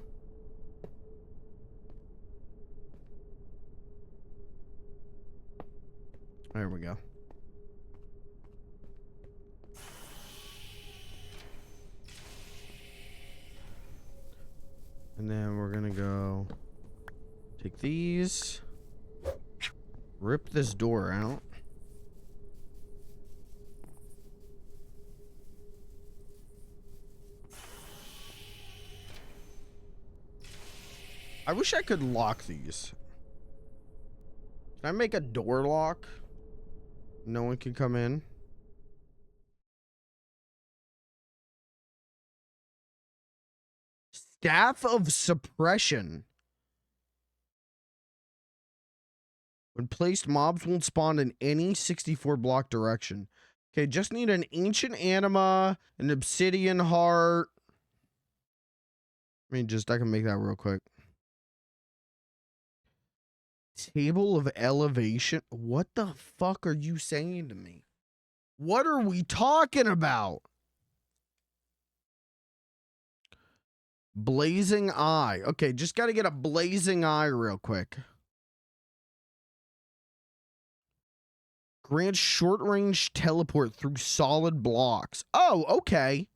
A: There we go. And then we're gonna go take these, rip this door out. I wish I could lock these. Can I make a door lock? No one can come in. Staff of suppression. When placed, mobs won't spawn in any 64 block direction. Okay, just need an ancient anima, an obsidian heart. I can make that real quick. Table of elevation. What the fuck are you saying to me? What are we talking about? Blazing eye. Okay, just got to get a blazing eye real quick. Grant short range teleport through solid blocks. Oh, okay.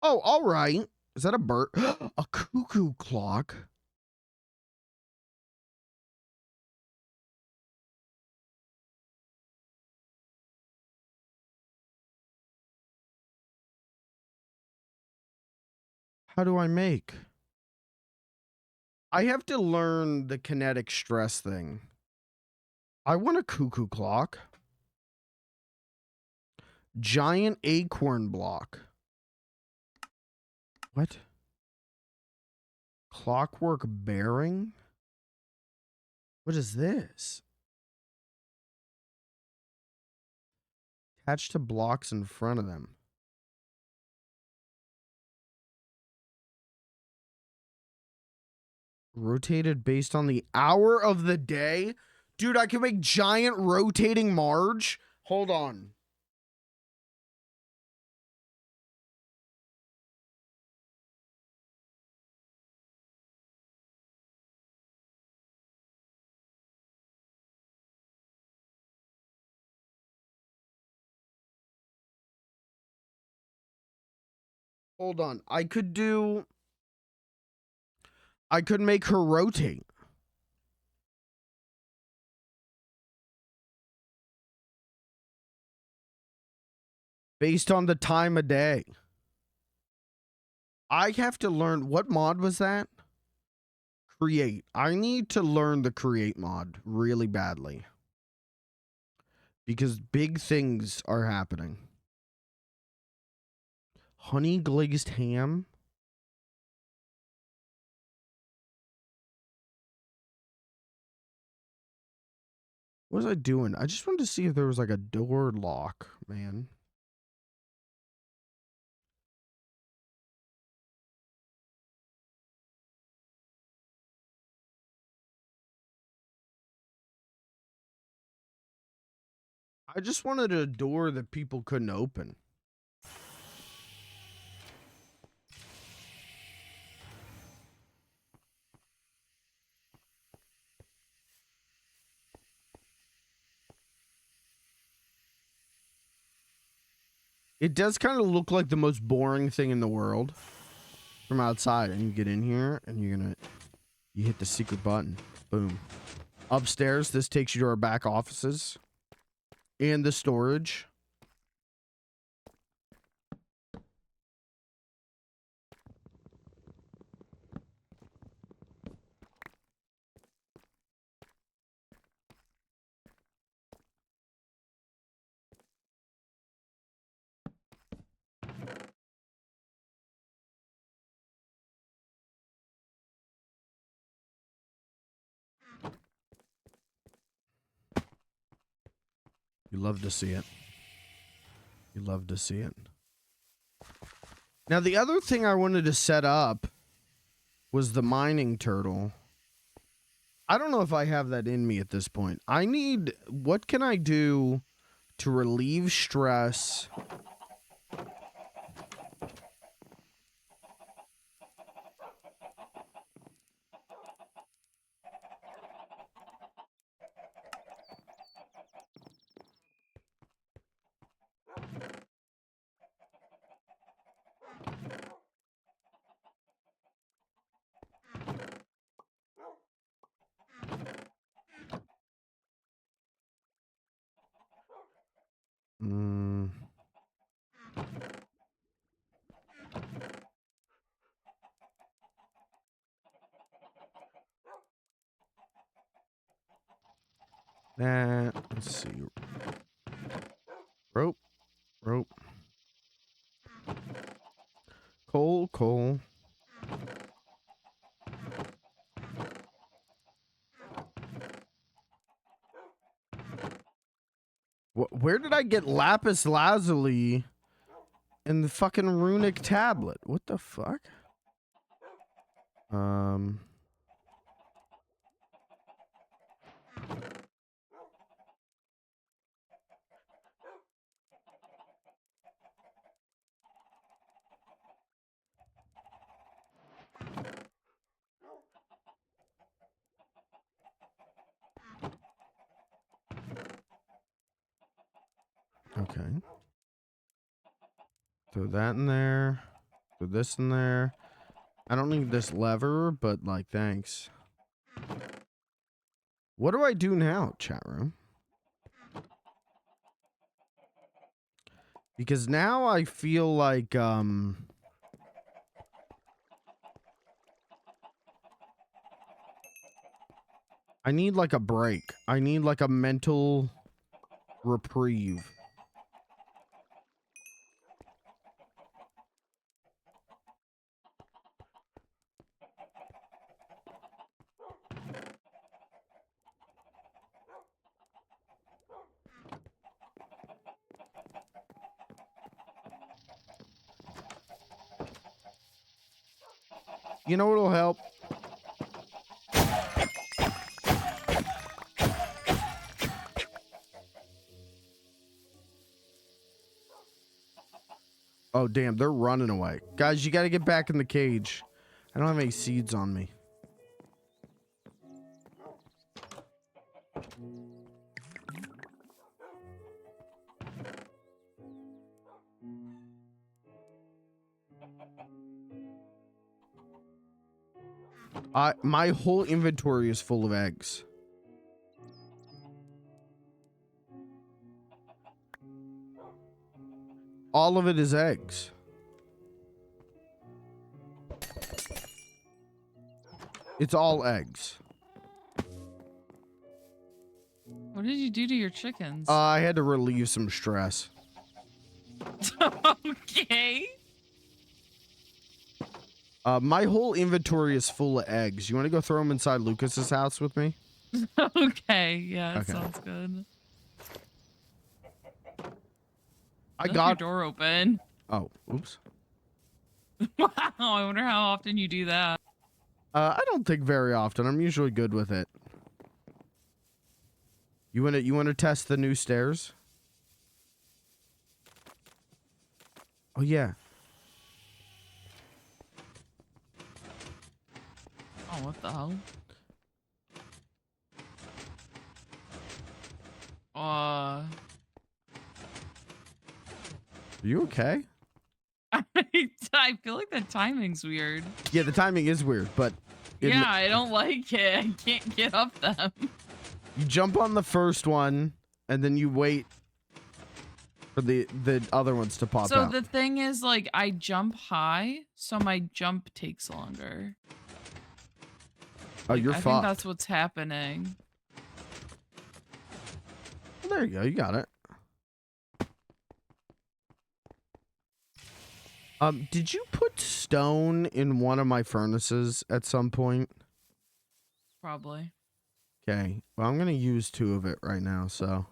A: Oh, all right. Is that a bird? A cuckoo clock. How do I make? I have to learn the kinetic stress thing. I want a cuckoo clock. Giant acorn block. What? Clockwork bearing? What is this? Attached to blocks in front of them. Rotated based on the hour of the day? Dude, I can make giant rotating Marge. Hold on. Hold on. I could make her rotate. based on the time of day. I have to learn, what mod was that? Create. I need to learn the create mod really badly. Because big things are happening. Honey glazed ham. What was I doing? I just wanted to see if there was like a door lock, man. I just wanted a door that people couldn't open. It does kind of look like the most boring thing in the world from outside. And you get in here and you hit the secret button. Boom. Upstairs, this takes you to our back offices and the storage. You love to see it. You love to see it. Now, the other thing I wanted to set up was the mining turtle. I don't know if I have that in me at this point. What can I do to relieve stress? Let's see. Rope. Coal. Where did I get lapis lazuli and the fucking runic tablet? What the fuck? Okay. Throw that in there. Throw this in there. I don't need this lever, but like, thanks. What do I do now, chat room? Because now I feel like, I need like a break. I need like a mental reprieve. You know what'll help? Oh, damn, they're running away. Guys, you gotta get back in the cage. I don't have any seeds on me. My whole inventory is full of eggs. All of it is eggs. It's all eggs.
B: What did you do to your chickens?
A: I had to relieve some stress.
B: Okay.
A: My whole inventory is full of eggs. You want to go throw them inside Lucas's house with me?
B: Okay. Yeah, that
A: Okay.
B: sounds good.
A: I
B: Left
A: got
B: your door open.
A: Oh, oops.
B: Wow. I wonder how often you do that.
A: I don't think very often. I'm usually good with it. You want to test the new stairs? Oh yeah.
B: Oh, what the hell?
A: Are you okay?
B: I feel like the timing's weird.
A: Yeah, the timing is weird, but
B: Yeah, I don't like it. I can't get up them.
A: you jump on the first one and then you wait for the other ones to pop out.
B: So the thing is, like, I jump high, so my jump takes longer.
A: Oh,
B: Like,
A: you're
B: I
A: fucked.
B: think that's what's happening.
A: Well, there you go. You got it. Did you put stone in one of my furnaces at some point?
B: Probably.
A: Okay. Well, I'm gonna use 2 of it right now, so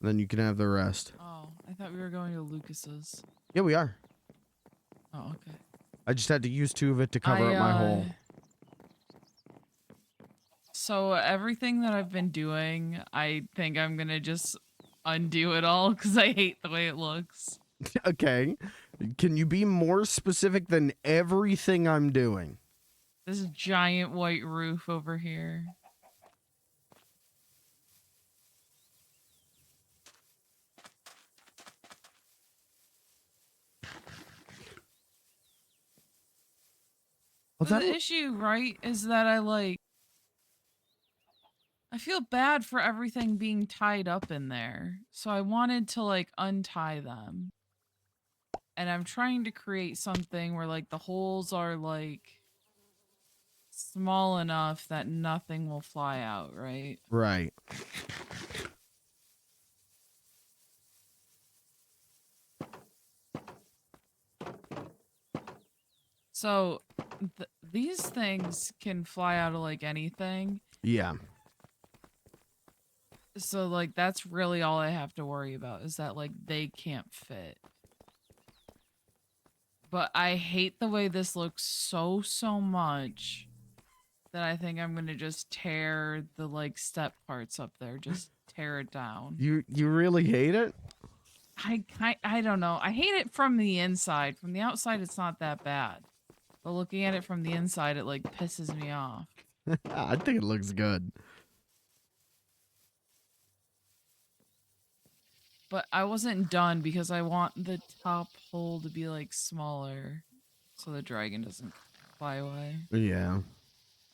A: then you can have the rest.
B: Oh, I thought we were going to Lucas's.
A: Yeah, we are.
B: Oh, okay.
A: I just had to use 2 of it to cover up my hole.
B: So everything that I've been doing, I think I'm gonna just undo it all because I hate the way it looks.
A: Okay. Can you be more specific than everything I'm doing?
B: This giant white roof over here.
A: Well,
B: But the issue, right, is that I feel bad for everything being tied up in there. So I wanted to like untie them. And I'm trying to create something where like the holes are like small enough that nothing will fly out, right?
A: Right.
B: So these things can fly out of like anything.
A: Yeah.
B: So like that's really all I have to worry about is that like they can't fit. But I hate the way this looks so much that I think I'm gonna just tear the like step parts up there. Just tear it down.
A: You really hate it?
B: I don't know. I hate it from the inside. From the outside, it's not that bad. But looking at it from the inside, it like pisses me off.
A: I think it looks good.
B: But I wasn't done because I want the top hole to be like smaller so the dragon doesn't fly away.
A: Yeah.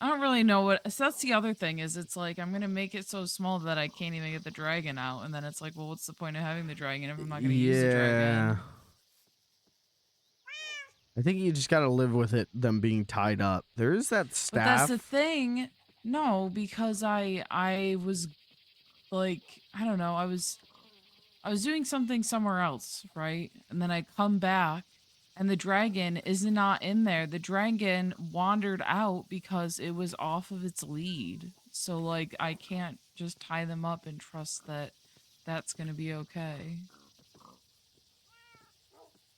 B: I don't really know what. So that's the other thing is it's like I'm going to make it so small that I can't even get the dragon out. And then it's like, well, what's the point of having the dragon if I'm not going to use the dragon?
A: I think you just gotta live with it, them being tied up. There is that staff.
B: But that's the thing. No, because I was like, I don't know. I was doing something somewhere else, right? And then I come back and the dragon is not in there. The dragon wandered out because it was off of its lead. So like I can't just tie them up and trust that that's going to be okay.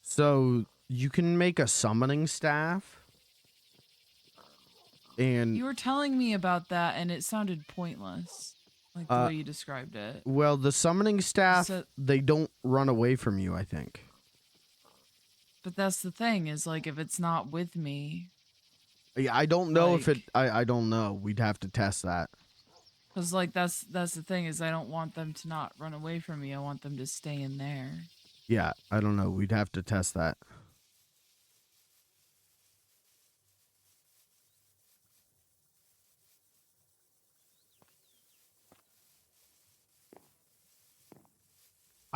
A: So you can make a summoning staff. And
B: You were telling me about that and it sounded pointless. Like the way you described it.
A: well, the summoning staff,
B: So-
A: they don't run away from you, I think.
B: But that's the thing is like if it's not with me.
A: Yeah, I don't know if it
B: Like-
A: I don't know. We'd have to test that.
B: Cause like that's the thing is I don't want them to not run away from me. I want them to stay in there.
A: Yeah, I don't know. We'd have to test that.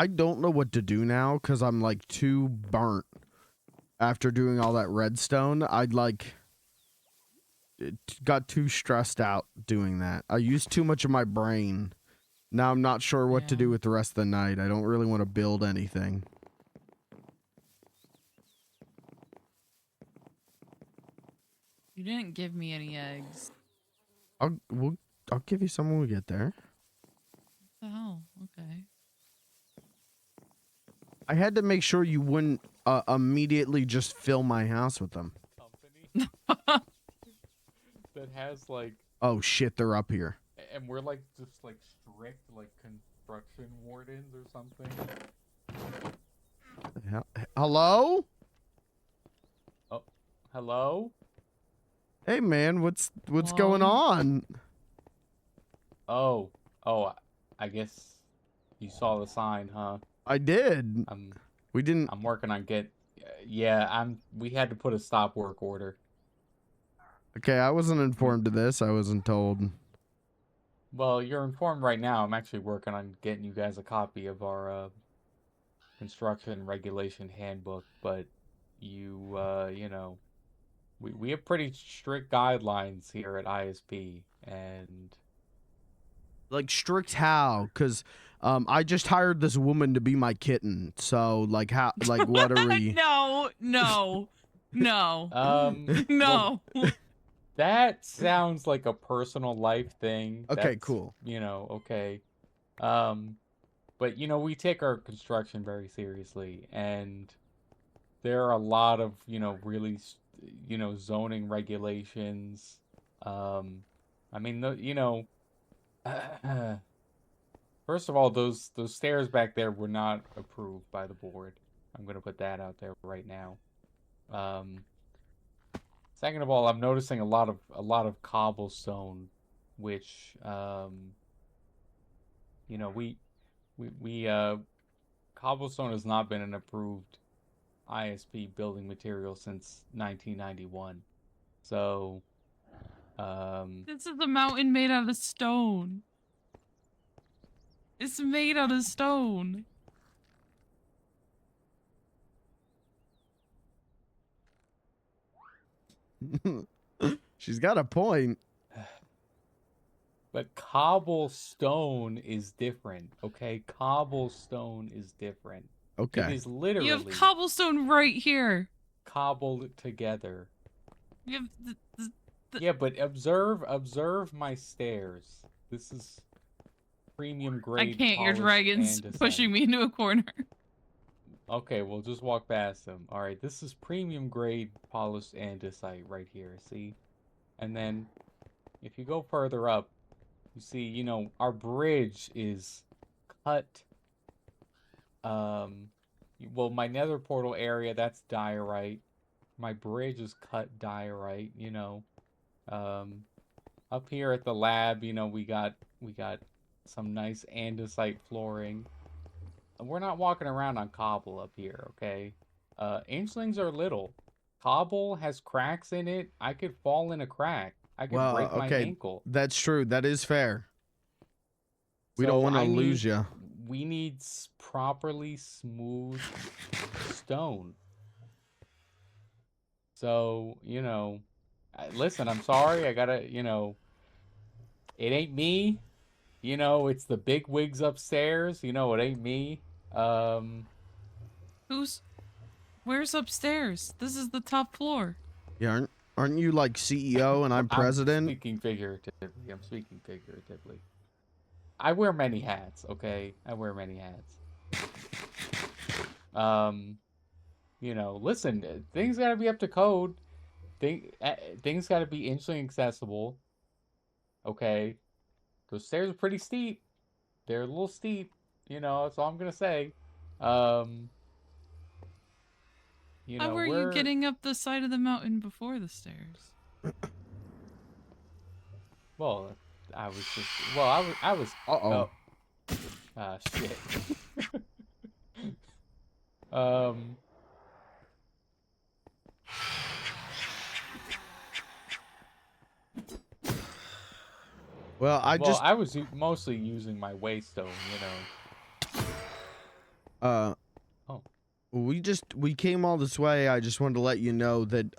A: I don't know what to do now because I'm like too burnt after doing all that redstone. I'd like got too stressed out doing that. I used too much of my brain. Now I'm not sure what to
B: Yeah.
A: do with the rest of the night. I don't really want to build anything.
B: You didn't give me any eggs.
A: I'll give you some when we get there.
B: What the hell? Okay.
A: I had to make sure you wouldn't immediately just fill my house with them.
C: Company that has like,
A: Oh shit, they're up here.
C: and we're like just like strict like construction wardens or something.
A: Hello?
C: Oh, hello?
A: Hey man, what's going
B: Hello?
A: on?
C: Oh, I guess you saw the sign, huh?
A: I did. We didn't.
C: I'm working on yeah, we had to put a stop work order.
A: Okay, I wasn't informed of this. I wasn't told.
C: Well, you're informed right now. I'm actually working on getting you guys a copy of our construction regulation handbook, but you know, we have pretty strict guidelines here at ISP, and
A: Like strict how? Cause I just hired this woman to be my kitten. So like how? Like what are we?
B: No, no, no,
C: well,
B: no.
C: that sounds like a personal life thing.
A: Okay,
C: That's,
A: cool.
C: you know, okay. But you know, we take our construction very seriously, and there are a lot of, you know, really, you know, zoning regulations. I mean, you know, first of all, those stairs back there were not approved by the board. I'm gonna put that out there right now. Um, Second of all, I'm noticing a lot of cobblestone, which you know, we cobblestone has not been an approved ISP building material since 1991. So,
B: This is a mountain made out of stone. It's made out of stone.
A: She's got a point.
C: but cobblestone is different, okay? Cobblestone is different. It
A: Okay.
C: is
B: You have
C: literally
B: cobblestone right here.
C: cobbled together.
B: You have
C: Yeah, but observe my stairs. This is premium
B: I
C: grade
B: can't. Your
C: polished
B: dragon's
C: andesite.
B: pushing me into a corner.
C: Okay, we'll just walk past them. All right, this is premium grade polished andesite right here. See, and then if you go further up, you see, you know, our bridge is cut. Well, my nether portal area, that's diorite. My bridge is cut diorite. You know, up here at the lab, you know, we got some nice andesite flooring. We're not walking around on cobble up here, okay? Inchlings are little. Cobble has cracks in it. I could fall in a crack. I could
A: Well,
C: break my
A: okay,
C: ankle.
A: that's true. That is fair. We don't
C: So
A: want to lose you.
C: we need properly smooth stone. So, you know, listen, I'm sorry. I gotta, you know, it ain't me. You know, it's the big wigs upstairs. You know, it ain't me.
B: Where's upstairs? This is the top floor.
A: Yeah, aren't you like CEO and I'm
C: I'm
A: president?
C: speaking figuratively. I'm speaking figuratively. I wear many hats, okay? I wear many hats. You know, listen, things gotta be up to code. Things gotta be Inchling accessible. Okay? Those stairs are pretty steep. They're a little steep, you know, that's all I'm gonna say. You
B: How
C: know,
B: were you getting up the side of the mountain before the stairs?
C: well, I was just, well, I was,
A: Uh-oh.
C: ah, shit. Um,
A: Well, I
C: I was mostly using my waystone, you know.
A: Uh,
C: Oh.
A: we came all this way. I just wanted to let you know that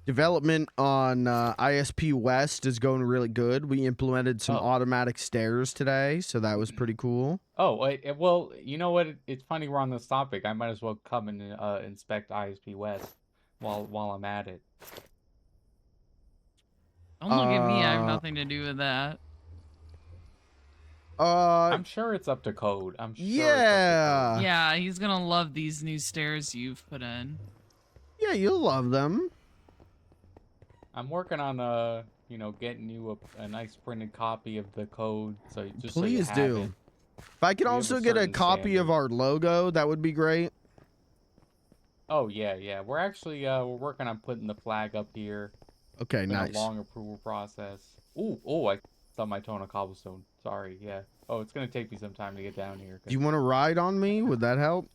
A: development on ISP West is going really good. We implemented some
C: Oh.
A: automatic stairs today, so that was pretty cool.
C: Oh, well, you know what? It's funny we're on this topic. I might as well come and inspect ISP West while I'm at it.
B: Don't look at me. I have nothing to do with that.
C: I'm sure it's up to code. I'm sure it's up to code.
B: Yeah, he's gonna love these new stairs you've put in.
A: Yeah, you'll love them.
C: I'm working on you know, getting you a nice printed copy of the code, so just
A: Please
C: so you have
A: do.
C: it.
A: If I could
C: We have
A: also
C: a
A: get a
C: certain
A: copy of
C: standard.
A: our logo, that would be great.
C: Oh yeah. We're actually we're working on putting the flag up here.
A: Okay,
C: It's been
A: nice.
C: a long approval process. Oh, I stubbed my toe on a cobblestone. Sorry, yeah. Oh, it's gonna take me some time to get down here.
A: Do you want to ride on me? Would that help?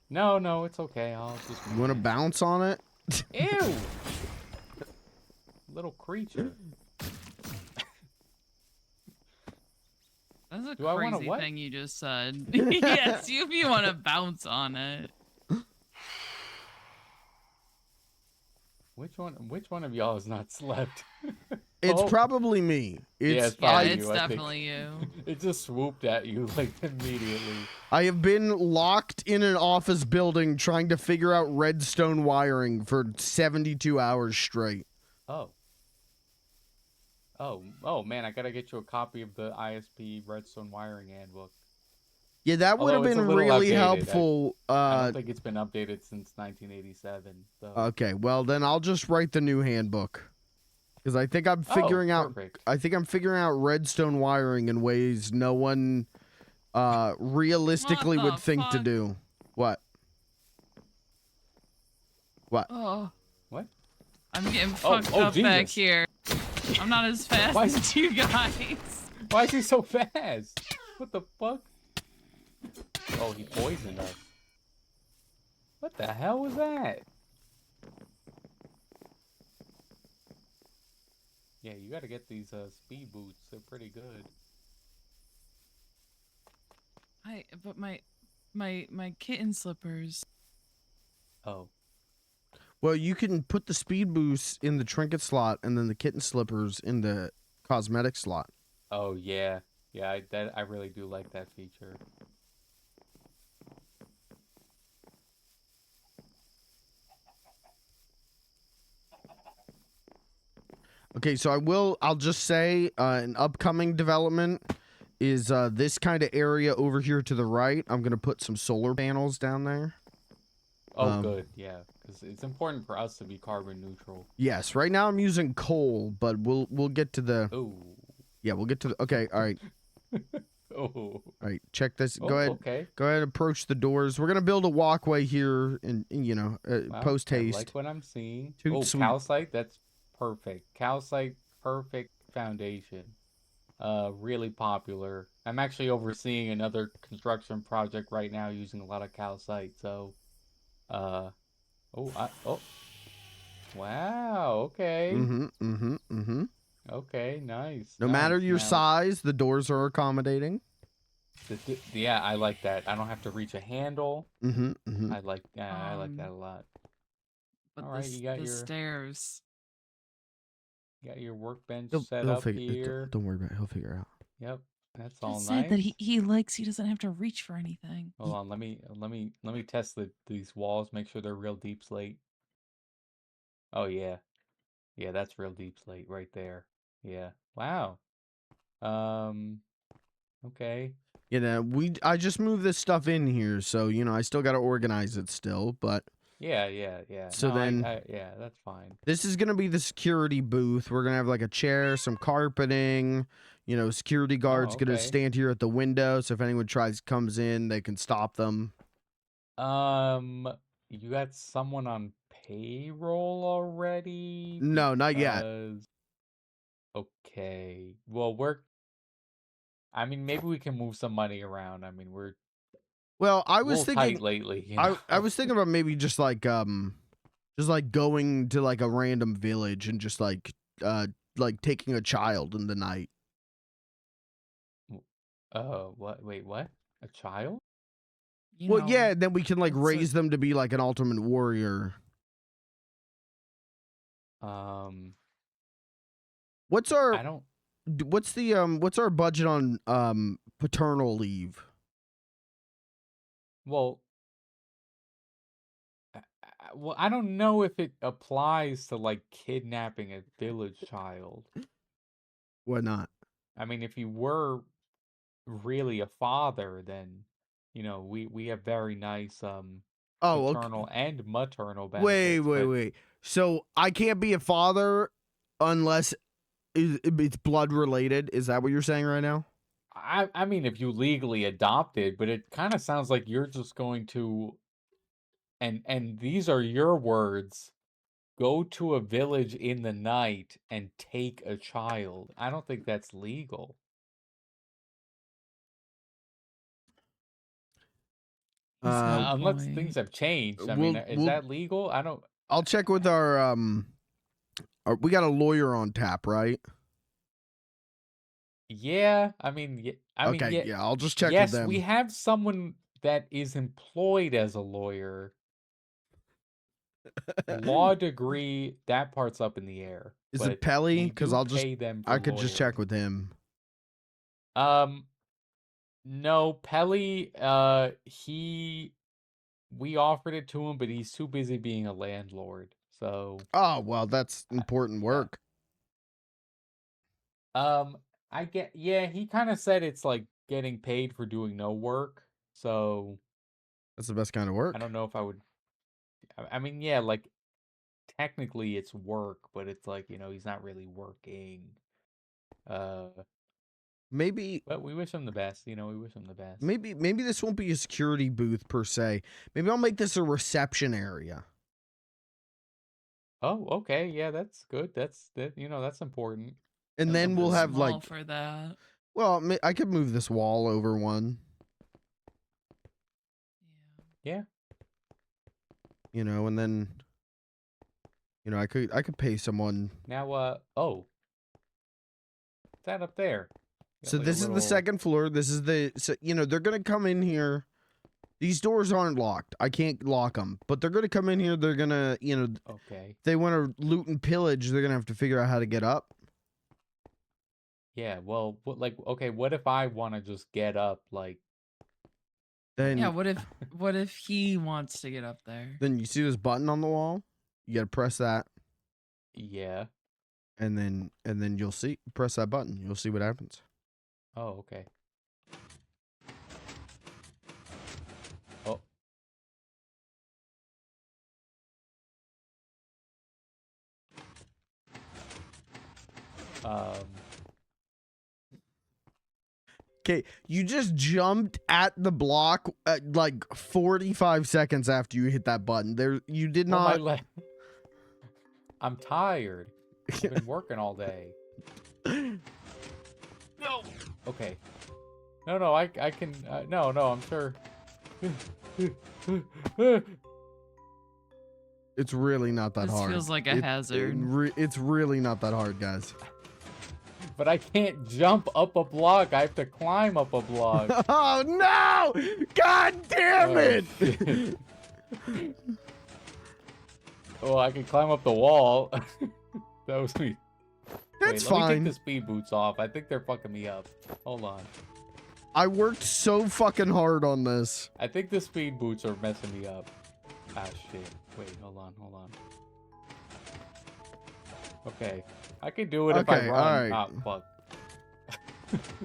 C: No, it's okay. I'll just.
A: You want to bounce on it?
C: Ew! Little creature.
B: That's a
C: Do I wanna
B: crazy
C: what?
B: thing you just said. Yeah, see if you want to bounce on it.
C: Which one of y'all has not slept?
A: It's
C: Oh.
A: probably me.
C: Yeah, it's
B: Yeah,
C: probably
B: it's
C: you, I think.
B: definitely you.
C: It just swooped at you like immediately.
A: I have been locked in an office building trying to figure out redstone wiring for 72 hours straight.
C: Oh. Oh man, I gotta get you a copy of the ISP Redstone Wiring Handbook.
A: Yeah, that would have
C: Although it's a
A: been
C: little
A: really
C: outdated.
A: helpful.
C: I don't think it's been updated since 1987. So.
A: Okay, well then I'll just write the new handbook. Because I think I'm figuring out
C: perfect.
A: I think I'm figuring out redstone wiring in ways no one realistically
B: What the
A: would think to
B: fuck?
A: do. What? What?
B: Oh.
C: What?
B: I'm getting fucked up
C: Jesus.
B: back here. I'm not as fast
C: Why-
B: as you guys.
C: Why is he so fast? What the fuck? Oh, he poisoned us. What the hell was that? Yeah, you gotta get these speed boots. They're pretty good.
B: But my kitten slippers.
C: Oh.
A: Well, you can put the speed boost in the trinket slot and then the kitten slippers in the cosmetic slot.
C: Oh yeah. Yeah, I really do like that feature.
A: Okay, so I'll just say an upcoming development is this kind of area over here to the right. I'm going to put some solar panels down there.
C: Oh, good. Yeah, because it's important for us to be carbon neutral.
A: Yes, right now I'm using coal, but we'll get to the
C: Oh.
A: Yeah, we'll get to the Okay, all right.
C: Oh.
A: All right, check this.
C: Oh,
A: Go ahead.
C: okay.
A: Go ahead, approach the doors. We're going to build a walkway here in you know,
C: Wow,
A: post haste.
C: I like what I'm seeing.
A: Toot
C: Oh,
A: sweet.
C: calcite, that's perfect. Calcite, perfect foundation. Really popular. I'm actually overseeing another construction project right now using a lot of calcite, so oh, wow, okay. Okay, nice.
A: No matter
C: nice.
A: your
C: Now,
A: size, the doors are accommodating.
C: yeah, I like that. I don't have to reach a handle. I like that a lot.
B: But
C: All right, you got
B: the
C: your
B: stairs.
C: You got your workbench
A: He'll
C: set up
A: figure,
C: here.
A: Don't worry about it. He'll figure it out.
C: Yep, that's all
B: Just
C: nice.
B: said that he likes he doesn't have to reach for anything.
C: Hold on, let me test these walls, make sure they're real deep slate. Oh yeah. Yeah, that's real deep slate right there. Yeah. Wow. Okay.
A: You know, I just moved this stuff in here, so you know I still got to organize it still, but
C: Yeah.
A: So
C: No,
A: then-
C: yeah, that's fine.
A: this is gonna be the security booth. We're gonna have like a chair, some carpeting. You know, security guards gonna
C: okay.
A: stand here at the window, so if anyone comes in, they can stop them.
C: You got someone on payroll already?
A: No, not yet.
C: Okay. Well, I mean, maybe we can move some money around. I mean, we're
A: Well, I
C: a
A: was
C: little
A: thinking
C: tight lately. You
A: I
C: know?
A: was thinking about maybe just like going to like a random village and just like taking a child in the night.
C: What? Wait, what? A child?
B: you
A: Well,
B: know.
A: yeah, then we can like
B: it's
A: raise them to be like an ultimate warrior. What's our
C: I don't.
A: what's our budget on paternal leave?
C: Well, well, I don't know if it applies to like kidnapping a village child.
A: Why not?
C: I mean, if you were really a father, then we have very nice
A: Oh, okay.
C: paternal and maternal
A: Wait,
C: benefits.
A: wait,
C: But
A: wait. So I can't be a father unless it's blood related. Is that what you're saying right now?
C: I mean, if you legally adopted, but it kind of sounds like you're just going to, and these are your words, go to a village in the night and take a child. I don't think that's legal.
B: He's got a
C: Unless things
B: point.
C: have changed. I mean,
A: We'll
C: is
A: we'll
C: that legal? I don't.
A: I'll check with we got a lawyer on tap, right?
C: Yeah, I mean,
A: Okay,
C: yeah,
A: yeah, I'll just check with
C: yes, we
A: them.
C: have someone that is employed as a lawyer. Law degree, that part's up in the air,
A: Is it
C: but
A: Pelly?
C: we
A: Because
C: do
A: I'll just
C: pay them for
A: I could just check
C: lawyering.
A: with him.
C: No, Pelly, we offered it to him, but he's too busy being a landlord. So,
A: Oh well, that's important
C: uh,
A: work.
C: yeah, he kind of said it's like getting paid for doing no work. So,
A: That's the best kind of
C: I
A: work.
C: don't know if I would. I mean, yeah, like technically it's work, but it's like, he's not really working. Uh,
A: Maybe
C: but we wish him the best, we wish him the best.
A: maybe this won't be a security booth per se. Maybe I'll make this a reception area.
C: Oh, okay, yeah, that's good. That's important.
A: And
C: That's
A: then we'll
B: It's
A: have
C: important.
A: like,
B: small for that.
A: well, I could move this wall over one.
B: Yeah.
C: Yeah.
A: And then I could pay someone.
C: Now, oh, what's that up there? Got
A: So
C: like a
A: this is the
C: little.
A: second floor. This is they're gonna come in here. These doors aren't locked. I can't lock them, but they're gonna come in here. They're gonna,
C: Okay.
A: if they want to loot and pillage, they're gonna have to figure out how to get up.
C: Yeah. Well, okay, what if I want to just get up, like?
A: Then
B: Yeah, what if he wants to get up there?
A: Then you see this button on the wall. You gotta press that,
C: Yeah.
A: and then you'll see. Press that button. You'll see what happens.
C: Oh, okay. Oh.
A: Okay, you just jumped at the block like 45 seconds after you hit that button. You did
C: Well, my
A: not.
C: leg. I'm tired. I've been working all day. No. Okay. No, I can. No, I'm sure.
A: It's really not that
B: This
A: hard.
B: feels like a hazard.
A: It's really not that hard, guys.
C: But I can't jump up a block. I have to climb up a block.
A: Oh no! God damn
C: Oh,
A: it!
C: shit. Oh, I can climb up the wall. That was me.
A: That's
C: Wait, let me
A: fine.
C: take the speed boots off. I think they're fucking me up. Hold on.
A: I worked so fucking hard on this.
C: I think the speed boots are messing me up. Ah, shit. Wait, hold on. Okay. I can do it if I
A: Okay,
C: run.
A: alright.
C: Ah, fuck.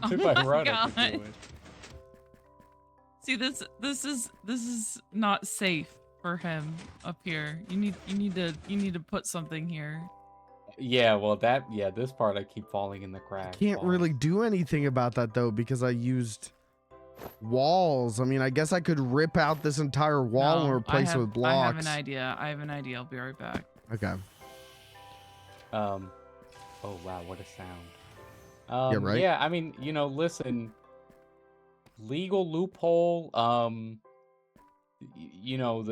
B: Oh
C: If
B: my
C: I run, I
B: God.
C: can do it.
B: See, this is not safe for him up here. You need to put something here.
C: Yeah, well, this part I keep falling in the cracks.
A: Can't really do anything about that though because I used walls. I mean, I guess I could rip out this entire wall and
B: No,
A: replace it with blocks.
B: I have an idea. I'll be right back.
A: Okay.
C: Oh wow, what a sound.
A: Yeah, right?
C: Yeah, I mean, listen, legal loophole, the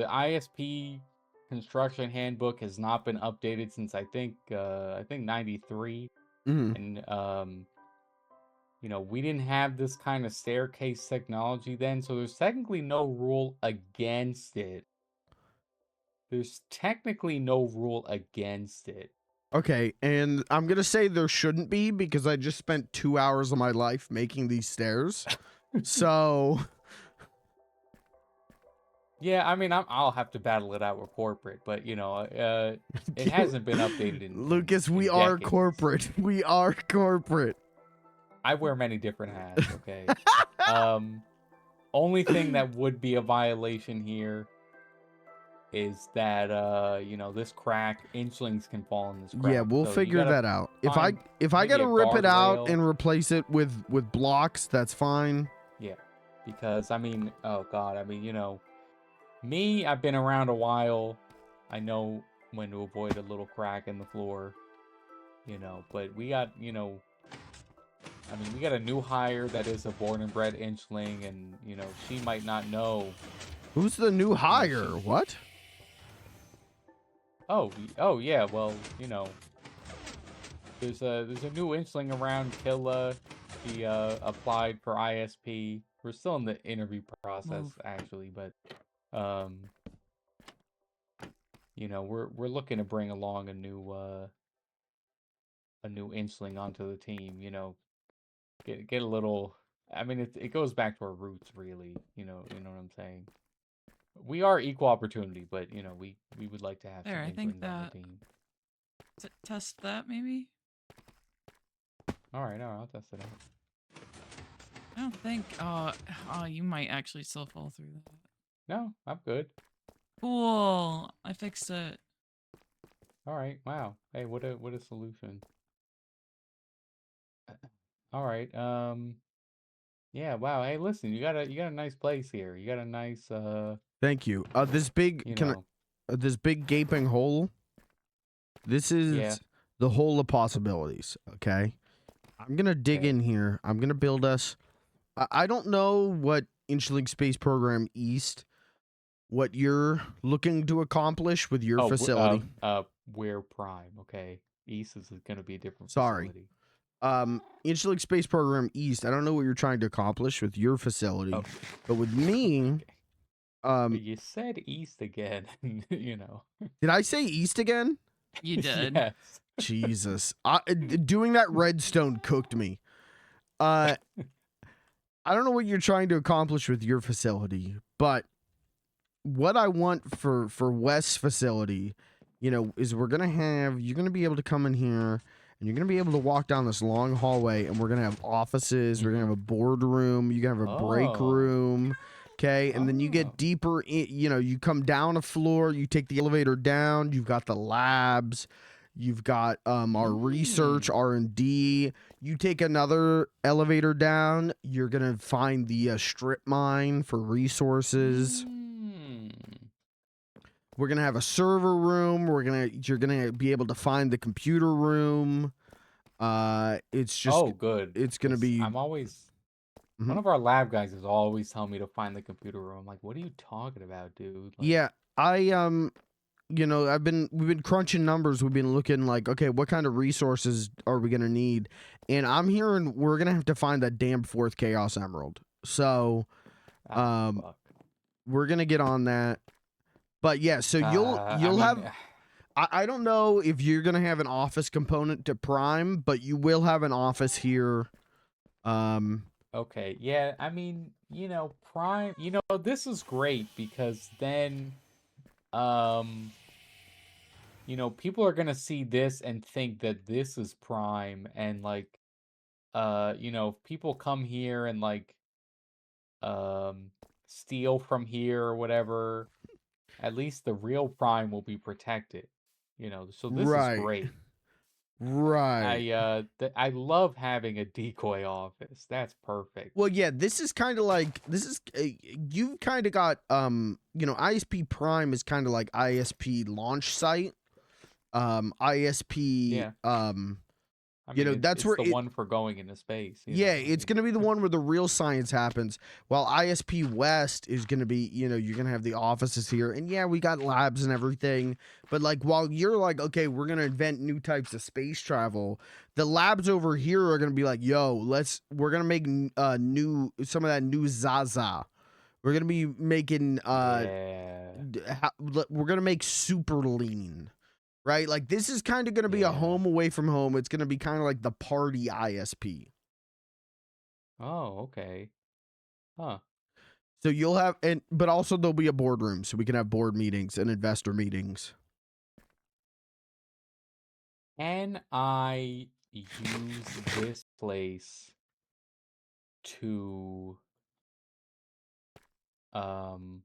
C: ISP construction handbook has not been updated since I think 93.
A: Mhm.
C: And we didn't have this kind of staircase technology then, so there's technically no rule against it. There's technically no rule against it.
A: Okay, and I'm gonna say there shouldn't be because I just spent 2 hours of my life making these stairs. So
C: Yeah, I mean, I'll have to battle it out with corporate, but it hasn't been updated in
A: Lucas, we
C: in
A: are
C: decades.
A: corporate. We are corporate.
C: I wear many different hats. Okay. Only thing that would be a violation here is that this crack, Inchlings can fall in this crack.
A: Yeah, we'll
C: So you
A: figure
C: gotta
A: that out. If I
C: maybe
A: gotta
C: a
A: rip it out
C: guardrail.
A: and replace it with blocks, that's fine.
C: Yeah, because I mean, oh god, I mean, me, I've been around a while. I know when to avoid a little crack in the floor, but we got, I mean, we got a new hire that is a born and bred Inchling, and, she might not know.
A: Who's the new hire? What?
C: Oh yeah, well, there's a new Inchling around, Killa. She applied for ISP. We're still in the interview process, actually, but we're looking to bring along a new Inchling onto the team. Get a little. I mean, it goes back to our roots, really. You know what I'm saying. We are equal opportunity, but we would like to have some Inchlings on the team.
B: Test that maybe.
C: All right, I'll test it out.
B: I don't think. You might actually still fall through that.
C: No, I'm good.
B: Cool. I fixed it.
C: All right. Wow. Hey, what a solution. All right. Yeah. Wow. Hey, listen. You got a nice place here. You got a nice.
A: Thank you. This big this big gaping hole. This is the hole of possibilities. Okay. I'm gonna dig in here. I'm gonna build us. I don't know what Inchling Space Program East, what you're looking to accomplish with your facility.
C: We're Prime. Okay. East is gonna be a different
A: Sorry.
C: facility.
A: Inchling Space Program East. I don't know what you're trying to accomplish with your facility, but with me,
C: you said East again.
A: Did I say East again?
B: You did.
C: Yes.
A: Jesus, doing that redstone cooked me. I don't know what you're trying to accomplish with your facility, but what I want for West's facility, is you're gonna be able to come in here and you're gonna be able to walk down this long hallway, and we're gonna have offices. We're gonna have a boardroom. You're gonna have a break room. Okay, and then you get deeper in, you come down a floor, you take the elevator down, you've got the labs, you've got our research, R&D. You take another elevator down, you're gonna find the strip mine for resources. We're gonna have a server room. You're gonna be able to find the computer room. It's just
C: good.
A: It's gonna be.
C: I'm always. One of our lab guys is always telling me to find the computer room. I'm like, what are you talking about, dude? Like,
A: yeah, we've been crunching numbers. We've been looking like, okay, what kind of resources are we gonna need? And I'm hearing we're gonna have to find that damn 4th Chaos Emerald. So, we're gonna get on that. But yeah, so you'll have. I don't know if you're gonna have an office component to Prime, but you will have an office here.
C: Okay, yeah, I mean, Prime, this is great because then, people are gonna see this and think that this is Prime, and like, if people come here and like, steal from here or whatever, at least the real Prime will be protected, so this is great.
A: Right.
C: I love having a decoy office. That's perfect.
A: Well, yeah, this is kind of like you've kind of got ISP Prime is kind of like ISP launch site. ISP
C: I
A: You
C: mean,
A: know, that's
C: it's
A: where
C: the
A: it,
C: one for going into space. You
A: yeah,
C: know, I
A: it's
C: mean,
A: going to be the one where the real science happens. While ISP West is going to be, you know, you're going to have the offices here. And yeah, we got labs and everything. But like, while you're like, okay, we're going to invent new types of space travel, the labs over here are going to be like, yo, we're going to make some of that new Zaza. We're going to be making,
C: yeah,
A: we're going to make super lean. Right? Like, this is kind of going to be a
C: yeah.
A: home away from home. It's going to be kind of like the party ISP.
C: Oh, okay. Huh.
A: So you'll have, but also there'll be a boardroom, so we can have board meetings and investor meetings.
C: Can I use this place to um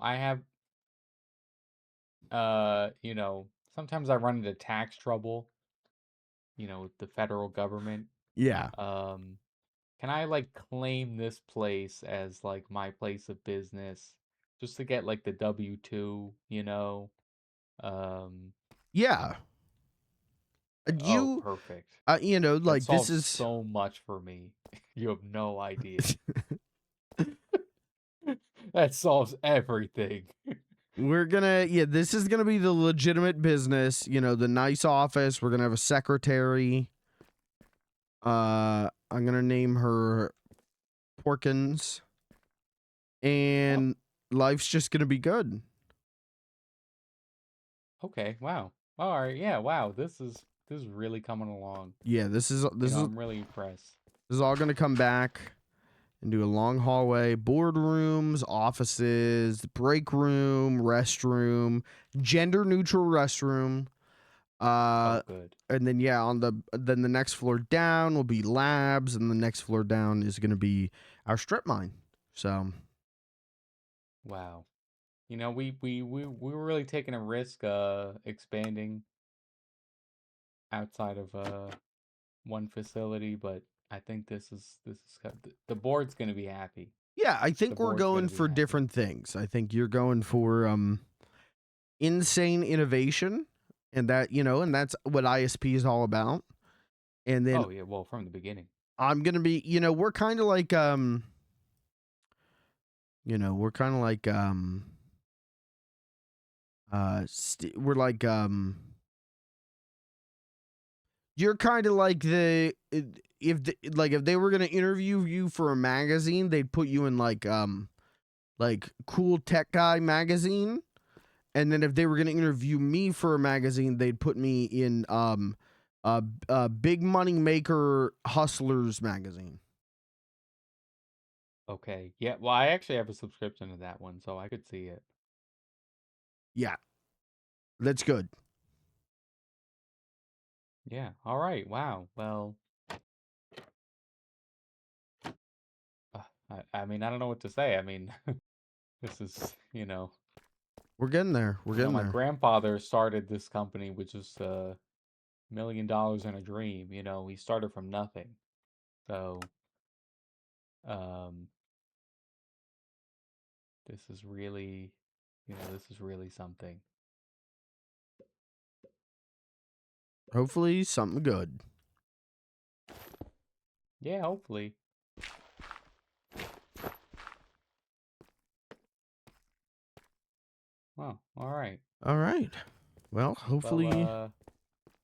C: I have sometimes I run into tax trouble, with the federal government.
A: Yeah.
C: Um can I like claim this place as like my place of business just to get like the W-2, Um
A: Yeah.
C: oh,
A: You,
C: perfect. That
A: like this
C: solves
A: is,
C: so much for me. You have no idea. That solves everything.
A: this is gonna be the legitimate business, the nice office. We're gonna have a secretary. I'm gonna name her Porkins,
C: Oh,
A: and life's just gonna be good.
C: okay. Wow. All right. Yeah. Wow. This is really coming along.
A: Yeah,
C: I'm really impressed.
A: this is all gonna come back into a long hallway, boardrooms, offices, break room, restroom, gender neutral restroom.
C: Oh,
A: Uh,
C: good.
A: and then yeah, then the next floor down will be labs, and the next floor down is gonna be our strip mine. So
C: Wow. We were really taking a risk expanding outside of one facility, but I think the board's gonna be happy.
A: yeah, I
C: The
A: think we're
C: board's
A: going
C: gonna be
A: for
C: happy.
A: different things. I think you're going for insane innovation, and that's what ISP is all about. And then
C: Oh yeah. Well, from the beginning.
A: I'm gonna be, we're kind of like we're kind of like we're like you're kind of like if they were gonna interview you for a magazine, they'd put you in like Cool Tech Guy magazine, and then if they were gonna interview me for a magazine, they'd put me in Big Money Maker Hustlers magazine.
C: Okay. Yeah. Well, I actually have a subscription to that one, so I could see it.
A: Yeah, that's good.
C: Yeah. All right. Wow. Well, I mean, I don't know what to say. I mean, this is,
A: We're getting there. We're getting
C: my
A: there.
C: grandfather started this company, which is $1 million in a dream. He started from nothing. So, um, this is really, this is really something.
A: Hopefully, something good.
C: Yeah, hopefully. Well, all right.
A: All right. Well,
C: Well,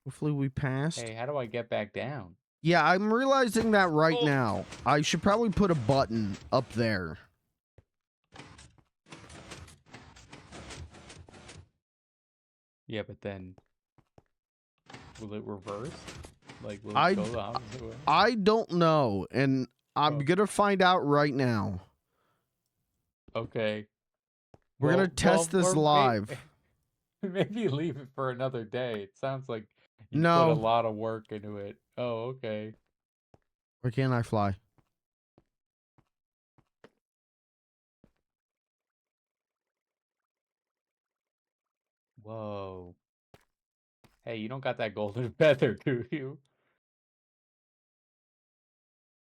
A: hopefully we passed.
C: hey, how do I get back down?
A: Yeah, I'm realizing that right now. I should probably put a button up there.
C: Yeah, but then will it reverse? Like, will it go the opposite way?
A: I don't know, and I'm
C: Oh,
A: gonna find out right now.
C: okay.
A: We're gonna test this
C: Or
A: live.
C: maybe leave it for another day. It sounds like you put a
A: No,
C: lot of work into it. Oh, okay.
A: why can't I fly?
C: Whoa. Hey, you don't got that golden feather, do you?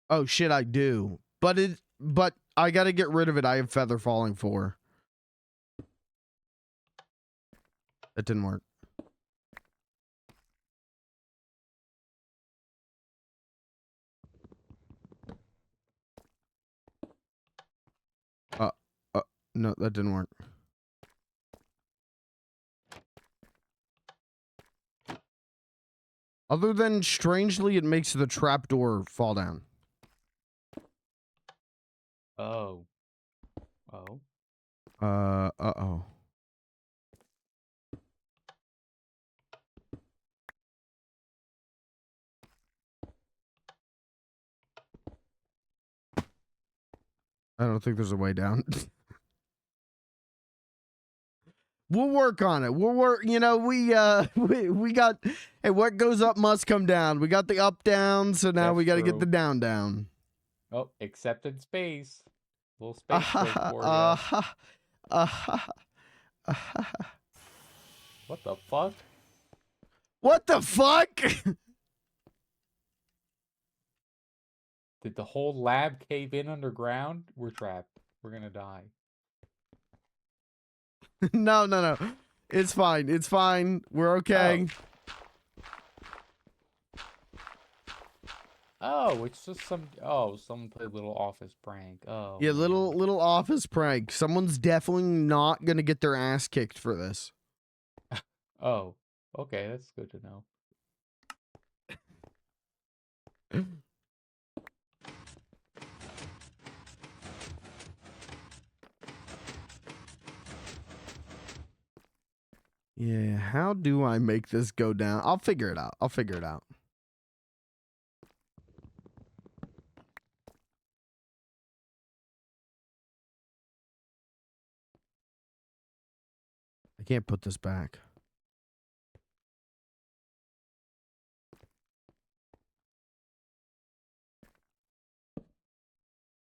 A: Oh shit, I do. But I gotta get rid of it. I have feather falling 4. That didn't work. No, that didn't work. Other than strangely, it makes the trapdoor fall down.
C: Oh. Oh.
A: Uh-oh. I don't think there's a way down. We'll work on it. We'll work, you know, we got, hey, what goes up must come down. We got the up down, so now
C: That's
A: we got to get
C: true.
A: the down down.
C: Oh, accepted space. Little space trick for you. What the fuck?
A: What the fuck?
C: Did the whole lab cave in underground? We're trapped. We're gonna die.
A: No. It's fine. It's fine. We're okay.
C: Oh, it's just some. Oh, someone played a little office prank. Oh.
A: Yeah,
C: man.
A: little office prank. Someone's definitely not gonna get their ass kicked for this.
C: Oh. Okay, that's good to know.
A: Yeah, how do I make this go down? I'll figure it out. I'll figure it out. I can't put this back.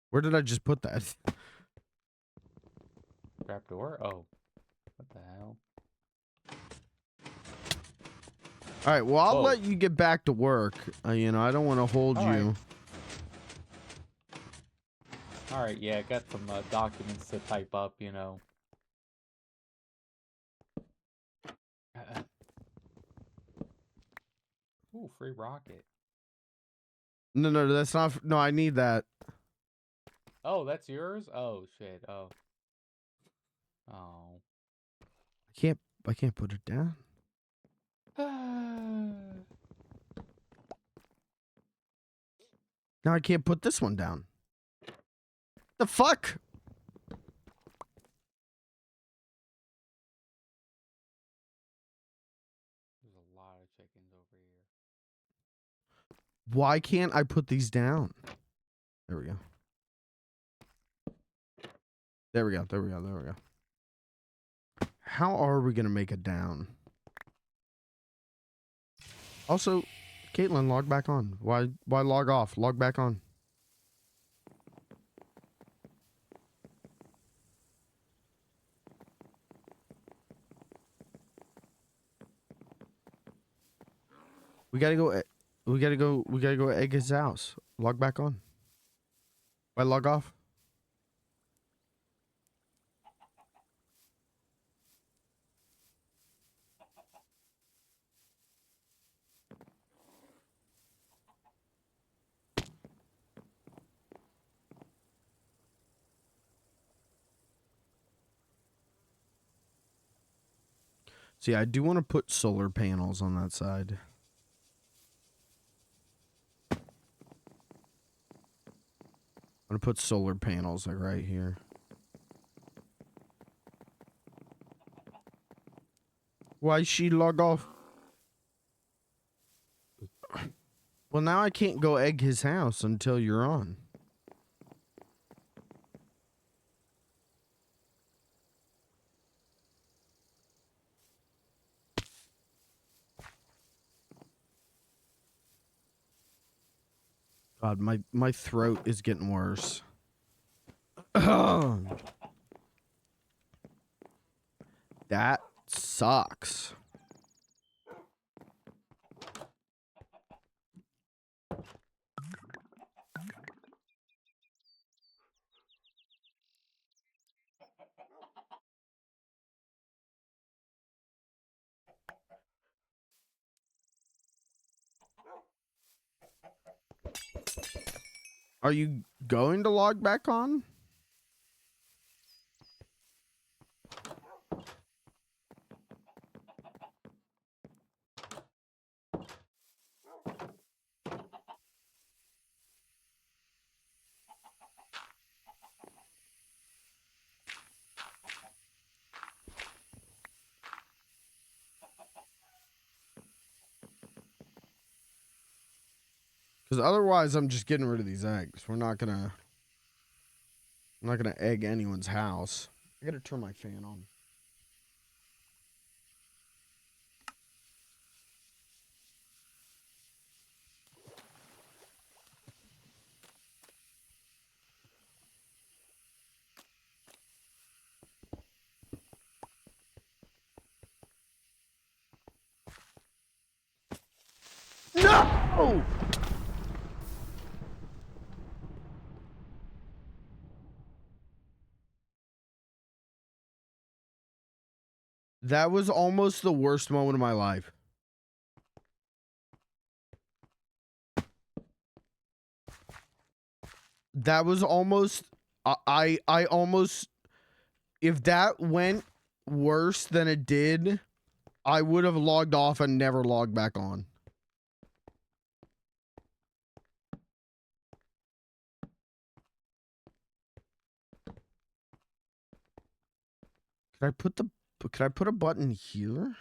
A: Where did I just put that?
C: Trapdoor? Oh. What the hell?
A: All right, well, I'll
C: Whoa.
A: let you get back to work. You know, I don't want to hold
C: All
A: you.
C: Alright, yeah, I got some documents to type up, you know. Ooh, free rocket.
A: No, that's not. No, I need that.
C: Oh, that's yours? Oh, shit. Oh. Oh.
A: I can't put it down. Now I can't put this one down. The fuck?
C: There's a lot of chickens over here.
A: Why can't I put these down? There we go. There we go. There we go. There we go. How are we gonna make it down? Also, Caitlin, log back on. Why log off? Log back on. We gotta go. We gotta go egg his house. Log back on. Why log off? See, I do want to put solar panels on that side. I'm gonna put solar panels like right here. Why she log off? Well, now I can't go egg his house until you're on. God, my throat is getting worse. That sucks. Are you going to log back on? Because otherwise, I'm just getting rid of these eggs. I'm not gonna egg anyone's house. I gotta turn my fan on. No! That was almost the worst moment of my life. That was almost, I almost, if that went worse than it did, I would have logged off and never logged back on. Could I put a button here?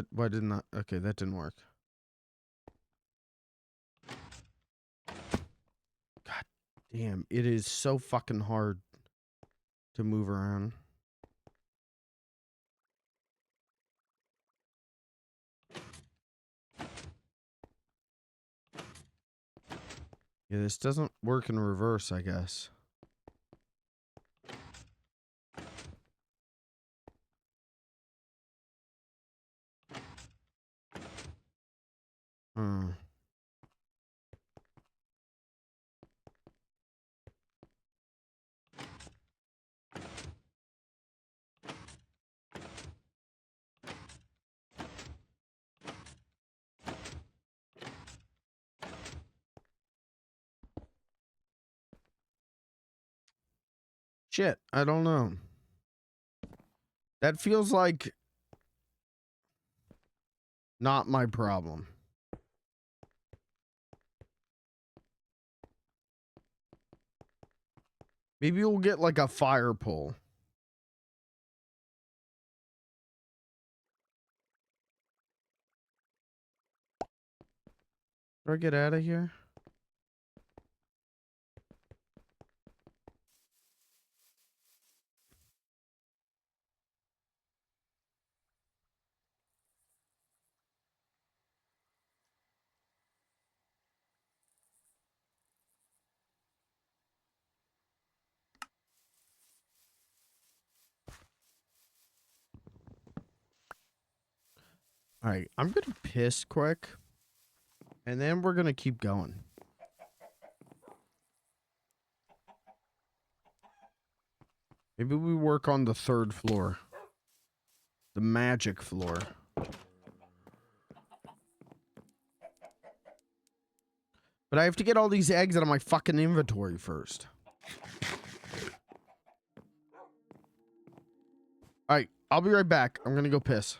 A: Why didn't that? Okay, that didn't work. God damn, it is so fucking hard to move around. Yeah, this doesn't work in reverse, I guess. Shit, I don't know. That feels like not my problem. Maybe we'll get like a fire pole. Do I get out of here? All right, I'm gonna piss quick, and then we're gonna keep going. Maybe we work on the 3rd floor, the magic floor. But I have to get all these eggs out of my fucking inventory first. All right, I'll be right back. I'm gonna go piss.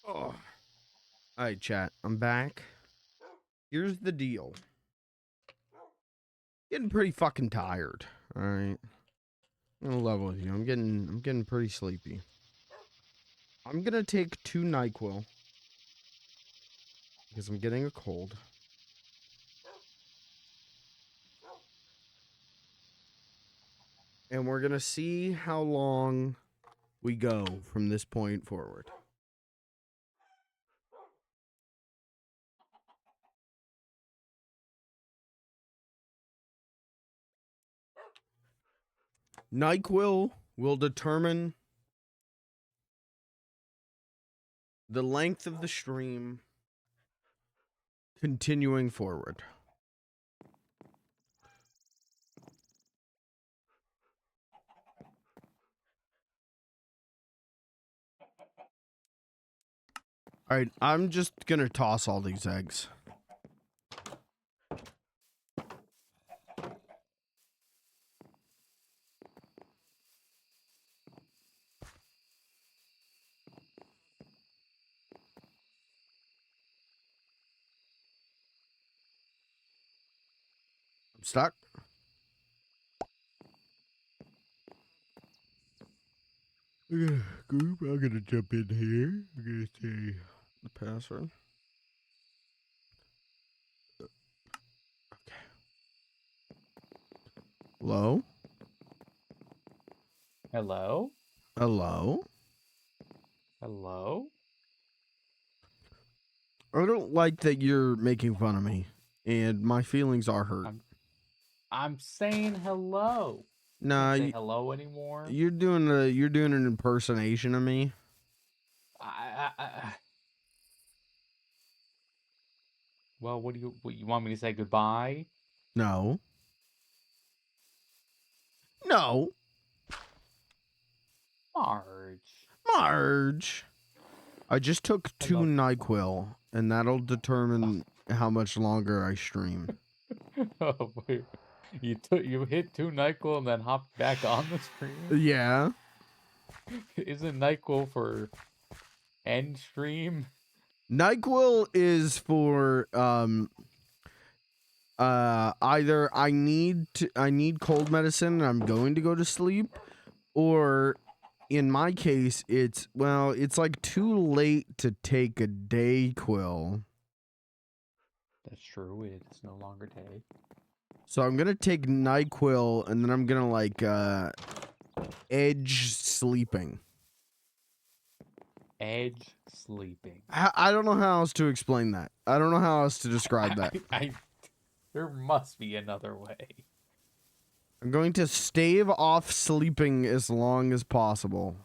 A: Oh. All right, chat. I'm back. Here's the deal. Getting pretty fucking tired. All right. I'm gonna level with you. I'm getting pretty sleepy. I'm gonna take 2 NyQuil because I'm getting a cold. And we're gonna see how long we go from this point forward. NyQuil will determine the length of the stream continuing forward. All right, I'm just gonna toss all these eggs. I'm stuck. Group, I'm gonna jump in here. I'm gonna say the password. Okay. Hello?
C: Hello?
A: Hello?
C: Hello?
A: I don't like that you're making fun of me, and my feelings are hurt.
C: I'm saying hello.
A: Nah,
C: Can't say hello anymore.
A: you're doing an impersonation of me.
C: Well, what you want me to say goodbye?
A: No. No.
C: Marge.
A: Marge. I just took 2
C: Hello.
A: NyQuil, and that'll determine how much longer I stream.
C: Oh, wait. You hit 2 NyQuil and then hopped back on the stream?
A: Yeah.
C: Isn't NyQuil for end stream?
A: NyQuil is for either I need cold medicine and I'm going to go to sleep, or in my case it's like too late to take a Dayquil.
C: That's true. It's no longer day.
A: So I'm gonna take NyQuil and then I'm gonna like edge sleeping.
C: Edge sleeping.
A: I don't know how else to explain that. I don't know how else to describe that.
C: There must be another way.
A: I'm going to stave off sleeping as long as possible.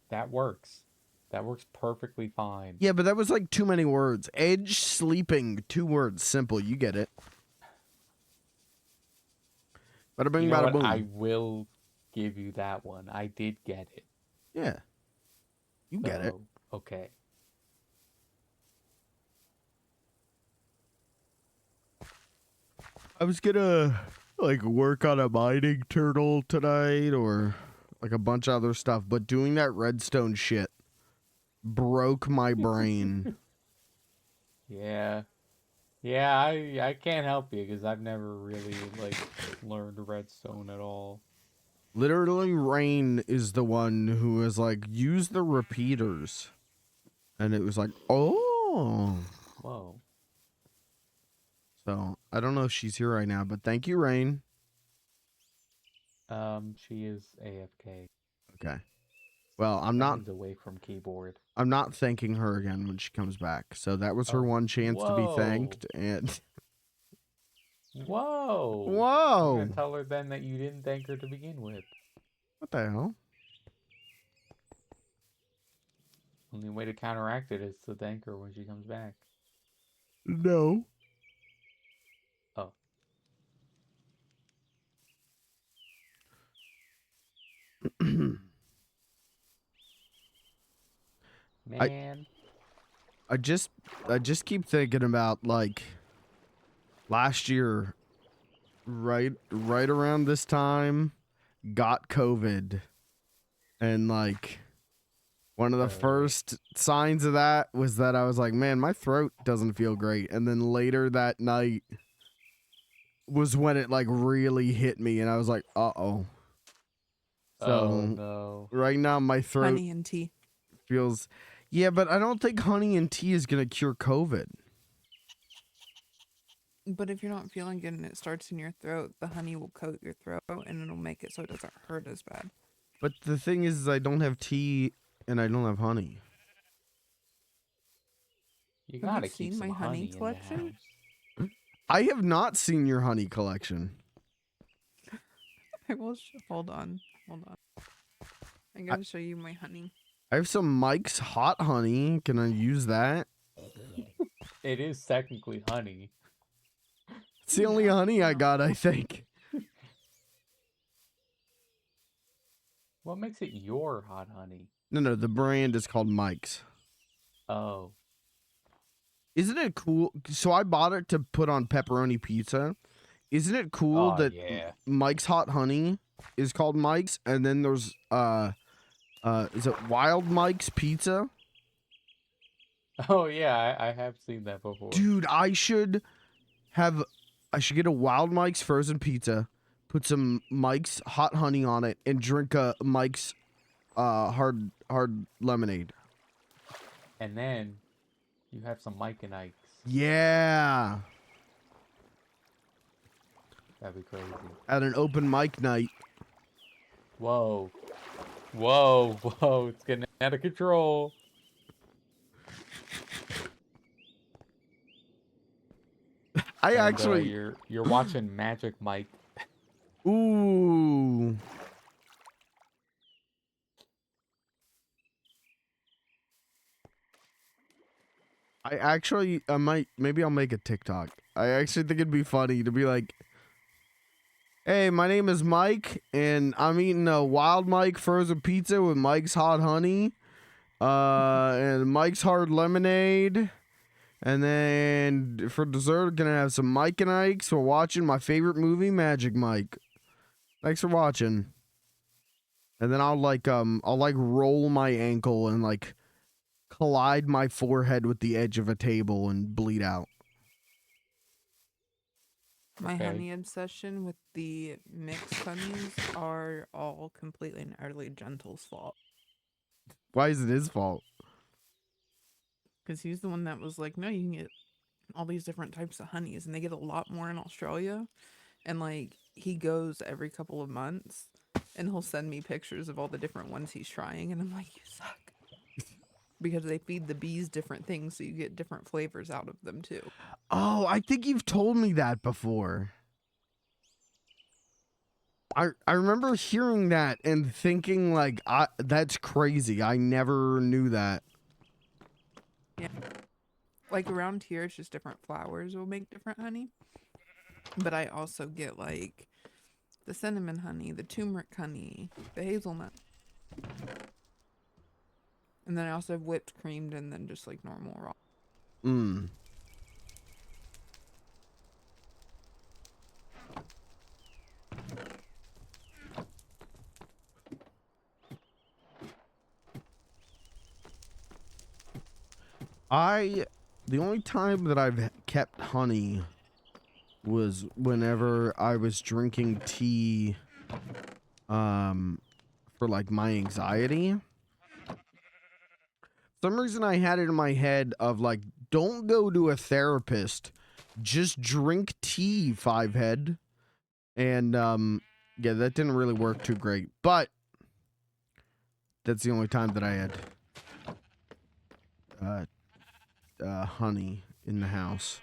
C: That works. That works perfectly fine.
A: Yeah, but that was like too many words. Edge sleeping, 2 words, simple. You get it. Bada bing,
C: You know
A: bada
C: what?
A: boom.
C: I will give you that one. I did get it.
A: Yeah. You get it.
C: Okay.
A: I was gonna like work on a mining turtle tonight or like a bunch of other stuff, but doing that redstone shit broke my brain.
C: Yeah. Yeah, I can't help you because I've never really like learned redstone at all.
A: Literally, Rain is the one who was like, use the repeaters. And it was like, oh.
C: Whoa.
A: So I don't know if she's here right now, but thank you, Rain.
C: She is AFK.
A: Okay. Well, I'm not.
C: Rain's away from keyboard.
A: I'm not thanking her again when she comes back. So that was her
C: Oh,
A: one chance to be
C: whoa.
A: thanked. And
C: Whoa! I'm
A: whoa,
C: gonna tell her then that you didn't thank her to begin with.
A: what the hell?
C: Only way to counteract it is to thank her when she comes back.
A: No.
C: Oh. Man.
A: I just keep thinking about like last year, right around this time, got COVID, and like one of the first signs of that was that I was like, man, my throat doesn't feel great, and then later that night was when it like really hit me, and I was like, uh-oh. So
C: Oh no.
A: right now my throat
D: Honey and tea.
A: feels, yeah, but I don't think honey and tea is gonna cure COVID.
D: But if you're not feeling good and it starts in your throat, the honey will coat your throat and it'll make it so it doesn't hurt as bad.
A: But the thing is I don't have tea and I don't have honey.
C: You
D: Have
C: gotta
D: you
C: keep
D: seen
C: some
D: my honey
C: honey in the
D: collection?
C: house.
A: I have not seen your honey collection.
D: I will. Hold on. I gotta show you my honey.
A: I have some Mike's hot honey. Can I use that?
C: It is technically honey.
A: It's the only honey I got, I think.
C: What makes it your hot honey?
A: No, the brand is called Mike's.
C: Oh.
A: Isn't it cool? So I bought it to put on pepperoni pizza. Isn't it cool that
C: yeah.
A: Mike's hot honey is called Mike's, and then there's is it Wild Mike's pizza?
C: Oh yeah, I have seen that before.
A: Dude, I should get a Wild Mike's frozen pizza, put some Mike's hot honey on it, and drink a Mike's hard lemonade.
C: And then you have some Mike and Ike's.
A: Yeah.
C: That'd be crazy.
A: At an open mic night.
C: Whoa. Whoa, it's getting out of control.
A: Actually
C: you're watching Magic Mike.
A: Ooh. Maybe I'll make a TikTok. I actually think it'd be funny to be like, hey, my name is Mike, and I'm eating a Wild Mike frozen pizza with Mike's hot honey, and Mike's hard lemonade, and then for dessert, gonna have some Mike and Ike's. We're watching my favorite movie, Magic Mike. Thanks for watching. And then I'll roll my ankle and like collide my forehead with the edge of a table and bleed out.
D: My
C: Okay.
D: honey obsession with the mixed honeys are all completely and utterly Gentle's fault.
A: Why is it his fault?
D: Because he's the one that was like, no, you can get all these different types of honeys, and they get a lot more in Australia. And like, he goes every couple of months, and he'll send me pictures of all the different ones he's trying, and I'm like, you suck. Because they feed the bees different things, so you get different flavors out of them too.
A: Oh, I think you've told me that before. I remember hearing that and thinking like, that's crazy. I never knew that.
D: Yeah. Like around here, it's just different flowers will make different honey. But I also get like the cinnamon honey, the turmeric honey, the hazelnut. And then I also have whipped creamed and then just like normal raw.
A: Mm. The only time that I've kept honey was whenever I was drinking tea for like my anxiety. For some reason I had it in my head of like, don't go to a therapist Just drink tea, 5-head. And yeah, that didn't really work too great. But that's the only time that I had honey in the house.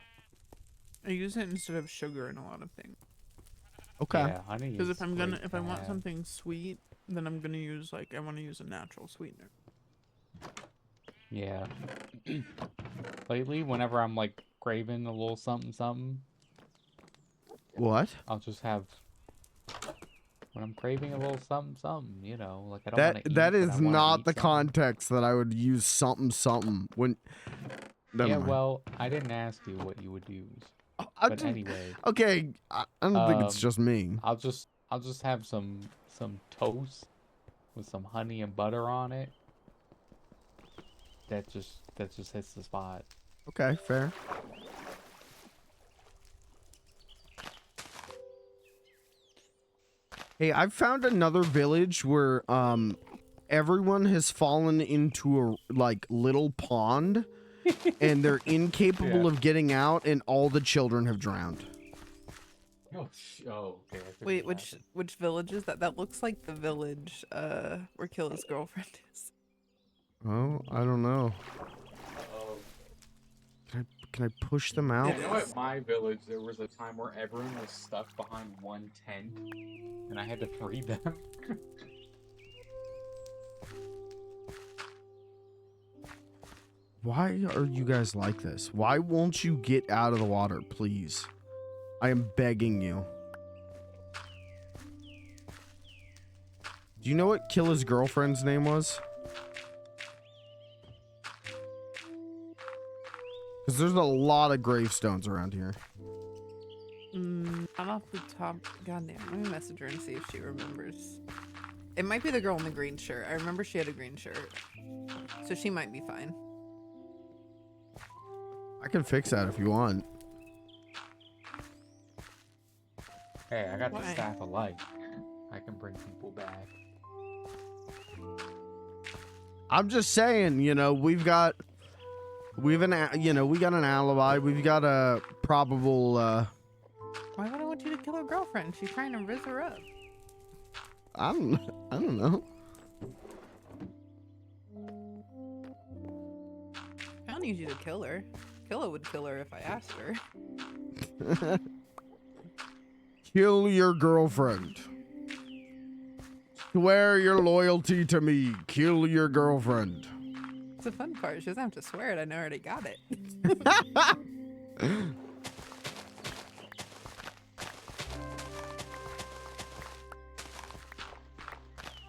D: I use it instead of sugar in a lot of things.
A: Okay.
C: Yeah, honey
D: Because
C: is
D: if I want
C: have.
D: something sweet, then I'm gonna use I want to use a natural sweetener.
C: Yeah. Lately, whenever I'm like craving a little something something,
A: What?
C: I'll just have. When I'm craving a little something something, you know, like I don't want to eat.
A: That
C: but I
A: is
C: wanna
A: not
C: eat
A: the
C: something.
A: context that I would use something something when. Never
C: Yeah,
A: mind.
C: well, I didn't ask you what you would use.
A: I
C: But
A: just-
C: anyway,
A: okay, I don't think it's just me.
C: I'll just have some toast with some honey and butter on it. That just hits the spot.
A: Okay, fair. Hey, I've found another village where everyone has fallen into a like little pond and they're incapable
C: Yeah.
A: of getting out and all the children have drowned.
C: Oh, okay. I
D: Wait, which village is that? That looks like the village where Killa's girlfriend is.
A: Oh, I don't know.
C: Oh.
A: Can I push them out?
C: You know, at my village, there was a time where everyone was stuck behind one tent, and I had to free them.
A: Why are you guys like this? Why won't you get out of the water, please? I am begging you. Do you know what Killa's girlfriend's name was? Because there's a lot of gravestones around here.
D: Not off the top. Goddamn, let me message her and see if she remembers. It might be the girl in the green shirt. I remember she had a green shirt, so she might be fine.
A: I can fix that if you want.
C: Hey, I got
D: Why?
C: the staff of light. I can bring people back.
A: I'm just saying, you know, we got an alibi. We've got a probable.
D: Why would I want you to kill her girlfriend? She's trying to riz her up.
A: I don't know.
D: I don't need you to kill her. Killa would kill her if I asked her.
A: Kill your girlfriend. Swear your loyalty to me. Kill your girlfriend.
D: It's the fun part. She doesn't have to swear it. I know I already got it.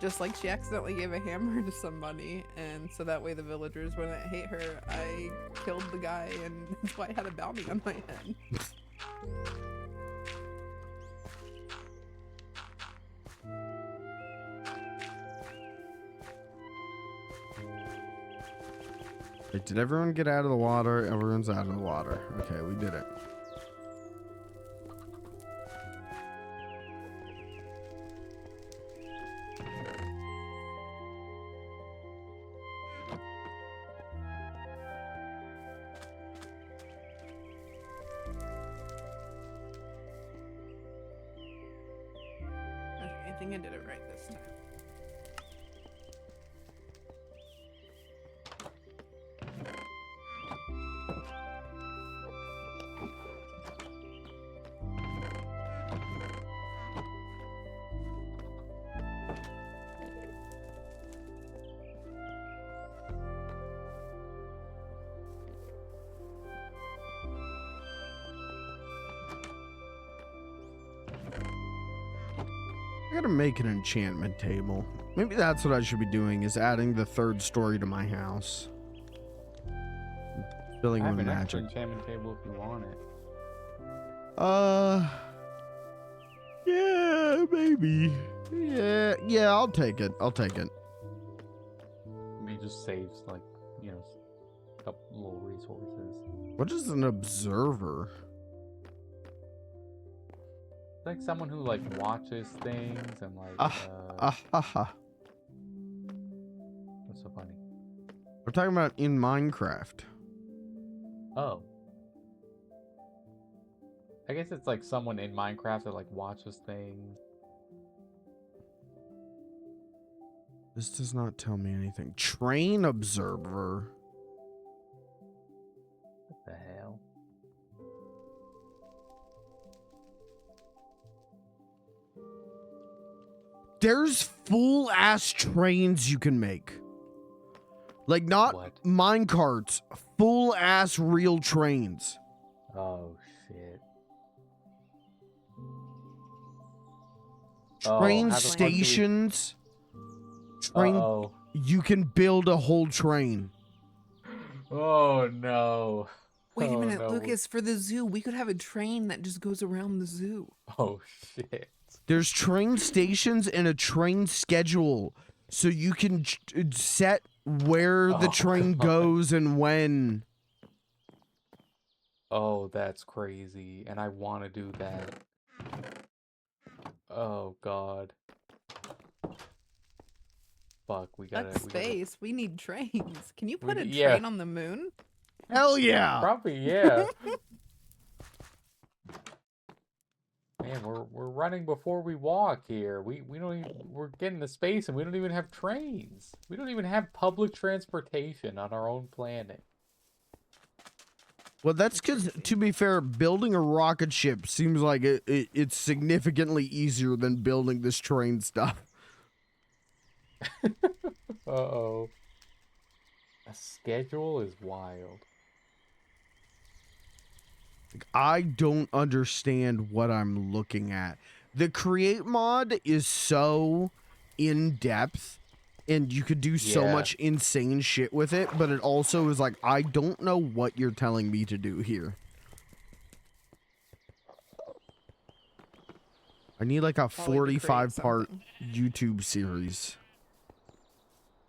D: Just like she accidentally gave a hammer to somebody, and so that way the villagers wouldn't hate her, I killed the guy, and that's why I had a bounty on my head.
A: Wait, did everyone get out of the water? Everyone's out of the water. Okay, we did it.
D: I think I did it right this time.
A: I gotta make an enchantment table. Maybe that's what I should be doing, is adding the third story to my house. Filling
C: I
A: with
C: have an extra
A: magic.
C: enchantment table if you want it.
A: Yeah, maybe. Yeah, I'll take it. I'll take it.
C: I mean, it just saves, like, you know, a couple little resources.
A: What is an observer?
C: Like someone who, like, watches things and, like,
A: Haha.
C: what's so funny?
A: We're talking about in Minecraft.
C: Oh. I guess it's like someone in Minecraft that like watches things.
A: This does not tell me anything. Train observer.
C: What the hell?
A: There's full ass trains you can make. Like not
C: What?
A: minecarts, full ass real trains.
C: Oh shit.
A: Train
C: how the fuck do we-
A: stations. Train.
C: Uh-oh.
A: You can build a whole train.
C: Oh no.
D: Wait a
C: Oh,
D: minute,
C: no.
D: Lucas, for the zoo, we could have a train that just goes around the zoo.
C: Oh shit.
A: There's train stations and a train schedule, so you can set where the
C: Oh,
A: train
C: God.
A: goes and when.
C: Oh, that's crazy. And I want to do that. Oh god. Fuck, we gotta...
D: That's space. We need trains. Can you put a
C: yeah.
D: train on the moon?
A: Hell yeah!
C: Probably, yeah. Man, we're running before we walk here. We don't even... We're getting to space and we don't even have trains. We don't even have public transportation on our own planet.
A: Well, that's because, to be fair, building a rocket ship seems like it's significantly easier than building this train stuff.
C: Uh-oh. A schedule is wild.
A: I don't understand what I'm looking at. The create mod is so in depth and you could do so
C: Yeah.
A: much insane shit with it, but it also is like, I don't know what you're telling me to do here. I need like a
D: Probably to create
A: 45-part
D: something.
A: YouTube series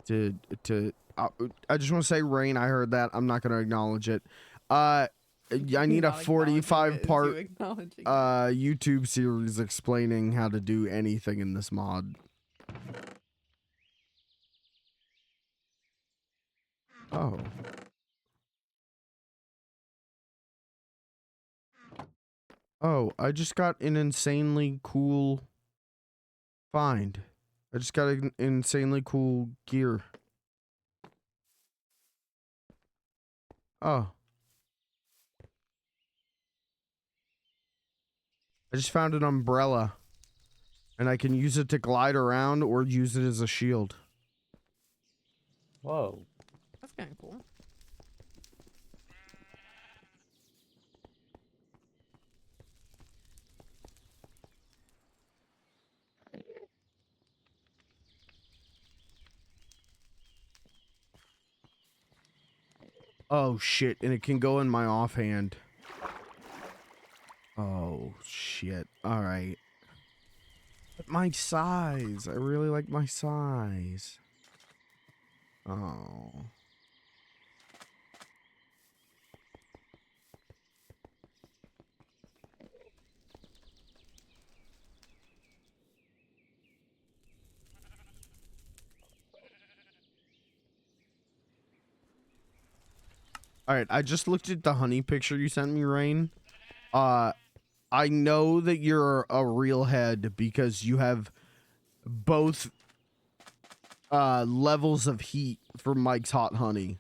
A: I just want to say, Rain, I heard that. I'm not going to acknowledge it. I need a
D: Not acknowledging it is
A: 45-part
D: you acknowledging it.
A: YouTube series explaining how to do anything in this mod. Oh. Oh, I just got an insanely cool find. I just got an insanely cool gear. Oh. I just found an umbrella. And I can use it to glide around or use it as a shield.
C: Whoa.
D: That's kind of cool.
A: Oh shit, and it can go in my offhand. Oh shit. Alright. My size. I really like my size. Oh. Alright, I just looked at the honey picture you sent me, Rain. I know that you're a real head because you have both levels of heat for Mike's hot honey.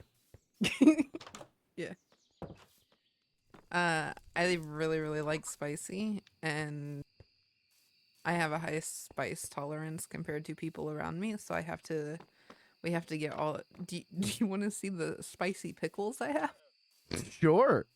D: Yeah. I really, really like spicy, and I have a high spice tolerance compared to people around me, so we have to get all. Do you want to see the spicy pickles I have?
A: Sure.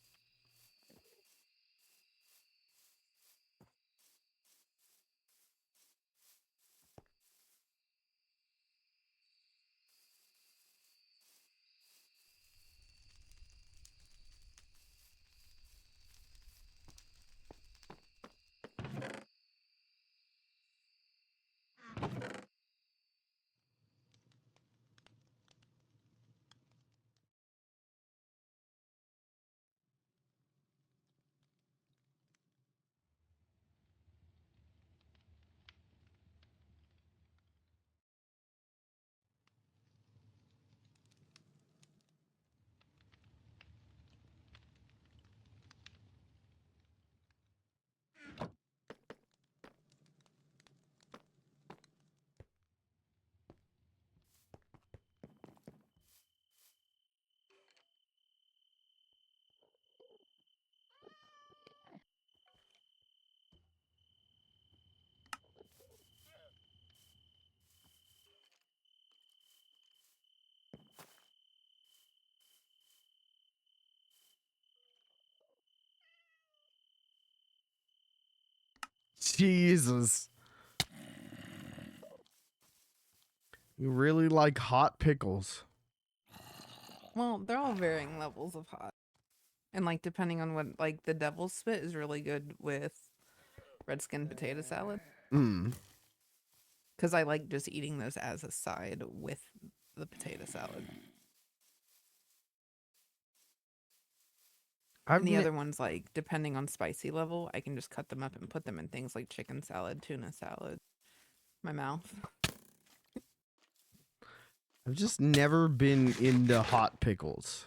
A: Jesus. You really like hot pickles.
D: Well, they're all varying levels of hot. And like depending on what like the devil's spit is really good with red skin potato salad.
A: Mm.
D: Because I like just eating those as a side with the potato salad.
A: I've
D: And the
A: ne-
D: other ones, like, depending on spicy level, I can just cut them up and put them in things like chicken salad, tuna salad. My mouth.
A: I've just never been into hot pickles.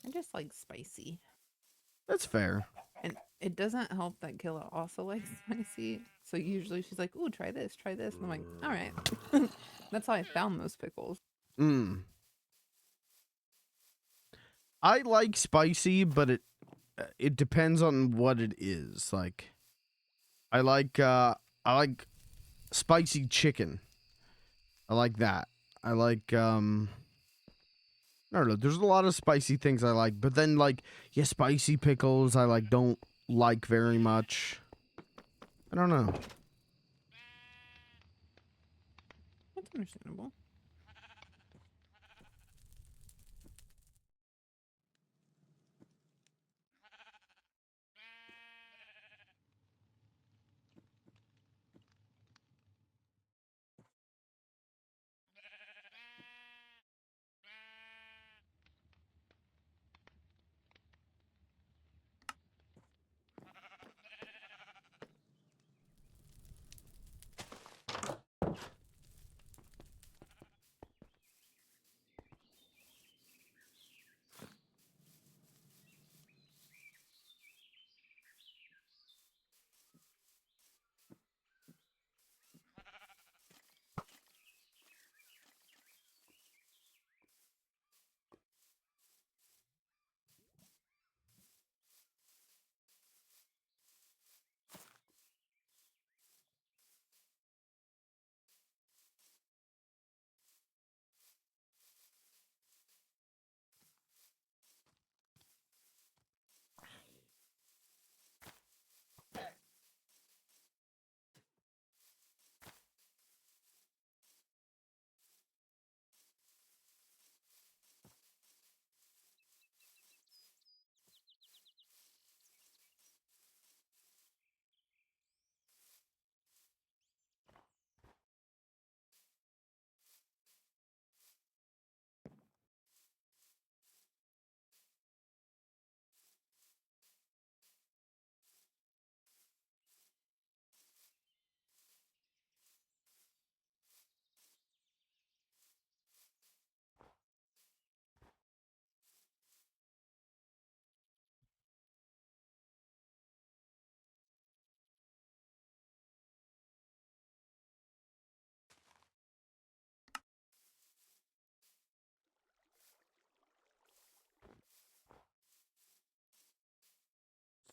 D: I just like spicy.
A: That's fair.
D: And it doesn't help that Killa also likes spicy. So usually she's like, ooh, try this, try this. And I'm like, all right. That's how I found those pickles.
A: Mm. I like spicy, but it depends on what it is. Like I like spicy chicken. I like that. I like I don't know. There's a lot of spicy things I like, but then like yeah, spicy pickles I like don't like very much. I don't know.
D: That's understandable.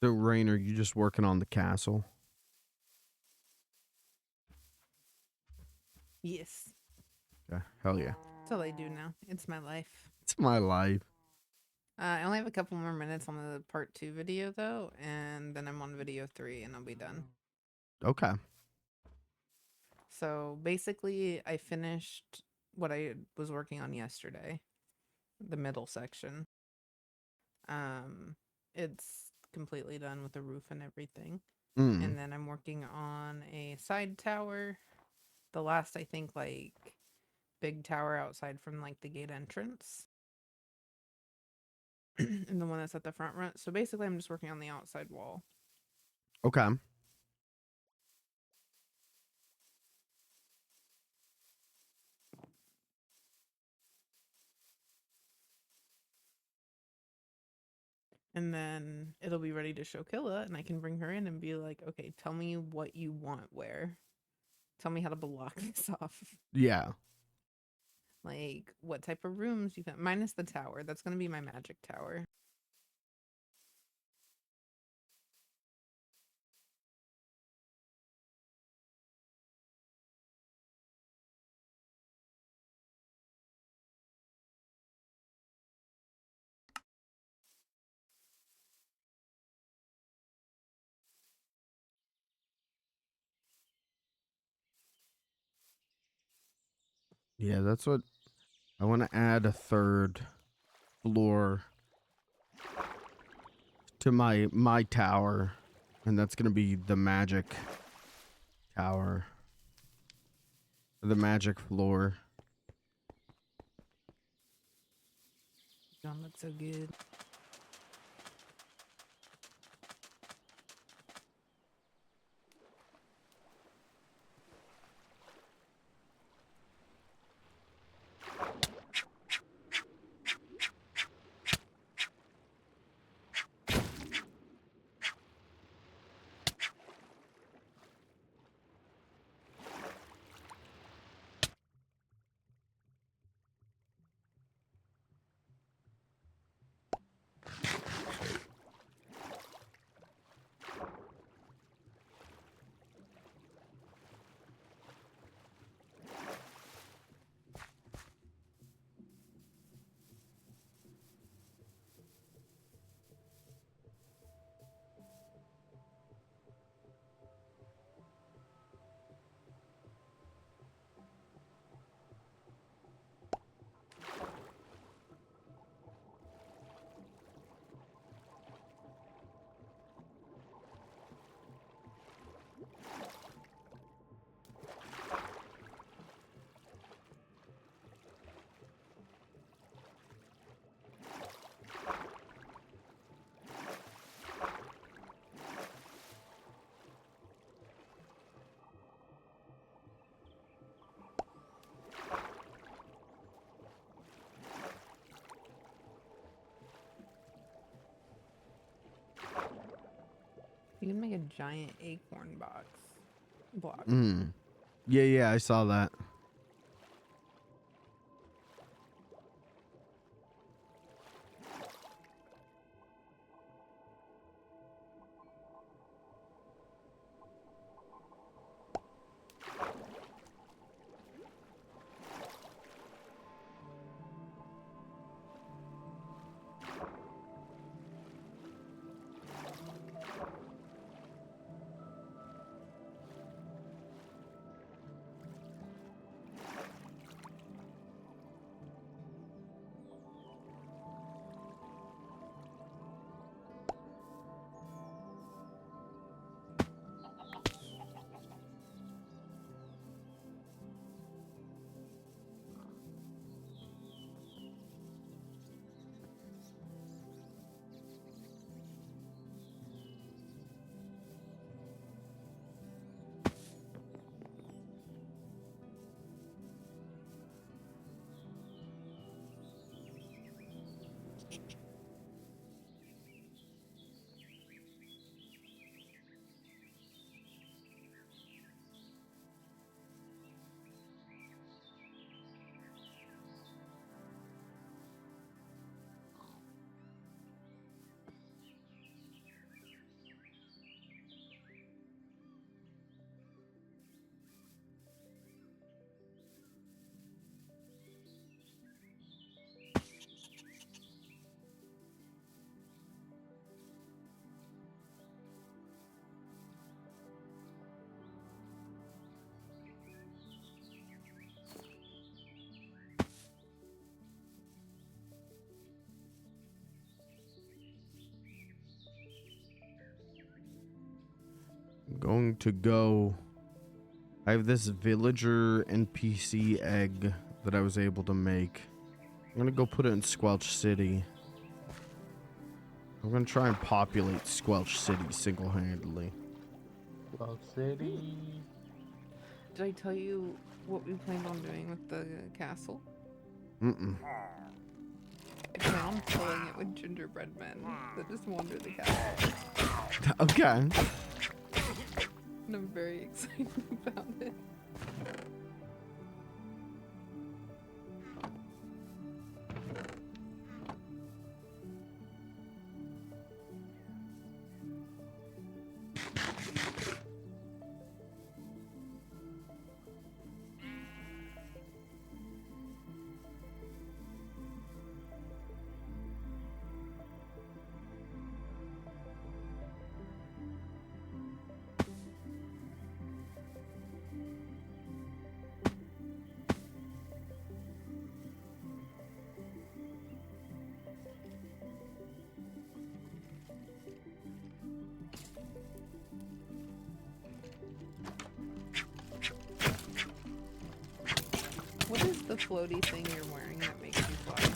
A: So Rain, are you just working on the castle?
D: Yes.
A: Yeah, hell yeah.
D: That's all I do now. It's my life.
A: It's my life.
D: I only have a couple more minutes on the part 2 video, though. And then I'm on video 3 and I'll be done.
A: Okay.
D: So basically, I finished what I was working on yesterday, the middle section. It's completely done with the roof and everything.
A: Mm.
D: And then I'm working on a side tower. The last, I think, like, big tower outside from, like, the gate entrance. And the one that's at the front run. So basically, I'm just working on the outside wall.
A: Okay.
D: And then it'll be ready to show Killa, and I can bring her in and be like, okay, tell me what you want where. Tell me how to block this off.
A: Yeah.
D: Like, what type of rooms you can, minus the tower. That's going to be my magic tower.
A: Yeah, that's what I want to add, a third floor to my tower, and that's going to be the magic tower. The magic floor.
D: John looks so good. You can make a giant acorn box block.
A: Yeah, I saw that. I'm going to go. I have this villager NPC egg that I was able to make. I'm gonna go put it in Squelch City. I'm gonna try and populate Squelch City single-handedly.
C: Well, City.
D: Did I tell you what we planned on doing with the castle?
A: Mm-mm.
D: I plan on filling it with gingerbread men that just wander the castle.
A: Okay.
D: And I'm very excited about it. floaty thing you're wearing that makes you fly?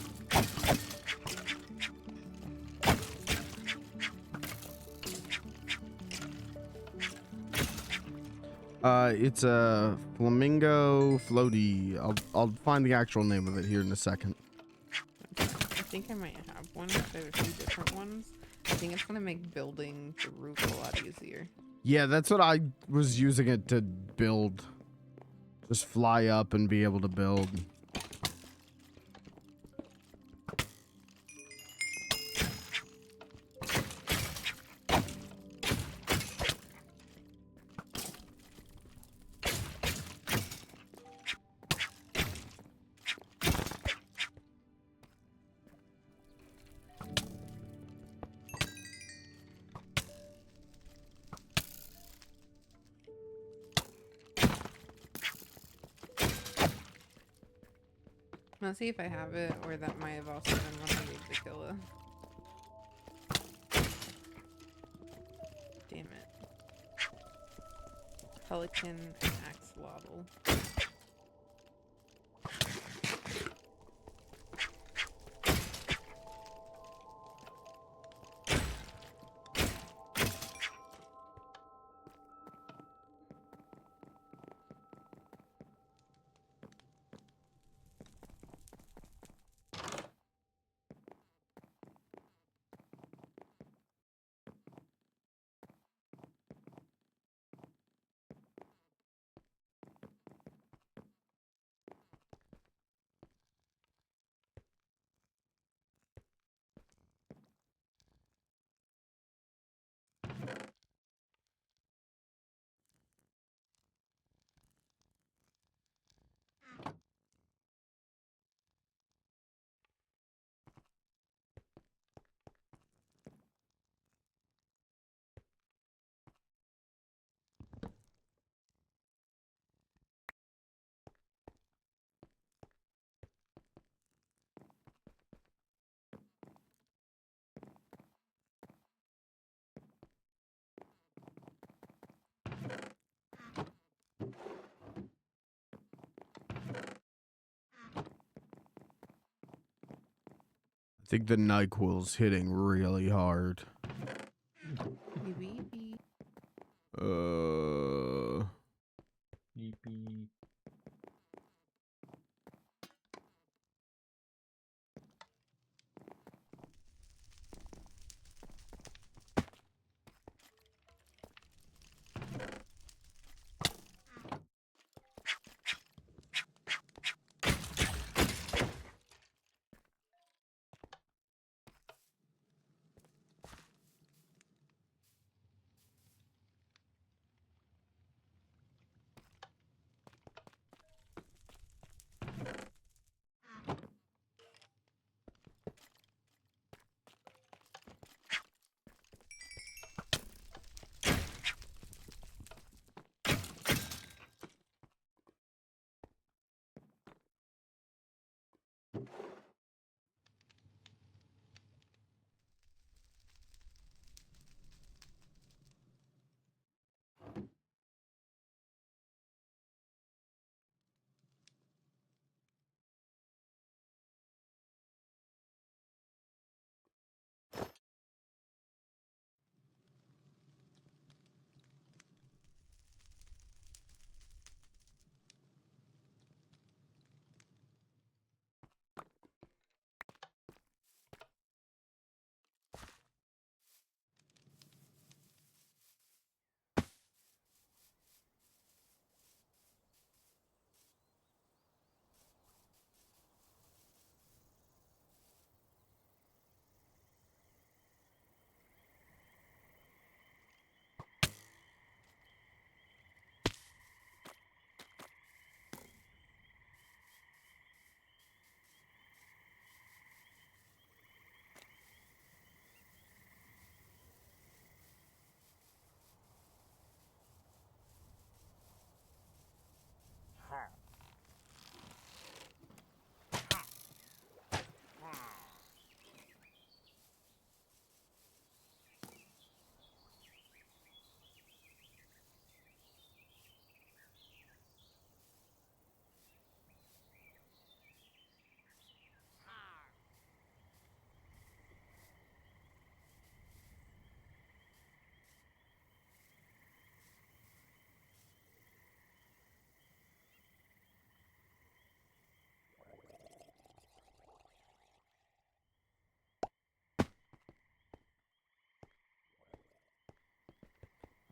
A: It's a flamingo floaty. I'll find the actual name of it here in a second.
D: I think I might have one. I have a few different ones. I think it's gonna make building the roof a lot easier.
A: Yeah, that's what I was using it to build. Just fly up and be able to build.
D: Let's see if I have it, or that might have also been one I needed to kill it. Damn it. Pelican and axolotl.
A: I think the NyQuil's hitting really hard.
D: Beep.
C: Yeepee.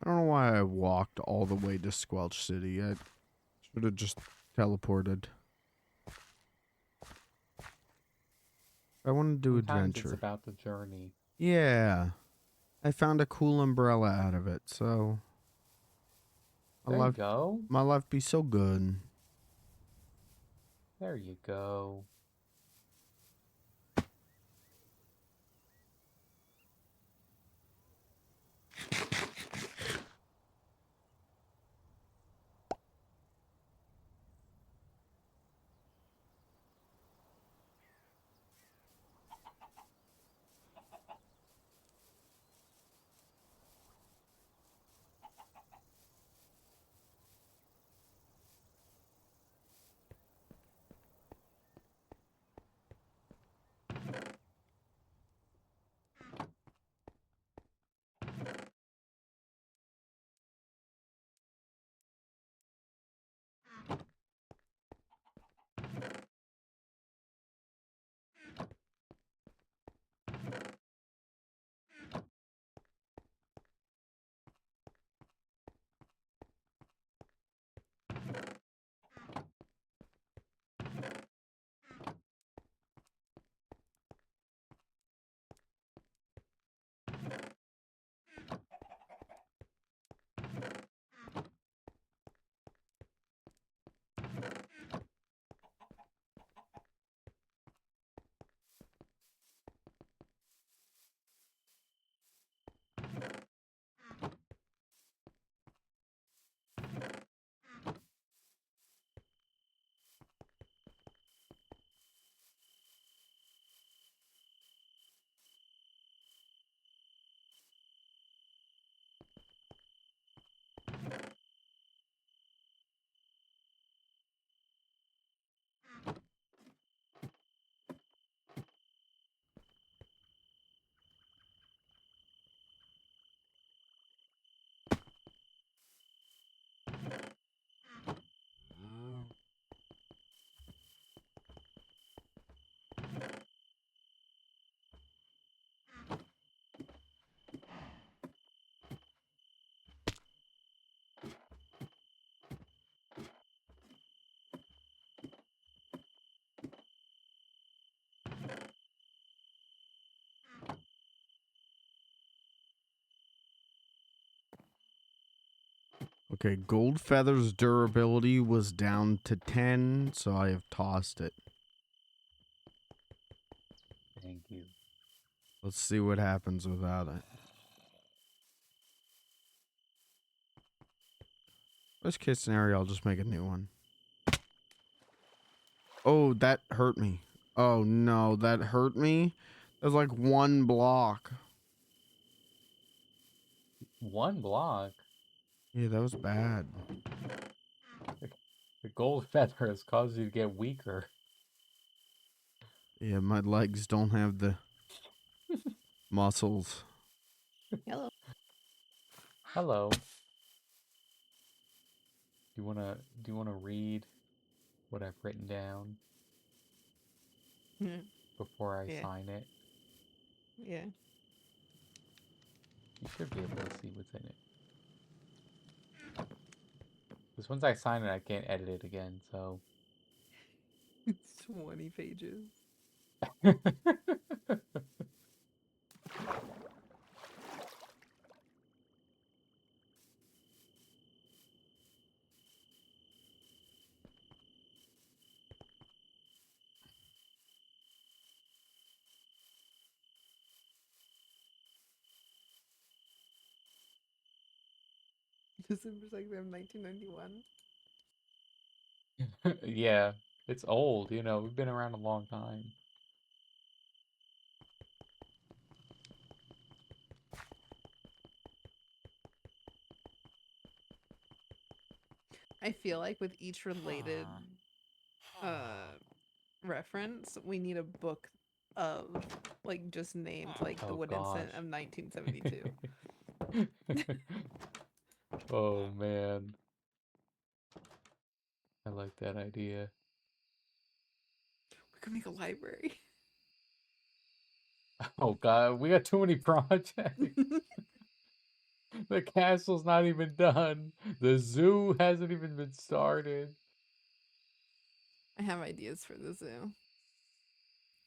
A: I don't know why I walked all the way to Squelch City. I should have just teleported. I want to do
C: Sometimes it's
A: adventure.
C: about the journey.
A: Yeah. I found a cool umbrella out of it, so
C: There you go.
A: my life be so good.
C: There you go.
A: Okay, Gold Feather's durability was down to 10, so I have tossed it.
C: Thank you.
A: Let's see what happens without it. Worst case scenario, I'll just make a new one. Oh, that hurt me. Oh no, that hurt me. There's like one block.
C: One block.
A: Yeah, that was bad.
C: The gold feather has caused you to get weaker.
A: Yeah, my legs don't have the muscles.
D: Hello.
C: Hello. Do you wanna read what I've written down before I
D: Yeah.
C: sign it?
D: Yeah.
C: You should be able to see what's in it. Because once I sign it, I can't edit it again, so.
D: It's 20 pages. December 2nd, 1991.
C: Yeah, it's old, we've been around a long time.
D: I feel like with each related reference, we need a book of like just named like the
C: Oh
D: Wood Incident
C: gosh.
D: of 1972.
C: Oh man. I like that idea.
D: We could make a library.
C: Oh god, we got too many projects. The castle's not even done. The zoo hasn't even been started.
D: I have ideas for the zoo.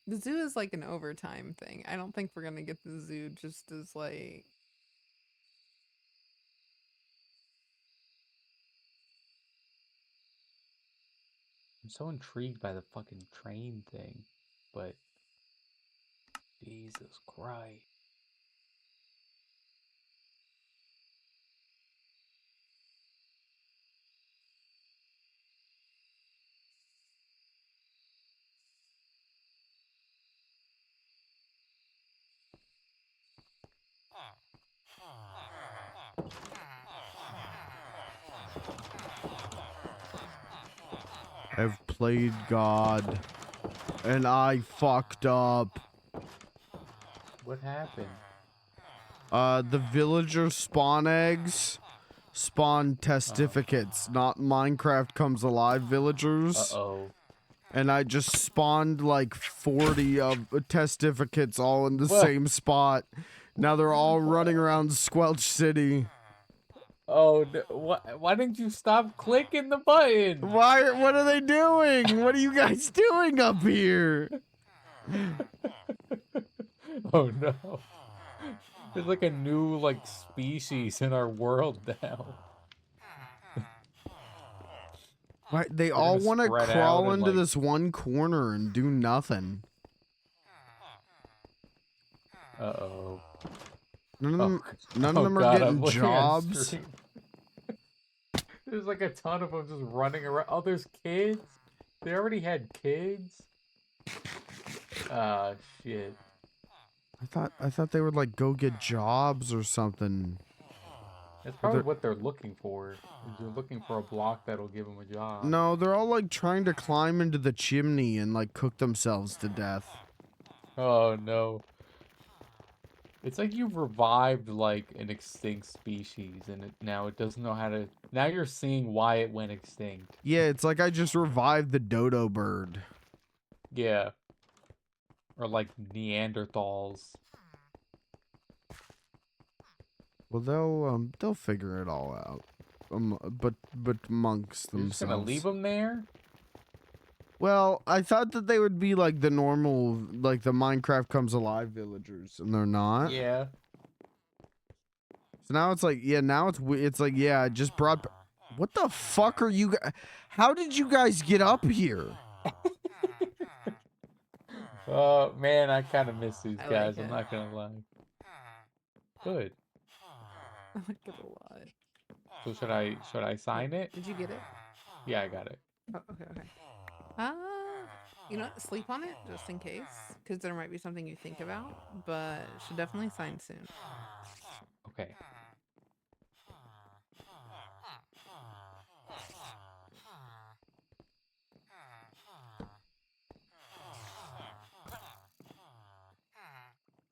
D: The zoo is like an overtime thing. I don't think we're gonna get the zoo just as like.
C: I'm so intrigued by the fucking train thing, but Jesus Christ.
A: I've played God, and I fucked up.
C: What happened?
A: The villager spawn eggs spawn testificates, not Minecraft comes alive villagers.
C: Uh-oh.
A: And I just spawned like 40 of testificates all in the
C: What?
A: same spot. Now they're all running around Squelch City.
C: Oh, why didn't you stop clicking the button?
A: Why? What are they doing? What are you guys doing up here?
C: Oh no. There's like a new like species in our world now.
A: Why, they
C: They're
A: all
C: gonna
A: want to
C: spread out
A: crawl
C: and,
A: into
C: like-
A: this one corner and do nothing.
C: Uh-oh.
A: None of them,
C: Oh,
A: none
C: oh
A: of them are
C: God, I'm
A: getting
C: looking at
A: jobs.
C: stream. There's like a ton of them just running around. Oh, there's kids? They already had kids? Ah, shit.
A: I thought they would like go get jobs or something.
C: That's probably what they're looking for. Is they're looking for a block that'll give them a job.
A: No, they're all like trying to climb into the chimney and like cook themselves to death.
C: Oh, no. It's like you've revived like an extinct species and now it doesn't know how to... Now you're seeing why it went extinct.
A: Yeah, it's like I just revived the dodo bird.
C: Yeah. Or like Neanderthals.
A: Well, they'll figure it all out. But monks
C: You're just gonna
A: themselves.
C: leave them there?
A: Well, I thought that they would be like the normal, like the Minecraft comes alive villagers, and they're not.
C: Yeah.
A: So now it's like, yeah, now it's like, yeah, I just brought. What the fuck are you? How did you guys get up here?
C: Oh, man, I kind of miss these
D: I
C: guys.
D: like
C: I'm
D: it.
C: not gonna lie. Good.
D: I'm not gonna lie.
C: So should I sign it?
D: Did you get it?
C: Yeah, I got it.
D: Oh, okay. You know what? Sleep on it just in case, because there might be something you think about, but should definitely sign soon.
C: Okay.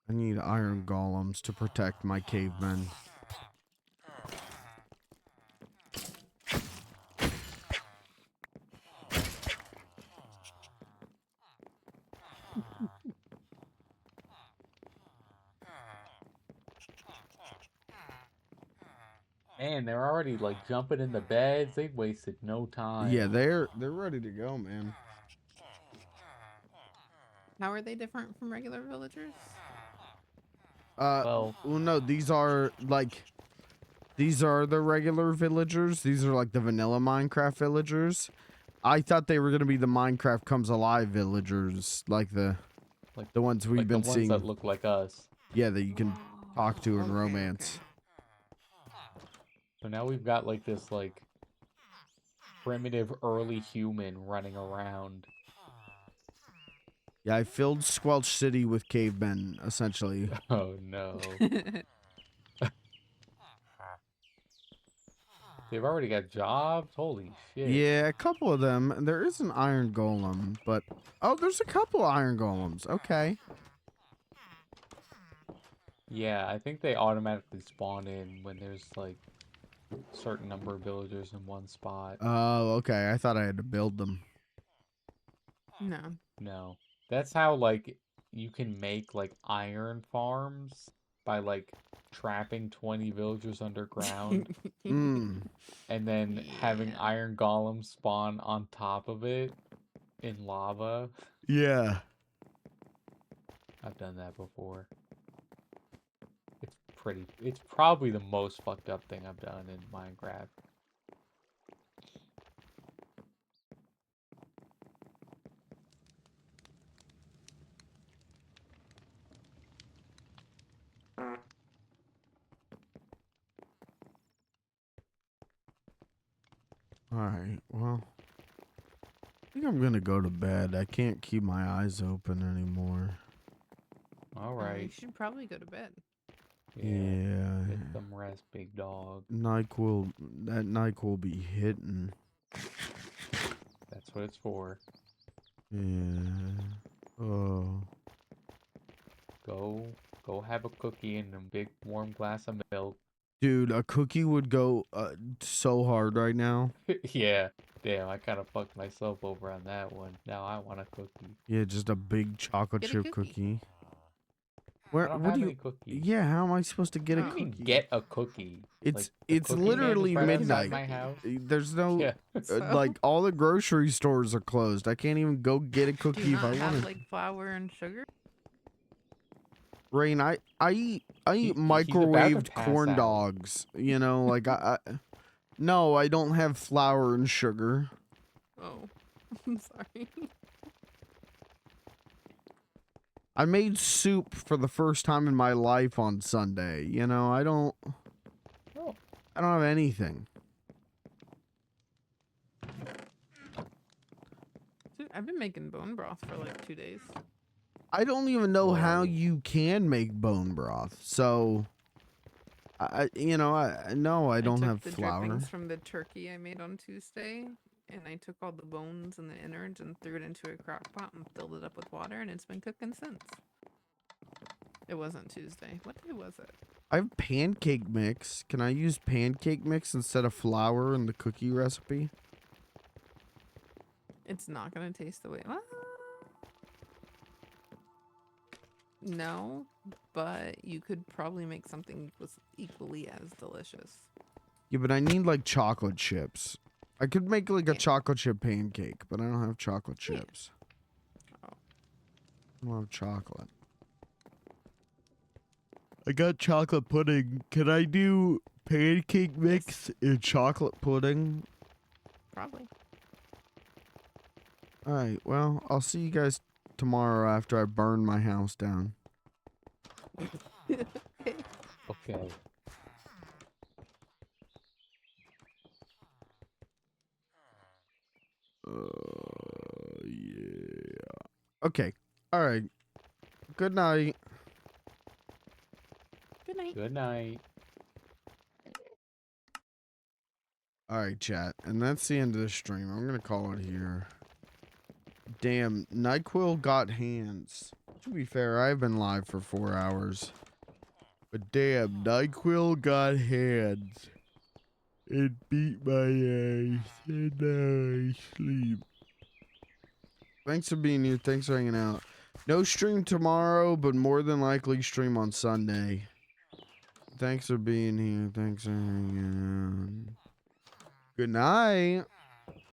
A: I need iron golems to protect my cavemen.
C: Man, they're already like jumping in the beds. They've wasted no time.
A: Yeah, they're ready to go, man.
D: How are they different from regular villagers?
C: Well,
A: No, these are the regular villagers. These are like the vanilla Minecraft villagers. I thought they were gonna be the Minecraft comes alive villagers, like the ones we've
C: like
A: been
C: the ones
A: seeing.
C: that look like us.
A: Yeah, that you can talk to in
D: Okay,
A: romance.
C: So now we've got like this like primitive early human running around.
A: Yeah, I filled Squelch City with cavemen, essentially.
C: Oh no. They've already got jobs? Holy shit.
A: Yeah, a couple of them. There is an iron golem, but... Oh, there's a couple of iron golems. Okay.
C: Yeah, I think they automatically spawn in when there's like a certain number of villagers in one spot.
A: Oh, okay. I thought I had to build them.
D: No.
C: No. That's how like you can make like iron farms by like trapping 20 villagers underground
A: Mm.
C: and then having
D: Yeah.
C: iron golems spawn on top of it in lava.
A: Yeah.
C: I've done that before. It's probably the most fucked up thing I've done in Minecraft.
A: All right. Well, I think I'm gonna go to bed. I can't keep my eyes open anymore.
D: You
C: Alright.
D: should probably go to bed.
A: Yeah.
C: Get some rest, big dog.
A: That NyQuil be hitting.
C: That's what it's for.
A: Yeah. Oh.
C: Go have a cookie and a big warm glass of milk.
A: Dude, a cookie would go so hard right now.
C: Yeah. Damn, I kind of fucked myself over on that one. Now I want a cookie.
A: Yeah, just a big chocolate
D: Get a
A: chip
D: cookie.
A: cookie.
C: I don't
A: What
C: have
A: do
C: any
A: you?
C: cookies.
A: Yeah, how am I supposed to get a
C: What do you mean
A: cookie?
C: get a cookie?
A: It's
C: Like, the
A: it's
C: cookie man is
A: literally
C: right outside
A: midnight.
C: my house?
A: There's no
C: Yeah.
D: So,
A: like all the grocery stores are closed. I can't even go get a
D: do
A: cookie
D: you
A: if
D: not
A: I
D: have
A: wanted.
D: like flour and sugar?
A: Rain, I eat
C: He's about to
A: microwaved
C: pass
A: corn
C: out.
A: dogs. You know, like I no, I don't have flour and sugar.
D: Oh, I'm sorry.
A: I made soup for the first time in my life on Sunday. You know, I don't
C: Oh.
A: have anything.
D: Dude, I've been making bone broth for like 2 days.
A: I don't even know how
C: Whoa.
A: you can make bone broth. So no, I don't
D: took
A: have
D: the
A: flour.
D: drippings from the turkey I made on Tuesday, and I took all the bones and the innards and threw it into a crock pot and filled it up with water, and it's been cooking since. It wasn't Tuesday. What day was it?
A: I have pancake mix. Can I use pancake mix instead of flour in the cookie recipe?
D: It's not gonna taste the way. No, but you could probably make something equally as delicious.
A: Yeah, but I need like chocolate chips. I could make like a
D: Yeah.
A: chocolate chip pancake, but I don't have chocolate
D: Yeah.
A: chips.
D: Oh.
A: I don't have chocolate. I got chocolate pudding. Can I do pancake mix and chocolate pudding?
D: Probably.
A: All right. Well, I'll see you guys tomorrow after I burn my house down.
C: Okay.
A: Yeah. Okay. All right. Good night.
D: Good night.
C: Good night.
A: All right, chat. And that's the end of the stream. I'm going to call it here. Damn, NyQuil got hands. To be fair, I've been live for 4 hours. But damn, NyQuil got hands. It beat my ass. And now I sleep. Thanks for being here. Thanks for hanging out. No stream tomorrow, but more than likely stream on Sunday. Thanks for being here. Thanks for hanging out. Good night.